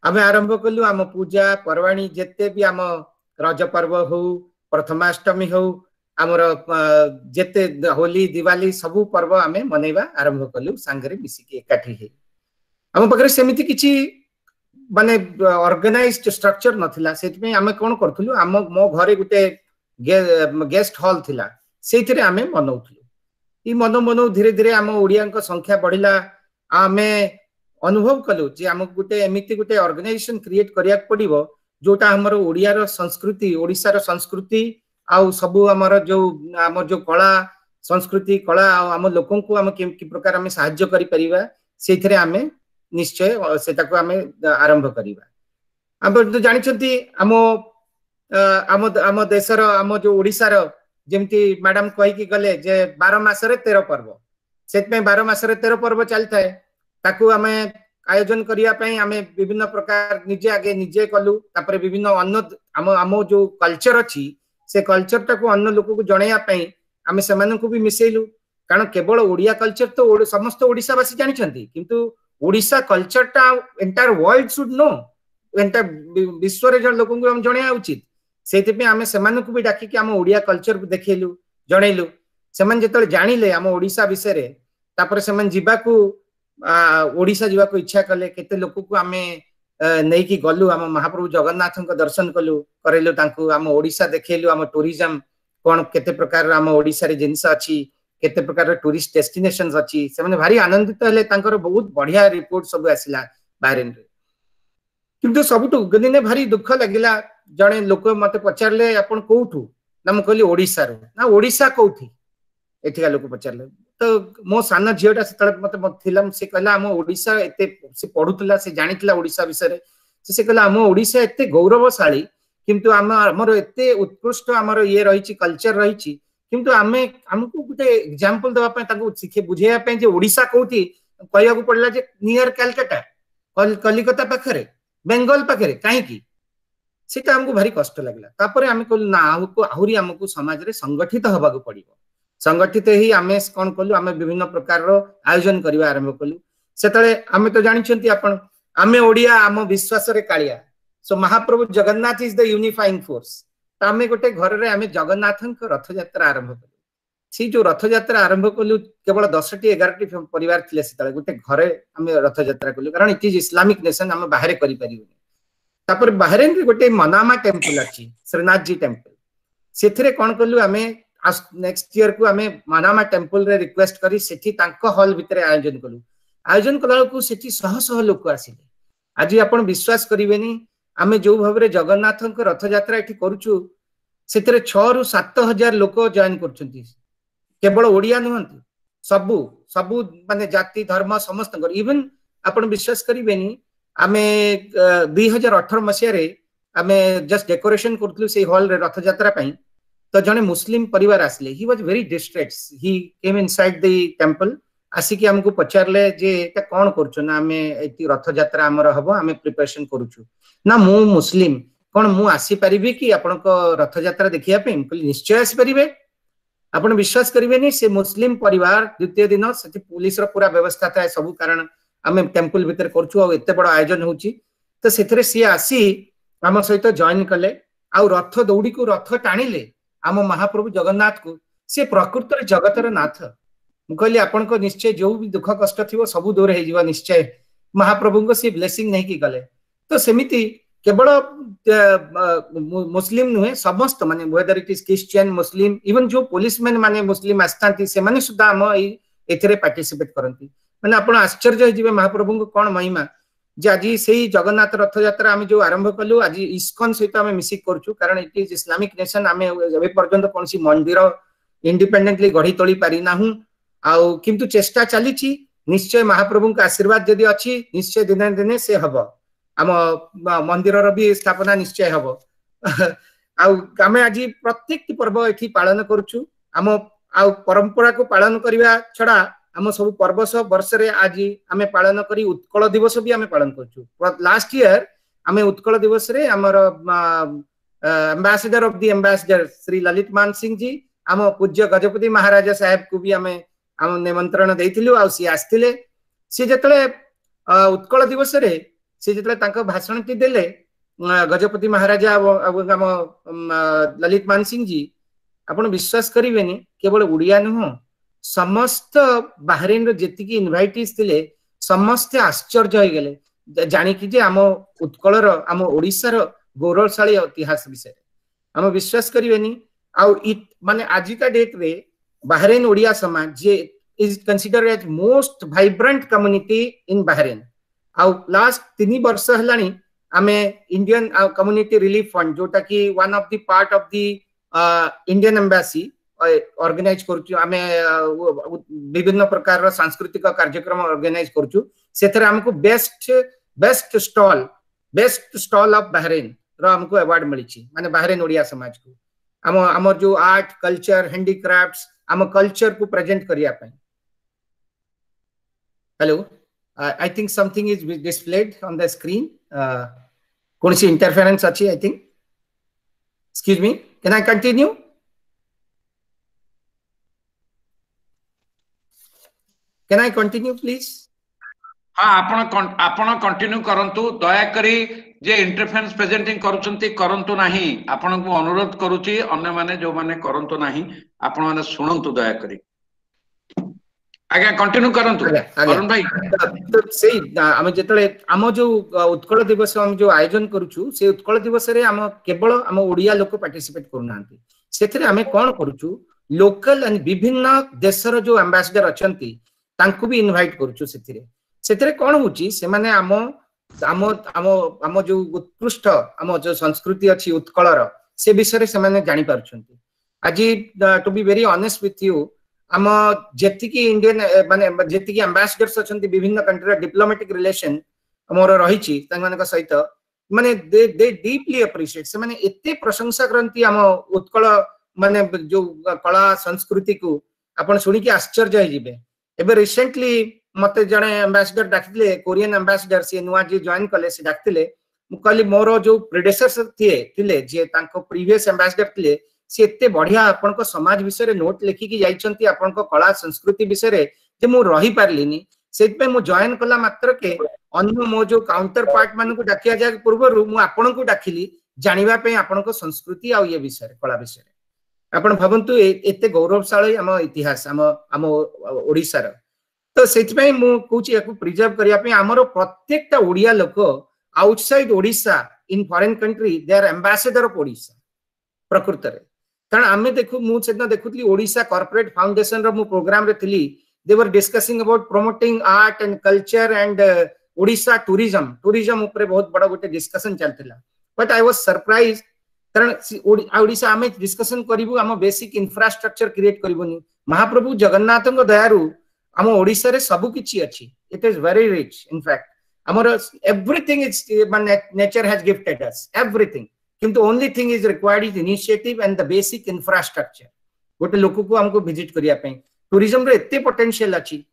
आमे आरंभ कलु आम पूजा पर्वाणी जेते भी आम रज पर्व हो प्रथमाष्टमी हो आमर जेते होली दिवाली सबु पर्व आमे मनेवा आरंभ कलु सांगरे मिसी के एकाठी हे आम पकरे सेमिति किछि माने ऑर्गेनाइज्ड स्ट्रक्चर नथिला सेति में आमे कोन करथुलु आम मो घरे गुटे गेस्ट हॉल थिला सेइथिरे आमे मनौथुलु ई मनो मनो धीरे धीरे आम ओडिया संख्या बढ़िला आमे अनुभव कलु जे आम गुटे एमिति गुटे ऑर्गेनाइजेशन क्रिएट करिया पड़िबो जोटा हमर ओडिया रो संस्कृति ओडिसा रो संस्कृति आउ सबु हमर जो कला संस्कृति कला आम लोकन को आम कि प्रकार आम सहाय्य करि परिबा सेथिरे आमे निश्चय सेटा को आमे आरंभ करिबा हम तो जानि छथि आम देशर आम जो ओडिसा रो जेमती मैडम कहि कि गले जे 12 मास रे 13 पर्व सेत में 12 मास रे 13 पर्व चलता है ताकू आमे आयोजन करिया पई आमे विभिन्न प्रकार निजे आगे निजे कलु तापर विभिन्न अन्न आम जो कल्चर अछि से कल्चर टाको अन्य लोक को जणैया पई आमे सेमान को भी मिसेलु कारण केवल ओडिया कल्चर तो समस्त ओडिसावासी जानिछंती किंतु ओडिसा कल्चर टा entire world should know entire विश्व रे लोक को हम जणैया उचित सेति पे आमे सेमान को भी डाकी कि हम ओडिया कल्चर को देखेलु जणैलु सेमान जेतले जानिले हम ओडिसा विषय रे तापर सेमान जिबा को ओडिसा जीवा को इच्छा कले केते लोक को आमे नै कि गलु हम महाप्रभु जगन्नाथ को दर्शन कलु करेलु तांको हम ओडिसा देखेलु हम टूरिज्म कोन केते प्रकार हम ओडिसा रे जिंस अछि केते प्रकार टूरिस्ट डेस्टिनेशंस अछि से माने भारी आनंदित हले तांकर बहुत बढ़िया रिपोर्ट सब आसिला बाहरेन रे किंतु सबटु गदिने भारी दुख लागिला जणे लोक मते पचारले आपण कोउठु ना म कहली ओडिसा रो ना ओडिसा कोउठी एठिका लोक पचारले तो मो सान झीटा से मत फिल्म से कहला हम ओडिसा एते से पढुतला से जानितला ओडिसा विषय से कहला हम ओडिसा एते गौरवशाली किंतु हमर एते उत्कृष्ट हमर ये रहिछि कल्चर रहिछि किंतु आमे हमको गुटे एग्जांपल देबा पय ताको सिखे बुझेया पय जे ओडिसा कोठी कहया को पड़ला जे नियर कलकत्ता कलिकता पाखरे बेंगल पाखरे काहे की सेटा हमको भारी कष्ट लागला तापरे आमे कहलु ना आहुरी हमको समाज रे संगठित हबा को पड़िबो संगठित ही आमे कोन कलु आमे विभिन्न प्रकार रो आयोजन करबा आरंभ कलु सेतले आमे तो जानिछंती आपण आमे ओडिया आम विश्वास रे Kalia so Mahaprabhu Jagannath is the unifying force आमे गोटे घर रे आमे जगन्नाथन को रथ यात्रा आरंभ कलु सी जो रथ यात्रा आरंभ कलु केवल 10टी 11टी परिवार थिले सेतले गोटे घरे आमे रथ यात्रा कलु कारण इट इज इस्लामिक नेशन आमे बाहरे करि परिबो तापर बाहरे गोटे मनामा टेंपल अछि श्रीनाथ जी टेंपल सेथरे कोन कलु आमे नेक्स्ट ईयर को आमे मनामा टेंपल रे रिक्वेस्ट करी सेठी तांको हॉल भितरे आयोजन कला को सेठी शह शह लोक आसिले आज आपण विश्वास करिवेनी आमे जो भाबरे जगन्नाथ को रथ यात्रा एठी करूछु सेतरे 6 रु 7 हजार लोक जॉइन करछंती केवल ओडिया नहंती सबु माने जाति धर्म समस्त इवन आपण विश्वास करिवेनी आमे 2018 मसिया रे आमे जस्ट डेकोरेशन करथलु से हॉल रे रथ यात्रा पई तो जने मुस्लिम परिवार आसले he was very distressed he came inside the temple आसी कि हमको पचारले जे एटा कोन करछु ना हमें एती रथ यात्रा हमर हबो हमें प्रिपरेशन करूछु ना मु मुस्लिम कोन मु आसी परिबे कि आपन को रथ यात्रा देखिया पे निश्चय आसी परिबे आपण विश्वास करिवेनी से मुस्लिम परिवार द्वितीय दिन सेति पुलिस रो पूरा व्यवस्था था सब कारण हमें टेंपल भीतर करछु आ एते बड़ आयोजन होची तो सेथरे सी आसी हम सहित जॉइन कले आ रथ दौड़ी को रथ टाणिले आम महाप्रभु जगन्नाथ को से प्रकृत जगतर नाथ मुझे आपण को निश्चय जो भी दुख कष्ट थी सब दूर हो निश्चय महाप्रभु को सी ब्लेसिंग नहीं कि गले तो सेमिति केवल मुस्लिम नुहे समस्त माने whether it is Christian Muslim even जो पुलिसमैन माने मुस्लिम आस्थांती से माने सुद्धा हम एथिरे पार्टिसिपेट करंती माने आपण आश्चर्य हो जिवे महाप्रभु को कोन महिमा जे आज से जगन्नाथ रथ यात्रा आम जो आरंभ कलु आज इस्कन सहित आम मिसिक करछु कारण इट इज इस्लामिक नेशन आम ए पर्यंत कौन सी मंदिर इंडिपेंडेंटली गढ़ी तोली पारि नाहु आउ किंतु चेष्टा चली निश्चय महाप्रभु का आशीर्वाद यदि अच्छी निश्चय दिने दिने से हम आम मंदिर भी स्थापना निश्चय हम आम आज प्रत्येक पर्व ये पालन करुछु आम आ परंपरा को पालन करने छड़ा आम सब पर्व सब वर्ष रे आज आमे पालन करी उत्कल दिवस भी आमे पालन करछु लास्ट ईयर आमे उत्कल दिवस रे हमर ambassador of the ambassador Shri Lalit मान सिंह जी आम पूज्य गजपति महाराजा साहेब को भी आमे आम निमंत्रण देइथिलु आ सी आस्थिले सी जतले उत्कल दिवस रे सी जतले तांको भाषण टी देले गजपति महाराजा आम ललित मान सिंह जी आपण विश्वास करिवेनी केवल उड़िया नुह समस्त बाहरेन रो जेतिकी इनवाइटीज थिले समस्त आश्चर्य हो गले जानी कि जे आम उत्कल रो आम ओडिसा रो गौरवशाली इतिहास विषय आम विश्वास करिवेनी आउ इट माने आज का डेट रे बाहरेन ओडिया समाज जे is considered as most vibrant community in Bahrain आउ लास्ट 3 वर्ष हलानी आमे इंडियन कम्युनिटी रिलीफ फंड जोटा कि one of the part of the Indian embassy organise करछु आमे विभिन्न प्रकार रो सांस्कृतिक कार्यक्रम ऑर्गेनाइज करछु सेथरे हमको बेस्ट स्टॉल ऑफ बहरीन रो हमको अवार्ड मिली छी माने बहरीन ओडिया समाज को हमर जो आर्ट कल्चर हैंडीक्राफ्ट्स हम कल्चर को प्रेजेंट करिया पई hello I think something is displayed on the screen. कौन सी interference अच्छी I think. Excuse me. Can I continue? Can I continue please? हाँ आपण कंटिन्यू करंतु दया करी जे इंटरफेरेंस प्रेजेंटिंग करूचंती करंतु नाही आपण को अनुरोध करूची अन्य माने जो माने करंतु नाही आपण माने सुनंतु दया करी आगे कंटिन्यू करंतु अरुण भाई तो सेई हम जेतले हम जो उत्कल दिवस हम जो आयोजन करूछु से उत्कल दिवस रे हम केवल हम ओडिया लोक पार्टिसिपेट करूनांती सेथरे हम कोन करूछु लोकल एंड विभिन्न देशर जो एम्बेसडर अछंती तांको भी इनवाइट करूछु सेथरे कोन होची से माने आम जो उत्कृष्ट आम जो संस्कृति अच्छी उत्कलर से विषय से माने जानि पारुछंती आज to be very honest with you आम जेति की इंडियन माने जेति की एम्बेसडर्स अछंती विभिन्न कंट्री डिप्लोमेटिक रिलेशन मोर रहिछि तांगनक सहित माने दे डीपली अप्रिशिएट से माने एते प्रशंसा करंती आम उत्कल माने जो कला संस्कृति को आपण सुनी कि आश्चर्य हे जिवे एबे रिसेंटली मते जने एम्बेसडर डाकिले कोरियन एम्बेसडर से नुआ जे जॉइन कले से डाकिले मु कहली मोर जो प्रेडेसर थिले जे तांको प्रीवियस एम्बेसडर थिले से एते बढ़िया आपन को समाज विषय रे नोट लिखि कि जाइचंती आपन को कला संस्कृति विषय रे जे मु रही पारलिनी सेत पे मु जॉइन कला मात्र के अन्य मो जो काउंटर पार्ट मान को डाकिया जाय पूर्व मु आपन को डाकिली जानिबा पे आपन को संस्कृति आ ये विषय कला विषय आपण भाबंतु एते गौरवशाली हम इतिहास हम ओडिसा रो तो सेति मु कहूची याकू प्रिजर्व करिया पे हमरो प्रत्येकटा ओडिया लोक outside Odisha in foreign country they are ambassador of Odisha प्रकृत रे कारण आमे देखु मु सेदिन देखुतली ओडिसा कॉर्पोरेट फाउंडेशन रो मु प्रोग्राम रे थिली they were discussing about promoting art and culture and Odisha tourism ऊपर बहुत बड़ा गोटे डिस्कशन चलथिला बट आई वाज सरप्राइज कारण ओडिसा आमे डिस्कशन करिवु हम बेसिक इंफ्रास्ट्रक्चर क्रिएट करिवुनी महाप्रभु जगन्नाथन दयारु हम ओडिसा रे सब किछि अछि it is very rich in fact हमर everything is nature has gifted us everything किंतु only thing is required is initiative and the basic infrastructure गोटे लोक को हमको विजिट करिया पे टूरिज्म रे एते पोटेंशियल अछि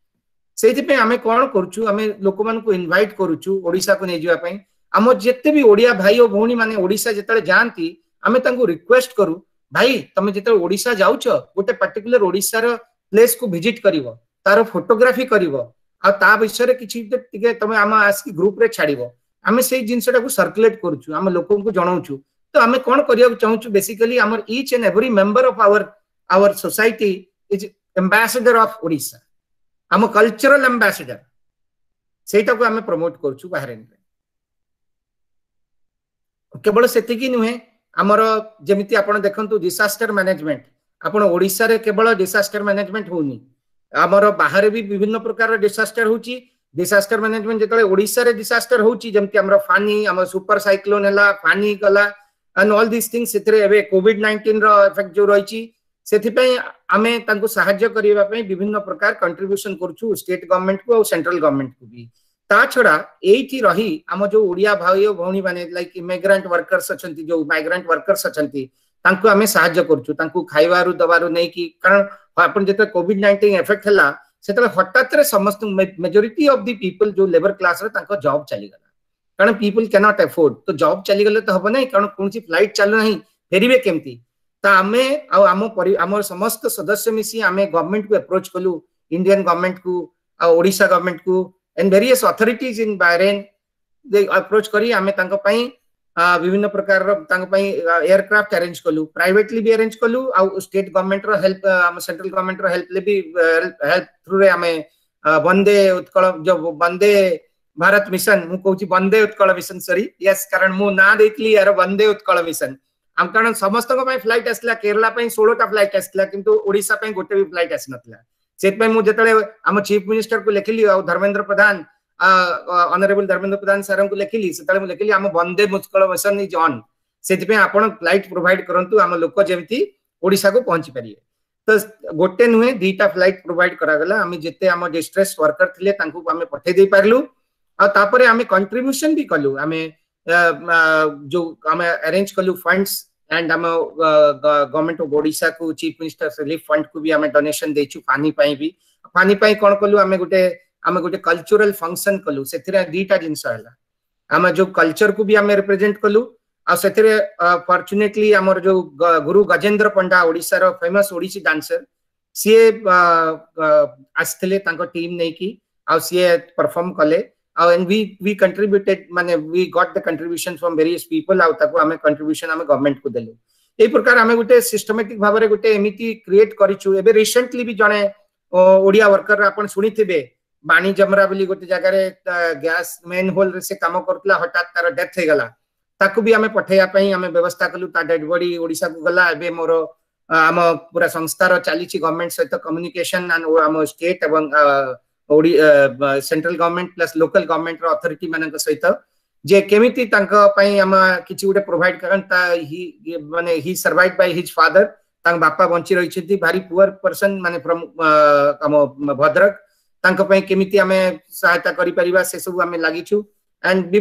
सेति पे हमें कोन करछु हमें लोक मान को इनवाइट करूछु ओडिसा को नै जिया पे हम जेते भी ओडिया भाई और भौणी माने ओडिसा जेतले जानती हमें तांको रिक्वेस्ट करू भाई तमे जेतले ओडिसा जाउछ गोटे पर्टिकुलर ओडिसा रो प्लेस को विजिट करिवो तार फोटोग्राफी करिवो आ ता विषय रे किछि टिके तमे हम आस्की ग्रुप रे छाड़िवो हमें सेही जिंसटा को सर्कुलेट करूछु हम लोकन को जणाउछु तो हमें कोन करिया चाहूछु बेसिकली हमर each and every member of our society is ambassador of Odisha हम कल्चरल एम्बेसडर सेटा को हमें प्रमोट करूछु बाहर रे केवल सेतिकी नुहे हमर जेमिति आपण देखंतु डिसास्टर मैनेजमेंट आपण ओडिसा रे केवल डिसास्टर मैनेजमेंट होनी हमर बाहर भी विभिन्न प्रकार डिसास्टर होची डिसास्टर मैनेजमेंट जेतले ओडिसा रे डिसास्टर होची जेमति हमर फानी हमर सुपर साइक्लोन हला फानी गला एंड ऑल दिस थिंग्स सेतरे एबे कोविड-19 रो इफेक्ट जो रहिची सेथि पई आमे तांको सहाय्य करिबा पई विभिन्न प्रकार कंट्रीब्यूशन करछु स्टेट गवर्नमेंट को और सेंट्रल गवर्नमेंट को भी ता छड़ा एठी रही हम जो ओडिया भाई और भौणी माने लाइक इमिग्रेंट वर्कर्स अछंती जो माइग्रेंट वर्कर्स अछंती तांको हमें सहाय्य करछु तांको खाइबारु दबारु नै कि कारण आपण जेते कोविड-19 इफेक्ट हला सेतले हठात रे समस्त मेजॉरिटी ऑफ द पीपल जो लेबर क्लास रे तांको जॉब चली गला कारण पीपल कैन नॉट अफोर्ड तो जॉब चली गले तो हबो नै कारण कोनसी फ्लाइट चालू नहीं फेरिबे केमती ता हमें आ हमर समस्त सदस्य मिसी हमें गवर्नमेंट को अप्रोच कलु इंडियन गवर्नमेंट को आ ओडिसा गवर्नमेंट को and various authorities in Bahrain they approach करी हमें तांको पई विभिन्न प्रकार रो तांको पई एयरक्राफ्ट अरेंज कलु प्राइवेटली भी अरेंज कलु आ स्टेट गवर्नमेंट रो हेल्प हम सेंट्रल गवर्नमेंट रो हेल्प ले भी हेल्प थ्रू रे हमें वंदे उत्कल जो वंदे भारत मिशन मु कहूची वंदे उत्कल मिशन सॉरी यस कारण मु ना देखली यार वंदे उत्कल मिशन हम कारण समस्त को पई फ्लाइट आसला केरला पई 16 टा फ्लाइट आसला किंतु ओडिसा पई गोटे भी फ्लाइट आस नतला सेत पे मु जतले हम चीफ मिनिस्टर को लिखली और धर्मेंद्र प्रधान ऑनरेबल धर्मेंद्र प्रधान सर को लिखली सेतले मु लिखली हम वंदे उत्कल मिशन इज ऑन सेत पे आपण फ्लाइट प्रोवाइड करंतु हम लोक जेमिति ओडिसा को पहुंची परिए तो गोटे नुहे दीटा फ्लाइट प्रोवाइड करा गला हम जेते हम डिस्ट्रेस वर्कर थिले तांको हम पठे दे पारलु आ तापरे हम कंट्रीब्यूशन भी कलु हम जो हम अरेंज कलु फंड्स एंड हम गवर्नमेंट ऑफ ओडिसा को चीफ मिनिस्टर रिलीफ फंड को भी हम डोनेशन देछु पानी पाई भी पानी पाई कोन कलु हम गोटे आम गोटे कल्चरल फंक्शन कलु से दीटा जिनस आम जो कल्चर को भी आम रिप्रेजेंट कलु फॉर्चुनेटली आमर जो गुरु गजेंद्र पंडा ओडिशार फेमस ओडिसी डांसर सी आसते टीम नहीं की सी परफॉर्म कले and we contributed माने we got the contribution from various people ताको आमे contribution आमे गवर्नमेंट को देलु ए प्रकार आमे गुटे सिस्टमैटिक भाव रे गुटे एमिति क्रिएट करिछु एबे रिसेंटली भी जने ओडिया वर्कर आपण सुनिथिबे बाणी जमरा बोली गोटे जगह रे गैस मेन होल रे से काम करतला हठात तार डेथ हे गला ताकू भी आमे पठैया पई आमे व्यवस्था कलु ता डेड बॉडी ओडिसा को गला एबे मोर आम पूरा संस्थार चलीछि गवर्नमेंट सहित कम्युनिकेशन एंड आम स्टेट एवं central government plus local government रो अथॉरिटी मानक सहित जे केमिति तांका पई हम किछि गुटे प्रोवाइड करन ता ही माने ही सर्वाइव्ड बाय हिज फादर तांग बापा बंची रही छिति भारी पुअर पर्सन माने फ्रॉम हम भद्रक तांका पई केमिति हमें सहायता करि परिबा से सब हमें लागि छु एंड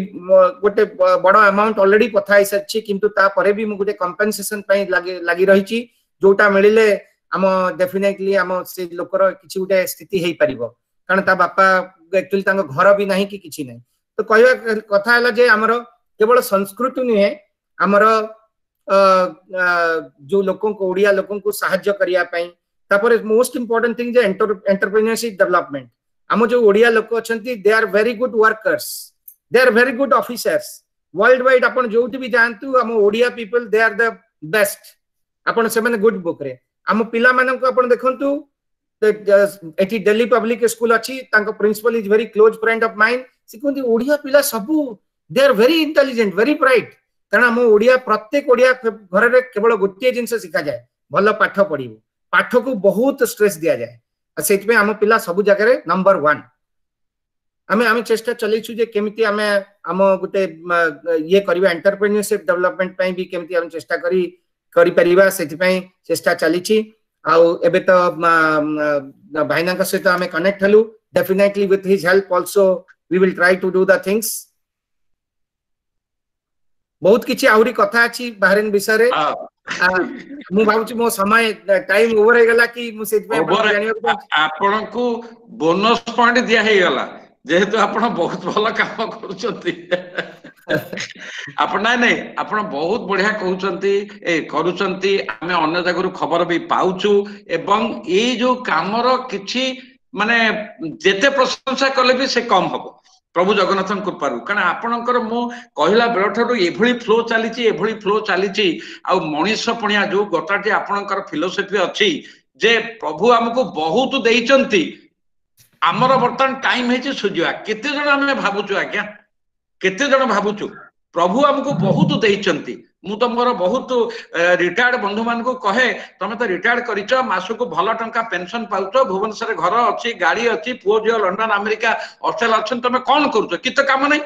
गोटे बड़ अमाउंट ऑलरेडी पठाई सच्ची किंतु ता परे भी मु गुटे कंपेंसेशन पई लागि रही छि जोटा मिलिले हम डेफिनेटली हम से लोकर किछि गुटे स्थिति हेई परिबो कारण ता बापा एक्चुअली तांको घर भी नहीं कि किछि नहीं तो कहवा कथा हला जे हमर केवल संस्कृति नुहे हमर जो लोकों को ओडिया लोकों को सहायता करिया पई तापर मोस्ट इंपोर्टेंट थिंग जे एंटरप्रेन्योरशिप डेवलपमेंट हम जो ओडिया लोक अछंती they are very good workers they are very good officers worldwide अपन जोटी भी जानतु हम Odia people they are the best अपन से माने गुड बुक रे हम पिला मानन को अपन देखंतु एटी दिल्ली पब्लिक स्कूल अच्छी principal is very close friend of mine से कहते ओडिया पिला सबू they are very intelligent very bright कारण हम ओडिया प्रत्येक ओडिया घर रे केवल गोटे जिंस शिखा जाए भल पाठ पढ़िबो पाठ को बहुत स्ट्रेस दिया जाए सेति पे हम पिला सब जगह रे नंबर 1 हमें चेष्टा चलेछु जे केमिति हमें हम गोटे ये करबा एंटरप्रेन्योरशिप डेवलपमेंट पई भी केमिति हम चेष्टा करी परिबा सेति पई चेष्टा चलीछि आउ एबे तो भाईना का सहित हमें कनेक्ट हलु definitely with his help also we will try to do the things बहुत किछि आउरी कथा अछि बाहरेन विषय रे मु भाबुछि मो समय टाइम ओवर हे गला कि मु सेति पे आपन को बोनस पॉइंट दिया हे गला जेहेतु आपण बहुत भल काम करूछंती आपण नहीं आपण बहुत बढ़िया कहउछंती आमे अन्य जगह खबर भी पाउछु एवं ए जो कामर किछि माने जेते प्रशंसा कले भी से कम हबो प्रभु जगन्नाथन कृपारु कारण आपणकर मो कहला बेलठारु एभली फ्लो चलीची आ मनीष पणिया जो गताटी आपणकर फिलोसफी अछि जे प्रभु हमको बहुत देइचंती आमर बर्तन टाइम है सुझिया केते जण हमें भाबुछु आज्ञा केते जण भाबुछु प्रभु हमको बहुत देइचंती मु तो मोर बहुत रिटायर्ड बंधु मान को कहे तमे तो रिटायर्ड करिच मासु को भल टंका पेंशन पाउछ भुवनेश्वर घर अछि गाड़ी अछि पुओ जियो लंडन अमेरिका ऑस्ट्रेलिया अछन तमे कोन करूछ कित काम नै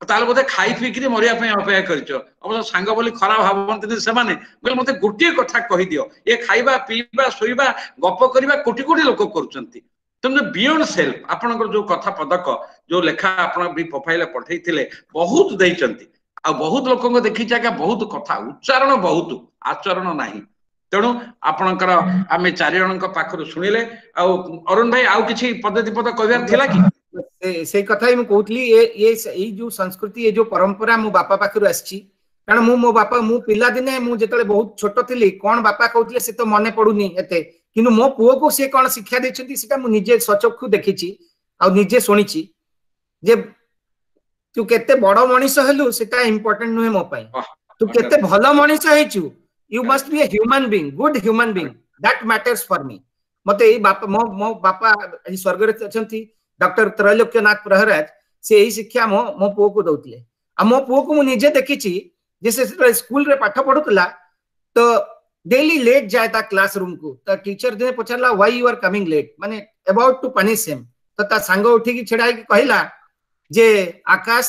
ताले बोधे खाई पीकरी मरिया पे अपेक्षा करिछ अब सांग बोली खराब भाबंती से माने बोले मते गोटिए कथा कहि दियो ए खाइबा पीबा सोइबा गप करिबा कोटी कोटी लोक करूचंती तुम बियॉन्ड सेल्फ आपनकर जो कथा पदक जो लेखा आपण भी प्रोफाइल पठैथिले बहुत देइचंती आ बहुत लोक को देखि जाका बहुत कथा उच्चारण बहुत आचरण नाही तेणु आपनकर आमे चारि जनक पाखरु सुनिले आ अरुण भाई आउ किछि पद्धति पद कहबार थिला कि से कथा ही मैं कहतली ये जो संस्कृति ये जो परंपरा मो बापा पाखरु आछि कारण मो बापा मु पिला दिने मु जेतले बहुत छोट थिली कोन बापा कहतले से तो मने पडुनी एते किनु मो पुओ को से कोन शिक्षा देछंती सेटा मु निजे सचक्षु देखिछि आ निजे सुनिछि जे तू केते बड़ मनीष हेलु सेटा इंपोर्टेंट नुहे मो पई तू केते भलो मनीष हेचु you must be a human being good human being that matters for me मते ए बापा मो बापा ए स्वर्ग रे अछंती डॉक्टर त्रैलोक्यनाथ प्रहराज से यही शिक्षा मो पुओ को दउतले आ मो पुओ को मु निजे देखिछि जैसे स्कूल रे पाठ पढुतला तो डेली लेट जाए ता क्लासरूम को तो टीचर ने पछरला why you are coming late माने अबाउट टू पनिश हिम तो ता संग उठी की छेड़ाई की कहला जे आकाश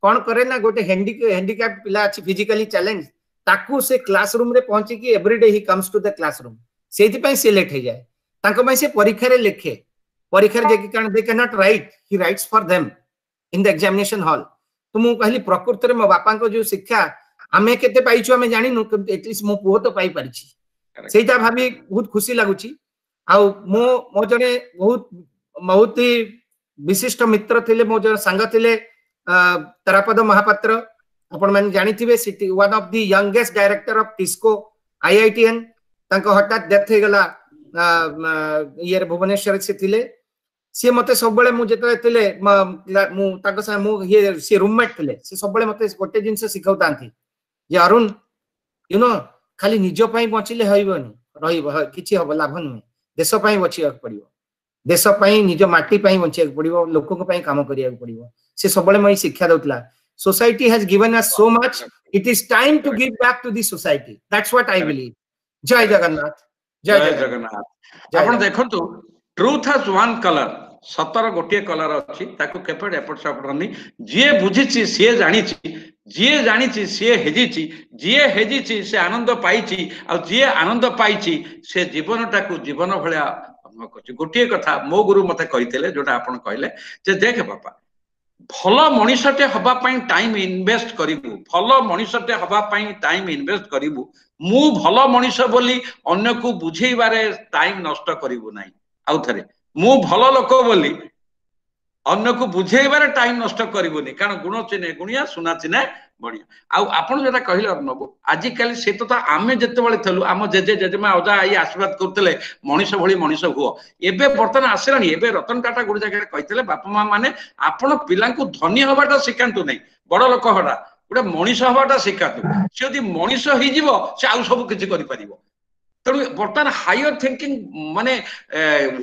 कोन करे ना गोटे हैंडीकैप पिला अछि फिजिकली चैलेंज ताकू से क्लासरूम रे पहुंची की everyday he comes to the classroom सेति पई से लेट हे जाए तांको पई से परीक्षा रे लेखे परीक्षा रे जे कारण they can not right he rights for them in the examination hall तो मु कहली प्रकृति रे मो बापा को जो शिक्षा आमे केते पाइछु आमे जानि नु एटलीस्ट मो पुओ तो पाई परिछि सेटा भाबी बहुत खुशी लागुछि आ मो जने बहुत ही विशिष्ट मित्र थिले मो जो संग थिले तारापद महापात्र आपण माने जानिथिबे सिटी one of the youngest director of TISCO IITian तांको हठात डेथ हे गला ये भुवनेश्वर से थिले सी मते सब बेले मु जेतले थिले मु ताको सा मु ये सी रूममेट थिले सी सब बेले मते गोटे जिंस सिखाउतांती जे अरुण यू नो खाली निजो पई बचिले होइबनी रहिबो किछि हबो लाभ नुहे देश पई बचिया पड़िबो देश पई निज माटी पई बचिया पड़िबो लोकक पई काम करिया पड़िबो से सब बेले मई शिक्षा दउतला society has given us so much it is time to give back to the society that's what I believe जय जगन्नाथ जय जगन्नाथ आपण देखंतु ट्रूथ हैज वन कलर सतर गोटे कलर अछि ताको केपड एपट सपट नहीं जे बुझिछि से जानिछि जे जानिछि से हेजिछि जे हेजिछि से आनंद पाइछि आ जे आनंद पाइछि से जीवनटाकू जीवन भलिया गोटे कथा मो गुरु मते कहितले जोटा आपण कहले जे देख बापा भल मनिषटे हबा पई टाइम इन्वेस्ट करिवु भल मनिषटे हबा पई टाइम इन्वेस्ट करिवु मु भल मनिष बोली अन्य को बुझेइबारे टाइम नष्ट करिवु नाही आउ थरे मु भल लोक बोली अन्य को बुझेइबारे टाइम नष्ट करिवुनी कारण गुण चिने गुणिया सुना चिने बढ़िया आउ आपण जेटा कहिल अर्णव आज काली से तो आमे जते बेले थलु आम जेजे जेजेमा अजा आई आशीर्वाद करतले मनिष भली मनिष हुओ एबे बर्तन आसलानी एबे रतन टाटा गुड जगह कहितले बापा मां माने आपण पिलांकु धनी हबाटा सिखांतु नै बड़ लोक हडा गोटे मनिष हबाटा सिखातु से यदि मनिष होई जीवो से आउ सब किछि करि परिबो तेणु बर्तमान हायर थिंकिंग माने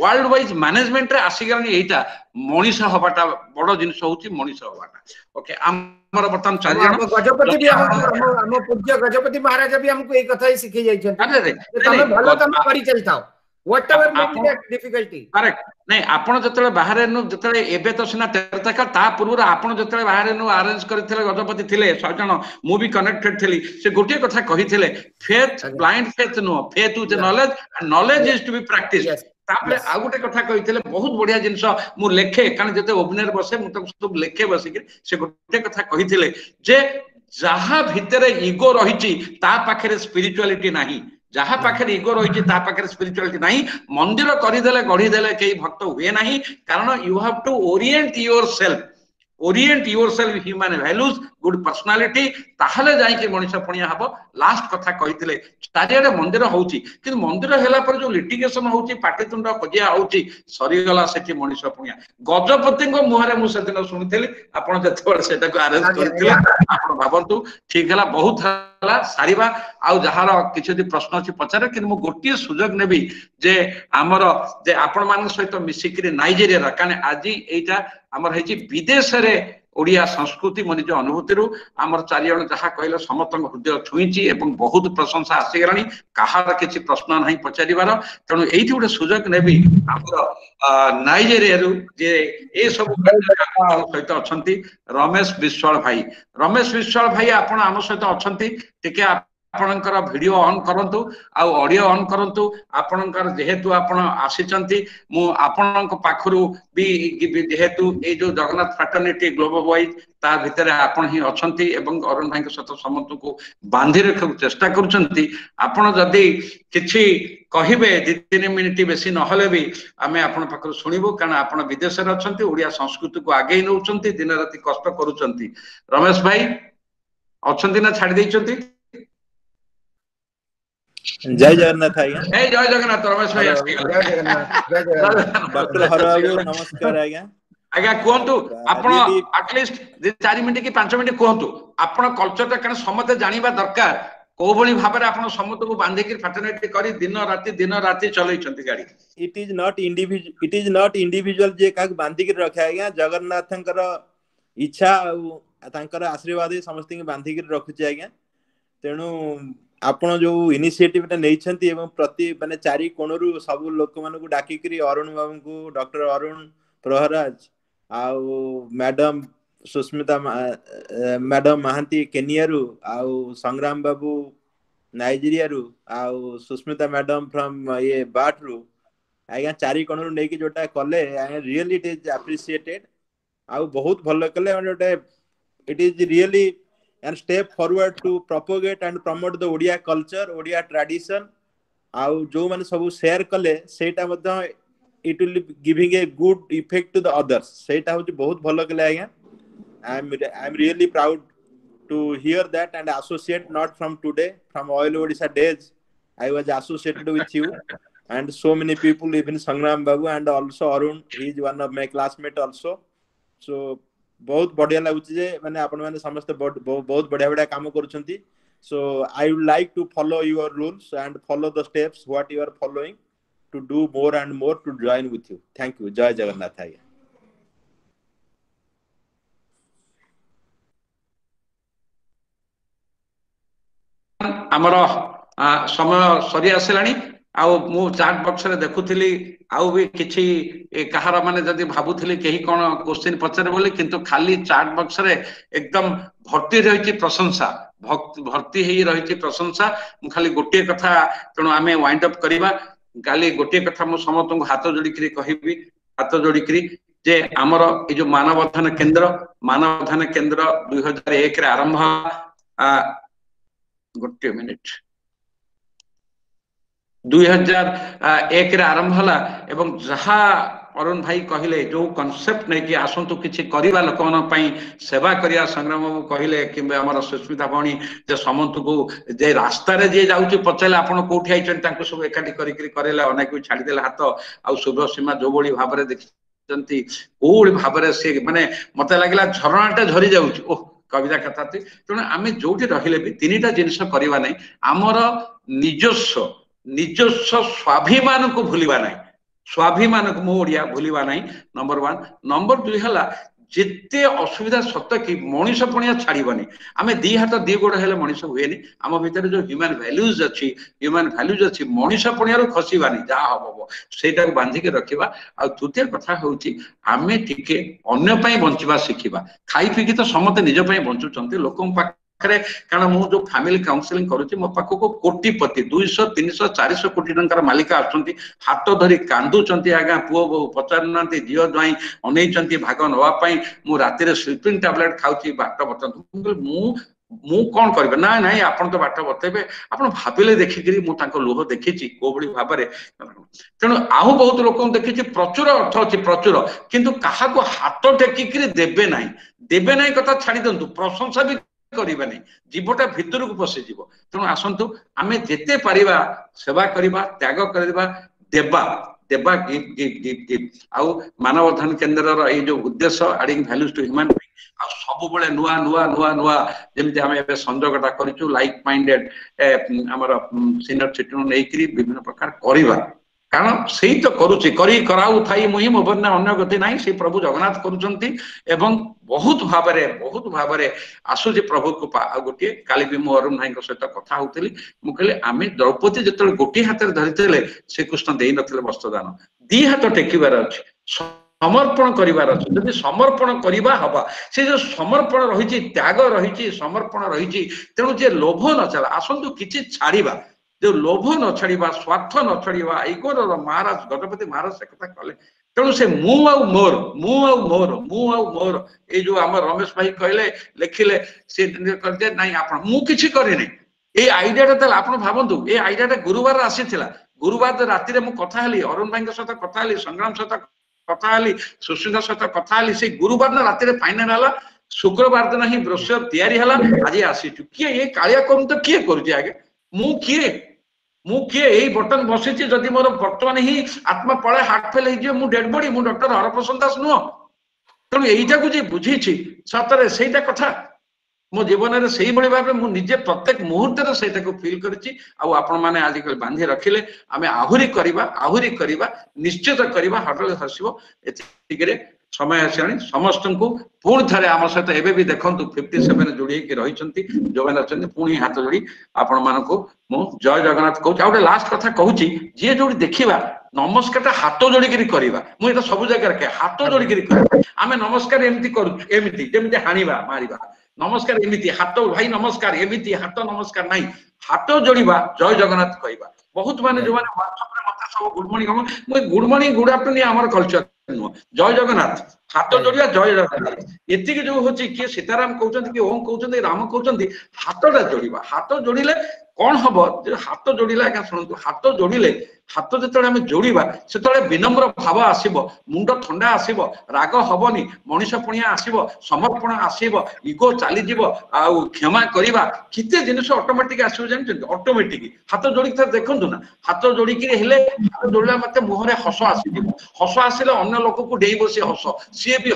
वर्ल्ड वाइज मैनेजमेंट रे आसी गलानी एटा मनिष हबाटा बड़ जिंस होउची मनिष हबाटा ओके हमर बर्तमान चारि जण गजपति भी हम पूज्य गजपति महाराज भी हमको एक कथा ही सिखै जाय छन तमे भलो काम करि चलताओ whatever may be that difficulty correct नहीं आपण जतले बाहर नु जतले एबे तो सिना तेरतका ता पूर्व आपण जतले बाहर नु अरेंज करथिले गजपति थिले सजण मु भी कनेक्टेड थिली से गोटे कथा कहिथिले faith blind faith no faith with knowledge and knowledge is to be practice तापले आ गोटे कथा कहिथिले बहुत बढ़िया जिंस मु लेखे कारण जते ओपनर बसे मु तो सब लेखे बसिके से गोटे कथा कहिथिले जे जहा भितरे ईगो रहिची ता पाखरे स्पिरिचुअलिटी नाही जहा पाखरे ईगो रहिची ता पाखरे स्पिरिचुअलिटी नाही मंदिर करिदेले गढिदेले केही भक्त हुए नाही कारण you have to orient yourself human values good personality ताहले जाई के मनिष पुणिया हबो लास्ट कथा कहिथिले चारियाडे मंदिर होउची कि मंदिर हेला पर जो लिटिगेशन होउची पाटितुंड कजिया होउची सरी गला सेठी मनिष पुणिया गजपति को मुहरे मु सेदिन सुनिथिली आपण जते सेटा को अरेंज करथिले आपण भाबंतु ठीक हला बहुत हला सारीबा आउ जहार किछि दि प्रश्न अछि पचारे कि मु गोटिए सुजोग नेबी जे हमर जे आपण मान सहित मिसिकरी नाइजेरिया काने आजि एटा हमर हेची विदेश रे ओडिया संस्कृति मन जो अनुभूति रु आमर चारिजण जहाँ कहले समस्त हृदय छुईची एवं बहुत प्रशंसा आसीगलानी कहार किसी प्रश्न नहीं पचारिबार तेणु एठी गोटे सुजोग नेबी आमर नाइजेरिया रु जे ए सब सहित अछंती रमेश विश्वाल भाई आपण आम सहित अछंती टिके आपणकर वीडियो ऑन करंतु आ ऑडियो ऑन करंतु आपणकर जेहेतु आपण आसीचंती मु आपणक पाखरु भी जेहेतु ए जो जगन्नाथ फ्रैटर्निटी ग्लोबल वाइज ता भितर आपण ही अछंती एवं अरुण भाई के साथ समस्त को बांधी रखा चेष्टा करूचंती आपण जदी किछि कहिबे 2-3 मिनिट बेसी नहले भी आमे आपण पाखरु सुनिबो कारण आपण विदेश रे अछंती ओडिया संस्कृति को आगे नउचंती दिन राति कष्ट करूचंती रमेश भाई अछंती ना छाडी दैचंती जय जगन्नाथ आज्ञा जय जगन्नाथ रमेश भाई जय जगन्नाथ डॉक्टर हरबाबू नमस्कार आज्ञा आज्ञा कहतु आपण एटलीस्ट 4 मिनिट कि 5 मिनिट कहतु आपण कल्चर ता कारण समते जानिबा दरकार को भली भाबरे आपण समते को बांधी के फ्रैटर्निटी करी दिन राति चलैछंती गाड़ी इट इज नॉट इंडिविजुअल जे का बांधी के रखा आज्ञा जगन्नाथंकर इच्छा तांकर आशीर्वाद समस्त के बांधी के रखुची आज्ञा तेनु आपण जो इनिशिएटिव नै छंती एवं प्रति माने चारि कोणरु सब लोक मानन को डाकी करी अरुण बाबू को डॉक्टर अरुण प्रहराज आउ madam Susmita madam Mohanty Kenya रु आउ संग्राम बाबू नाइजीरिया रु आउ सुस्मिता मैडम फ्रॉम ये बाट रु आज्ञा चारि कोणरु नै कि जोटा कले रियली इट इज एप्रिशिएटेड आउ बहुत भलो कले माने it is really and step forward to propagate and promote the Odia culture, Odia tradition. आउ जो माने सब शेयर कले सेटा मध्य it will be giving a good effect to the others सेटा होची बहुत भलो कले आज्ञा I'm really proud to hear that and associate not from today from Oil Odisha days I was associated with you and so many people even Sangram Babu and also Arun he is one of my classmate also so बहुत बढ़िया लागुची जे माने आपण माने समस्त बहुत बढ़िया बढ़िया काम करूछंती so I would like to follow your rules and follow the steps what you are following to do more and more to join with you thank you जय जगन्नाथ आज्ञा आमर समय सरी आसलानी आउ मु चाट बॉक्स रे देखुथिली आउ भी किछि कहार माने जदी भाबुथिली केही कोन क्वेश्चन पचरे बोले किंतु खाली चाट बॉक्स रे एकदम भर्ती रहिछि प्रशंसा भर्ती हेई रहिछि प्रशंसा मु खाली गोटे कथा तणो आमे वाइंड अप करिबा गाली गोटे कथा मु समतंग हाथ जोडी करी कहिबी हाथ जोडी करी जे हमर ए जो मानवधान केंद्र 2001 रे आरंभ गोटे मिनिट 2001 रे आरंभ हला एवं जहा अरुण भाई कहले जो कांसेप्ट नै कि आसंतु किछि करिवा लोकन पई सेवा करिया संग्राम बाबू कहले किबे हमर सुस्मिता भणी जे समंत को जे रास्ता रे जे जाउची पचले आपण कोठी आइछन तांको सब एकाठी करी करी करेला अनेक छाडी देला हाथ आ शुभ सीमा जो बळी भाबरे देखिचंती ओळी भाबरे से माने मते लागला झरणाटा झरी जाउची ओ कविता कथा तेणु आम जो रहिले भी तीन टा जिनिस करवा नहीं आमर निजस्व स्वाभिमान को भूलिबा नहीं स्वाभिमान को ओडिया भूलिबा नहीं नंबर 1 नंबर 2 हला जिते असुविधा सत कि मनीष पणिया छाड़बनी आम दी हाथ दी गोड़ हेले मनीष हुए आम भितर जो ह्यूमन वैल्यूज अच्छी मनीष पणिया खसबानी जहाँ हम से बांधिक रखा आ तृतीय कथा हूँ आम टिके अन्य बंचवा शिखा खाई पिकी तो समस्ते निज बंचुंट लोक कारण मु जो फैमिली काउंसलिंग करुच्ची मो पाख को कोटिपति 200 300 400 कोटी टंकार मालिक आसुंती हाथ धरी कांदुचंती आगा पुओ बो पचारना झील ज्वाई अनेइचंती भाग नवापाई मु राति स्लीपिंग टैबलेट खाऊची बाट बतंतु मु कौन कर ना ना आपन तो बाट बतेबे आपन भाबिले देखिकरी मु तांको लोह देखिची कोबड़ी भाबरे तेणु आहु बहुत लोक देखिची प्रचुर अर्थ अछि प्रचुर किंतु काहा को हाथ टेकिकरी देबे नाही कथा छाडी दंतु प्रशंसा भी करिबा नहीं जीवटा भितर को पसि जीव तेणु आसंतु आमे जेते परिबा सेवा करिबा त्याग करिबा देबा देबा गिफ्ट गिफ्ट गिफ्ट गिफ्ट आउ मानवधान केंद्र रो ए जो उद्देश्य एडिंग वैल्यूज टू ह्यूमन आ सब बेले नुआ नुआ नुआ नुआ जेमति आमे एबे संजोगटा करिचु लाइक माइंडेड हमर सीनियर सिटीजन नेकरी विभिन्न प्रकार करिबा कारण से तो करुच्ची करी कराऊ थाई मुही मोबरना अन्य गति नहीं से प्रभु जगन्नाथ करुचंती एवं बहुत भाबरे आसुची प्रभु कृपा आ गोटे काली भी मु अरुण भाई सहित कथा होउतली मु कहले आमे द्रौपदी जतले गोटे हाथ रे धरितले श्री कृष्ण देई नथिले वस्त्रदान दी हाथ टेकिबार अछि समर्पण करिवार अछि जदि समर्पण करिबा हबा से जो समर्पण रहिछि त्याग रहिछि समर्पण रहिछि तेणु जे लोभ न चला आसंतु किछि छाड़ीबा जो लोभ न छाड़ीबा स्वार्थ न छाड़ीबा इगोर महाराज गजपति महाराज से कथा कहले तेणु से मु आउ मोर ए जो हमर रमेश भाई कहले लिखिले से करते नाही आपण मु किछि करि नै ए आइडियाटा त आपण भाबंतु ए आइडियाटा गुरुवार आसीथिला गुरुवार राति रे मु कथा हली अरुण भाई के साथ कथा हली संग्राम साथ कथा हली सुशीला साथ कथा हली से गुरुवार न राति रे फाइनल हला शुक्रवार दिन ही ब्रोशर तैयारी हला आज आसीचु किए ए कालिया करू तो किए करूची आगे मु किए यही बटन बसी जदि मोर बर्तमान ही आत्मा पड़े हार्ट फेल हो मु डेड बॉडी मु डॉक्टर हरप्रसन्न दास नुह तेणु यहीटा को जी बुझी सतरे से कथा मो जीवन में से भाव में निजे प्रत्येक मुहूर्त से फिल करी आपण मैंने आजिकल बांधि रखिले आम आहुरी करवा निश्चित करवा हटल हसब ए समय आसानी समस्त को पुणी थे आम सहित एवं भी देखु 57 जोड़ी रही जो मैंने अच्छा पुणी हाथ जोड़ी आपण मानक मु जय जगन्नाथ कहूँ गोटे लास्ट कथा कहूँ जी जो देखा नमस्कार हाथ जोड़िकी करवा मुझे सब जगह हाथ जोड़िकी आम नमस्कार एमती करुँ हाणिबा मारिबा नमस्कार एमती हाथ भाई नमस्कार एमती हाथ नमस्कार नहीं हाथ जोड़वा जय जगन्नाथ कहवा बहुत माने जो माने मत सब गुड मॉर्निंग गुड आफ्टरनून आमर कल्चर नुह जय जगन्नाथ हाथ जोड़िया जय जगन्नाथ एति जो हूँ किए सीताराम कहते कि ओम कहते राम कहते हाथटा जोड़वा हाथ जोड़िले कौन हम हाथ जोड़िले आज्ञा शुणु हाथ जोड़िले हाथ जो आम जोड़ा से विनम्र भाव आसब मुंड ठंडा आसब राग हबनी मनीष पुणिया आसब समर्पण आसब इगो चली क्षमा करवा केते जिनिस ऑटोमेटिक आसो जानते ऑटोमेटिक हाथ जोड़ी देखु ना हाथ जोड़िकी हाथ जोड़ा मत मुहर हस आसी हस आसिले अन्य लोक को डेब सी हस सी भी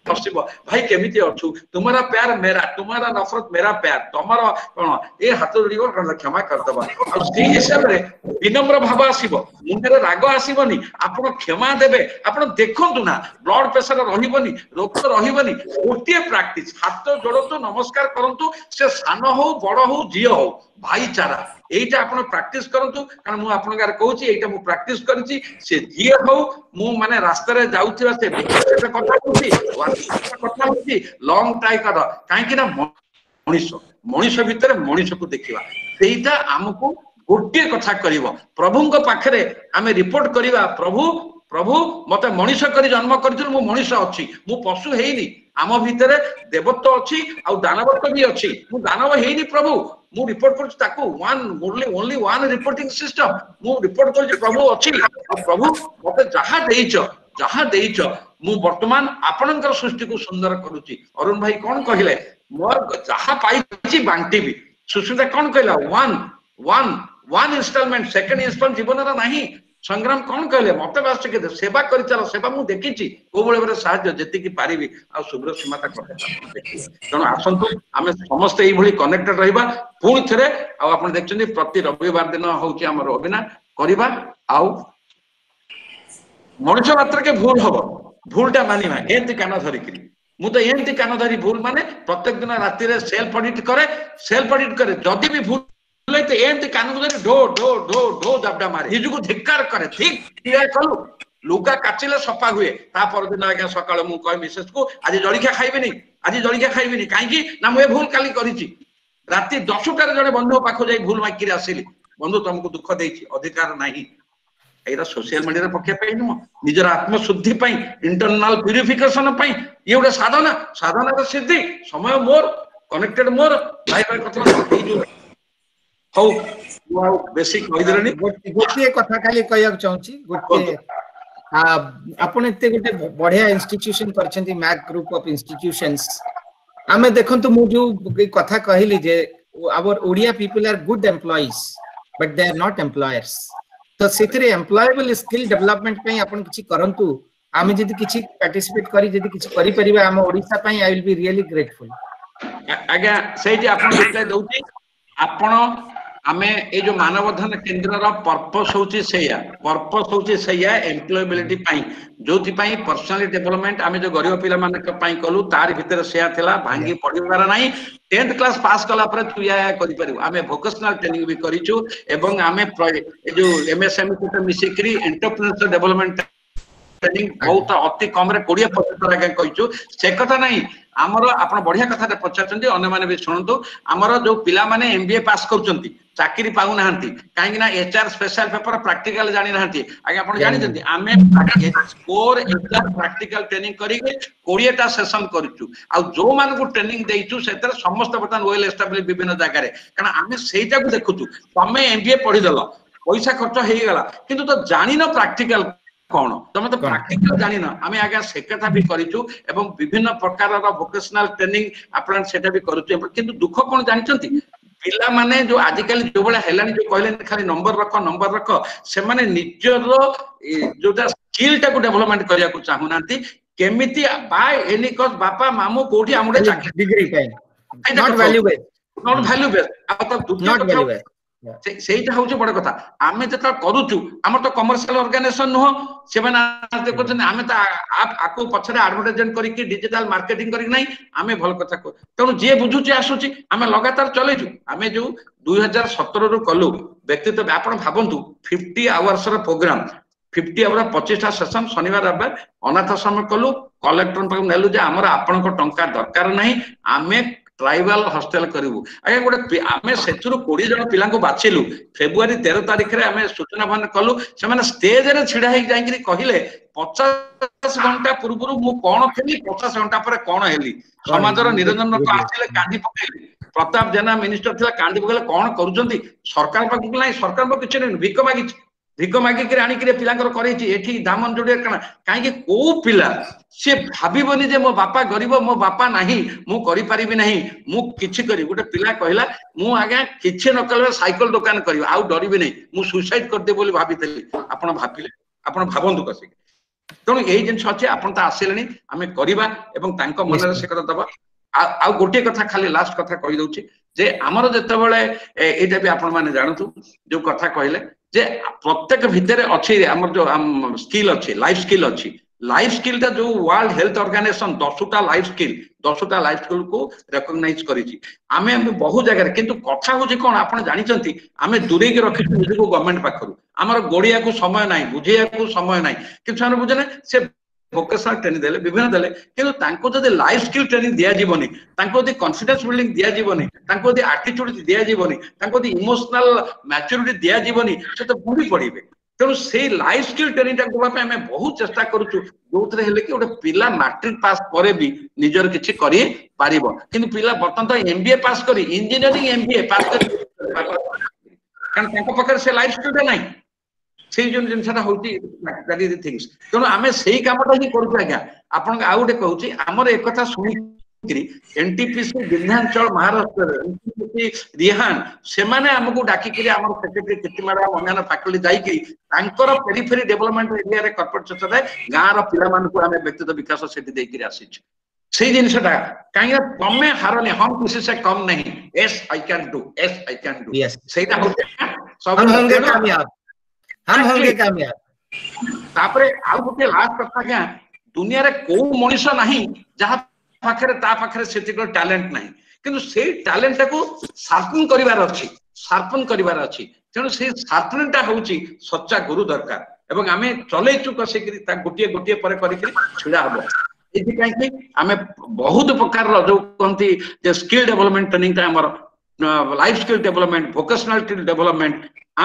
हसिब भाई केमिति अच्छु तुम्हारा प्यार मेरा तुम्हारा नफरत मेरा प्यार तुमार कौन ये हाथ जोड़ी क्षमा करदबा से हिसाब से विनम्र भाव आसब मुंडे राग आसबनी आपण क्षमा देवे आपण देखु ना ब्लड प्रेशर रही रोग रही गोटे प्राक्टिस हाथ जोड़तु नमस्कार करंतु से सान हो बड़ हो झील हो भाईचारा এইটা ଆପଣ ପ୍ରାକ୍ଟିସ କରନ୍ତୁ କାରଣ ମୁଁ ଆପଣଙ୍କ ଗାରେ କହୁଛି এইটা ମୁଁ ପ୍ରାକ୍ଟିସ କରିଛି ସେ ଯିଏ ହଉ ମୁଁ ମାନେ ରାସ୍ତାରେ ଯାଉଥିବା ସେ ଭିତରେ କଥା କହୁଛି କଥା ହଉଛି ଲଙ୍ଗ ଟ୍ରାଇ କର କାହିଁକି ନା ମଣିଷ ମଣିଷ ଭିତରେ ମଣିଷକୁ ଦେଖିବା ସେଇଟା ଆମକୁ ଗୋଟିଏ କଥା କରିବ ପ୍ରଭୁଙ୍କ ପାଖରେ ଆମେ ରିପୋର୍ଟ କରିବା ପ୍ରଭୁ प्रभु मत मनीष कर जन्म कर मनीष अच्छी मु पशु है आम भितर देवत्व अच्छी आ दानवत्व भी अच्छी मु दानव है प्रभु मु रिपोर्ट कर ओनली वन रिपोर्टिंग सिस्टम मु रिपोर्ट कर प्रभु अच्छी प्रभु मत जहाँ देच मु वर्तमान आपणकर सृष्टि को सुंदर करुच्ची अरुण भाई कौन कहले मोर जहाँ पाई बांटी भी सुस्मिता कौन कहला one one one instalment second instalment जीवन नहीं संग्राम कौन कहले मत बास के सेवा कर चल सेवा मुझे देखी को भाव साहय जी पारि आ शुभ्र सीमाता तेणु आसतु आम समस्त ये कनेक्टेड रहा पुणी थे आप देखते प्रति रविवार दिन हूँ वेबिनार करवा मनुष्य मात्र के भूल हम भूलटा मानिबा एंती कान धरिकी मु तो एंती कान धरी भूल माने प्रत्येक दिन राति सेल्फ ऑडिट करे जदि भी भूल एमती कान को ढो ढो ढो ढो जबडा मारे निजको धिक्कार करे ठीक कलु लुगा काचिले सफा हुए ता परदिन आज्ञा सकाळ मु कह मिसेस को आज जळिखा खाइबेनी काहेकि ना मु भूल काली करिछि राति 10टार जने बंधु पाखो जाई भूल माकिरे आसिली बंधु तुमको दुख देछि अधिकार नाही एरा सोशल मीडिया पक्ष पे नु निजर आत्मशुद्धि पई इंटरनल प्यूरिफिकेशन पई ये गोटे साधना सिद्धि समय मोर कनेक्टेड मोर भाई भाई कथा हौ बेसिक कहिदेलनी गोटे कथा खाली कहया चाहूची गोटे आपण एते गोटे बढ़िया इंस्टीट्यूशन करछंती मैक ग्रुप ऑफ इंस्टीट्यूशंस आमे देखंतु मु जो कथा कहली जे our Odia people are good employees but they are not employers तो सेतरे एम्प्लॉयबल स्किल डेवलपमेंट पई आपण किछि करंतु आमे जदि किछि पार्टिसिपेट करी जदि किछि करि परिबा हम ओडिसा पई I will be really grateful आज्ञा सेही जे आपण रिप्लाई दउची आपण आमे ए जो मानवधन केंद्र रा पर्पस होची सेया एम्प्लॉयबिलिटी पाई जोथि पाई पर्सनल डेवलपमेंट आमे जो गरीब पिला माने पाई कलु तार भीतर सेया थिला भांगी पढिबार नाही 10th क्लास पास कला पर तू या करि परिबो आमे वोकेशनल ट्रेनिंग भी करिचु एवं आमे ए जो एमएसएमई को मिसिकरी एंटरप्रेन्योरशिप डेवलपमेंट ट्रेनिंग बहुत अति कम रे 20% आगे कहिचु से कथा नहीं आमर आपण बढ़िया कथा पचारछंती अन्य माने भी सुनंतु आमर जो पिला माने एमबीए पास करछंती चाकरी पाउ नाहंती काहेकि ना एचआर स्पेशल पेपर प्रैक्टिकल जानि नाहंती आगे आपण जानि जंती आमे स्कोर एचआर प्रैक्टिकल ट्रेनिंग करी 20टा सेशन करिचु आ जो मान को ट्रेनिंग देइचु सेतर समस्त बतन वेल एस्टैब्लिश विभिन्न जगह रे कारण आमे सेइटा को देखुचु तमे एमबीए पढि देलो पैसा खर्च हेई गेला किंतु तो जानि न प्रैक्टिकल कौन तुम तो प्रैक्टिकल जानी ना आमे आगे से कथा भी करिचु एवं विभिन्न प्रकार रो वोकेशनल ट्रेनिंग आपण सेटा भी करूछु किंतु दुख कोन जानचंती पिला माने जो आजिकल जो बळे हेलानी जो कहले खाली नंबर रख से माने निजर जोटा स्किल टा को डेवलपमेंट करिया को चाहू नांती केमिति बाय एनी कॉज बापा मामू कोठी आमुडे चाकरी डिग्री टाइम नॉट वैल्यूएबल आ तो दुख सेटा हूँ बड़ कथा आम जो करुचु आम तो कमर्शियल ऑर्गेनाइजेशन नुह से देखते आम तो आपको पछरे एडवर्टाइजमेंट करके डिजिटल मार्केटिंग करके नहीं आम भल कथा तेणु जी बुझुची आसुची आम लगातार चलैचु आम जो 2017 रु कलु व्यक्तित्व आप भावतु 50 आवर्स प्रोग्राम 50 आवर 25टा सेशन शनिवार रविवार अनाथ आश्रम कलु कलेक्टर नेलु जे आमर आपण टंका दरकार नहीं आमे ट्राइबल हॉस्टल करू आगे गोटे आम से 20 जन पिला बाछिलु फेब्रुआरी 13 तारिख में आम सूचना बहन कलु से स्टेज रे छिड़ा जाकि कहले 50 घंटा पूर्व मु कौन थी 50 घंटा पर कौन हेली समाजर निरंजन रथ आसिले कांदी पकेले प्रताप जेना मिनिस्टर थिला कांदी पकेले कौन करूछंती सरकार पाखु नहीं सरकार को किछ नहीं भिक मागी भिक मागिक आनिक पिलांकर करेछि एठी दामन जोड़िया कना काहे को पिला से भाबिबनी जे मो बापा गरीब मो बापा नाही मु करि परिबि नाही मु किछि करी गोटे पिला कहला मु आगे किछि न कले साइकिल दुकान करी आउ डरिबि नाही मु सुसाइड कर दे बोली भाबितली आपण भाबिले आपण भाबंतु कसे तेणु यही जिन अच्छे आप आसिले आम करवा तांको मन से कथा दबा आ गोटे कथा खाली लास्ट कथा कहि दउछि जे हमर जेतेबेले एटा भी आपण माने जानतु जो कथा कहले जे प्रत्येक भितर अछि हमर जो स्किल अछि लाइफ स्किल ता जो वर्ल्ड हेल्थ ऑर्गेनाइजेशन 10टा लाइफ स्किल को रिकॉग्नाइज करिछि आमे बहु जगह किंतु कथा होछि कोन आपण जानिचंती आमे दूरे के रखि निजको गवर्नमेंट पाखरु हमर गोड़िया को समय नाही बुझिया को समय नाही किछ आने बुझने से वोकेशनल ट्रेनिंग देले विभिन्न देले किंतु तांको जदि लाइफ स्किल ट्रेनिंग दिया जीवनी तांको जदि कॉन्फिडेंस बिल्डिंग दिया जीवनी तांको जदि एटीट्यूड दिया जीवनी तांको जदि इमोशनल मैच्योरिटी दिया जीवनी से तो बुढ़ी पड़िबे तेणु से लाइफ स्किल ट्रेनिंग टाइम आम बहुत चेष्टा करूँ जो थे गोटे पिला मैट्रिक पास पर भी निजर किसी करि पारिबो किंतु पिला बर्तमान तो एमबीए पास करी इंजीनियरिंग एमबीए पास करी कारण तांको पकड़ से लाइफ स्किल नहीं से जो जिनसा होती थिंग्स तेणु आम से कामटा ही करूँ आज्ञा आपन आउ गोटे कहूँ आमर एक कथा शुणी एनटीपीसी विंध्याचल महाराष्ट्र रिहान से आमको डाकिक आम सेक्रेटरी कीर्तिमारा अन्य फैकल्टी जाकि पेरीफेरी डेवलपमेंट एरिया रे कॉर्पोरेट सेक्टर रे गाँव पिला व्यक्तिगत विकास से आसी से जिनसा कहीं तमें हारनी हम किसी से कम नहीं एस आई कैन डू से आउ गोटे लास्ट कथा क्या दुनिया रे को मनीष नहीं जहाँ पाखरे ता पाखरे सेतिक टैलेंट नहीं किंतु से टैलेंट को शार्पन करिवार अछि तेणु से शार्पनटा होची सच्चा गुरु दरकार एवं आमे चलेचु कसेकरी ता गोटिए गोटिए पर करिकरी छिड़ा हबो एथि काई कि आमे बहुत प्रकार रो जो कहंती जे स्किल डेवलपमेंट ट्रेनिंग ता हमर life skill development vocational skill development आ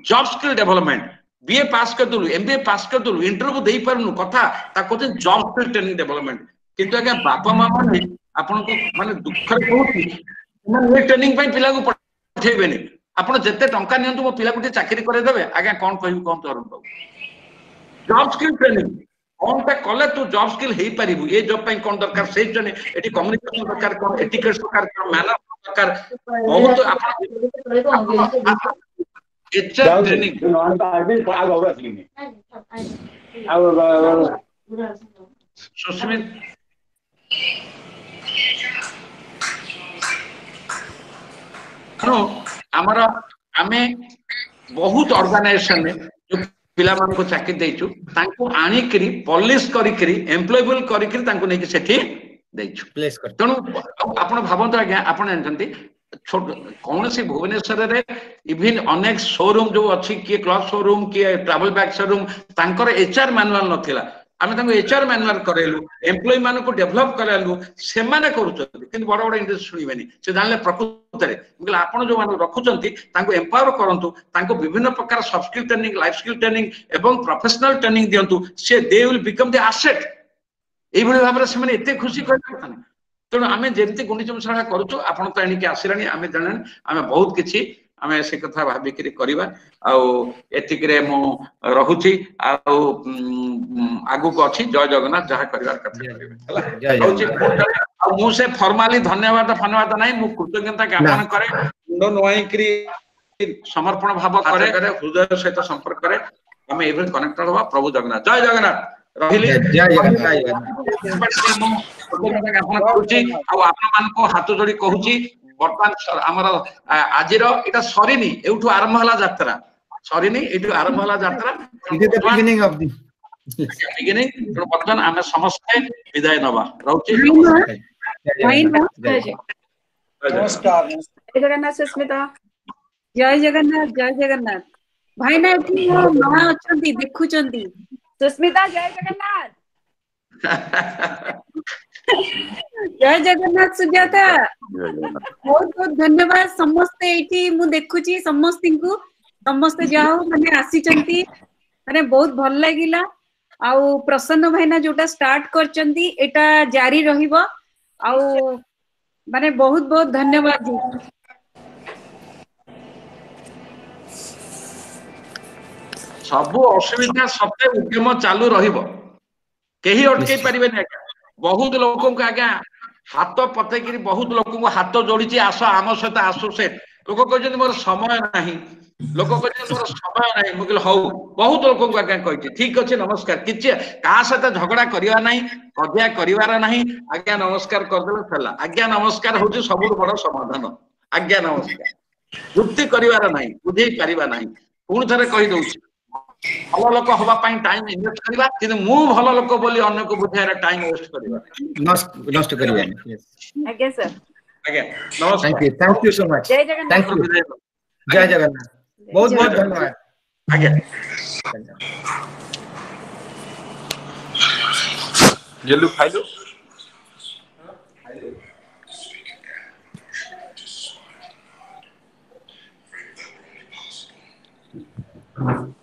job skill development BA pass कर दलु एमबीए पास कर दलु इंटरव्यू देई परनु कथा ता कहते जॉब स्किल ट्रेनिंग डेवलपमेंट किंतु आगे बापा माँ मैंने आपन को माने दुखर कहूँ माने ट्रेनिंग पे पिला को पठेबेनी आपन जते टंका नियंतु मो पिला को चाकरी करे देबे आगे कोन कहू कोन तो Arun babu job skill training कोन ता कले तू जॉब स्किल हेई पारिबु ए जॉब पे कोन दरकार से जने एटी कम्युनिकेशन दरकार कोन एटिकेट दरकार कोन मैनर दरकार बहुत आपन एचआर ट्रेनिंग नॉन पार्टी आग होगा नहीं आ सुस्मित आमर आमे बहुत ऑर्गेनाइजेशन जो पिला मान को चाकरी देइछु तांको आनिकरी पॉलिश करिकरी एम्प्लॉयबल करिकरी तांको नै कि सेठी देइछु प्लेस कर तणु आपण भाबंत आज्ञा आपण जानथि छोट कौन से भुवनेश्वर रे इवन अनेक शोरूम जो अछि कि क्लॉथ शोरूम कि ट्रैवल बैग शोरूम तांकर एचआर मैनुअल नथिला आमे तांको एचआर मैनुअल करेलु एम्प्लॉय मान को डेवलप करेलु से माने करूछथि किंतु बड़ बड़ इंडस्ट्री सुनिबेनी से जानले प्रकृति रे मतलब आपण जो मान रखुछथि तांको एम्पावर करंतु तांको विभिन्न प्रकार soft skill training life skill training एवं प्रोफेशनल ट्रेनिंग दियंतु से they will become the asset एई भली भाबरे से माने एते खुशी करथाने तेणु आम जमी गुंडीचमशाला करूँ आपड़ तो एणिक आसला आम जाने आम बहुत किसी आम से कथा भाविक करवा आतिक रुचि आगु को अच्छी जय जगन्नाथ जहाँ कर मुझे फॉर्माली धन्यवाद ना मुझे कृतज्ञता ज्ञापन करे मुंड नुआई समर्पण भाव करे हृदय सहित संपर्क करे आम ये कनेक्टेड हवा प्रभु जगन्नाथ जय जगन्नाथ हाथ जोड़ी कहूँ बर्तमान आमर आज सरीनी एठू आरंभ है यात्रा सरीनी एठू आरंभ है यात्रा बर्तमान आम समस्ते विदाय नवा नमस्कार जय जगन्नाथ सुस्मिता जय जगन्नाथ भाई ना मां अच्छी देखुं सुस्मिता जय जगन्नाथ जय जगन्नाथ सुजाता बहुत बहुत धन्यवाद समस्ते एठी मु देखुची समस्तिंकु समस्ते जाओ माने आसीचंती माने बहुत भल लागिला आउ प्रसन्न भाईना जोटा स्टार्ट करचंती एटा जारी रहिबो आउ माने बहुत बहुत धन्यवाद जी सबु असुविधा सत्ते उद्यम चालू रहिबो केही अटकै परिबे नै बहुत लोगों को आज्ञा हाथ पतेकरी बहुत लोगों को हाथ जोड़ी आस आम सहित आसु से लोक कहते मोर समय नहीं लोक कहते मोर समय नहीं मुझे हौ बहुत लोगों को आज्ञा कही ठीक अच्छे नमस्कार कि सहित झगड़ा करवा ना कजिया कर आज्ञा नमस्कार करदे फेला आज्ञा नमस्कार हूँ सब बड़ समाधान आज्ञा नमस्कार युक्ति करार ना बुझे पार ना पुणी थे कहीदे भल लोक हवा टाइम इन्वेस्ट करवा किंतु मु भल लोक बोली अन्य को बुझाइर टाइम वेस्ट करवा नष्ट करिया आज्ञा सर आज्ञा नमस्कार थैंक यू सो मच जय जगन्नाथ थैंक यू जय जगन्नाथ बहुत बहुत धन्यवाद आज्ञा जेलु खाइलो हाँ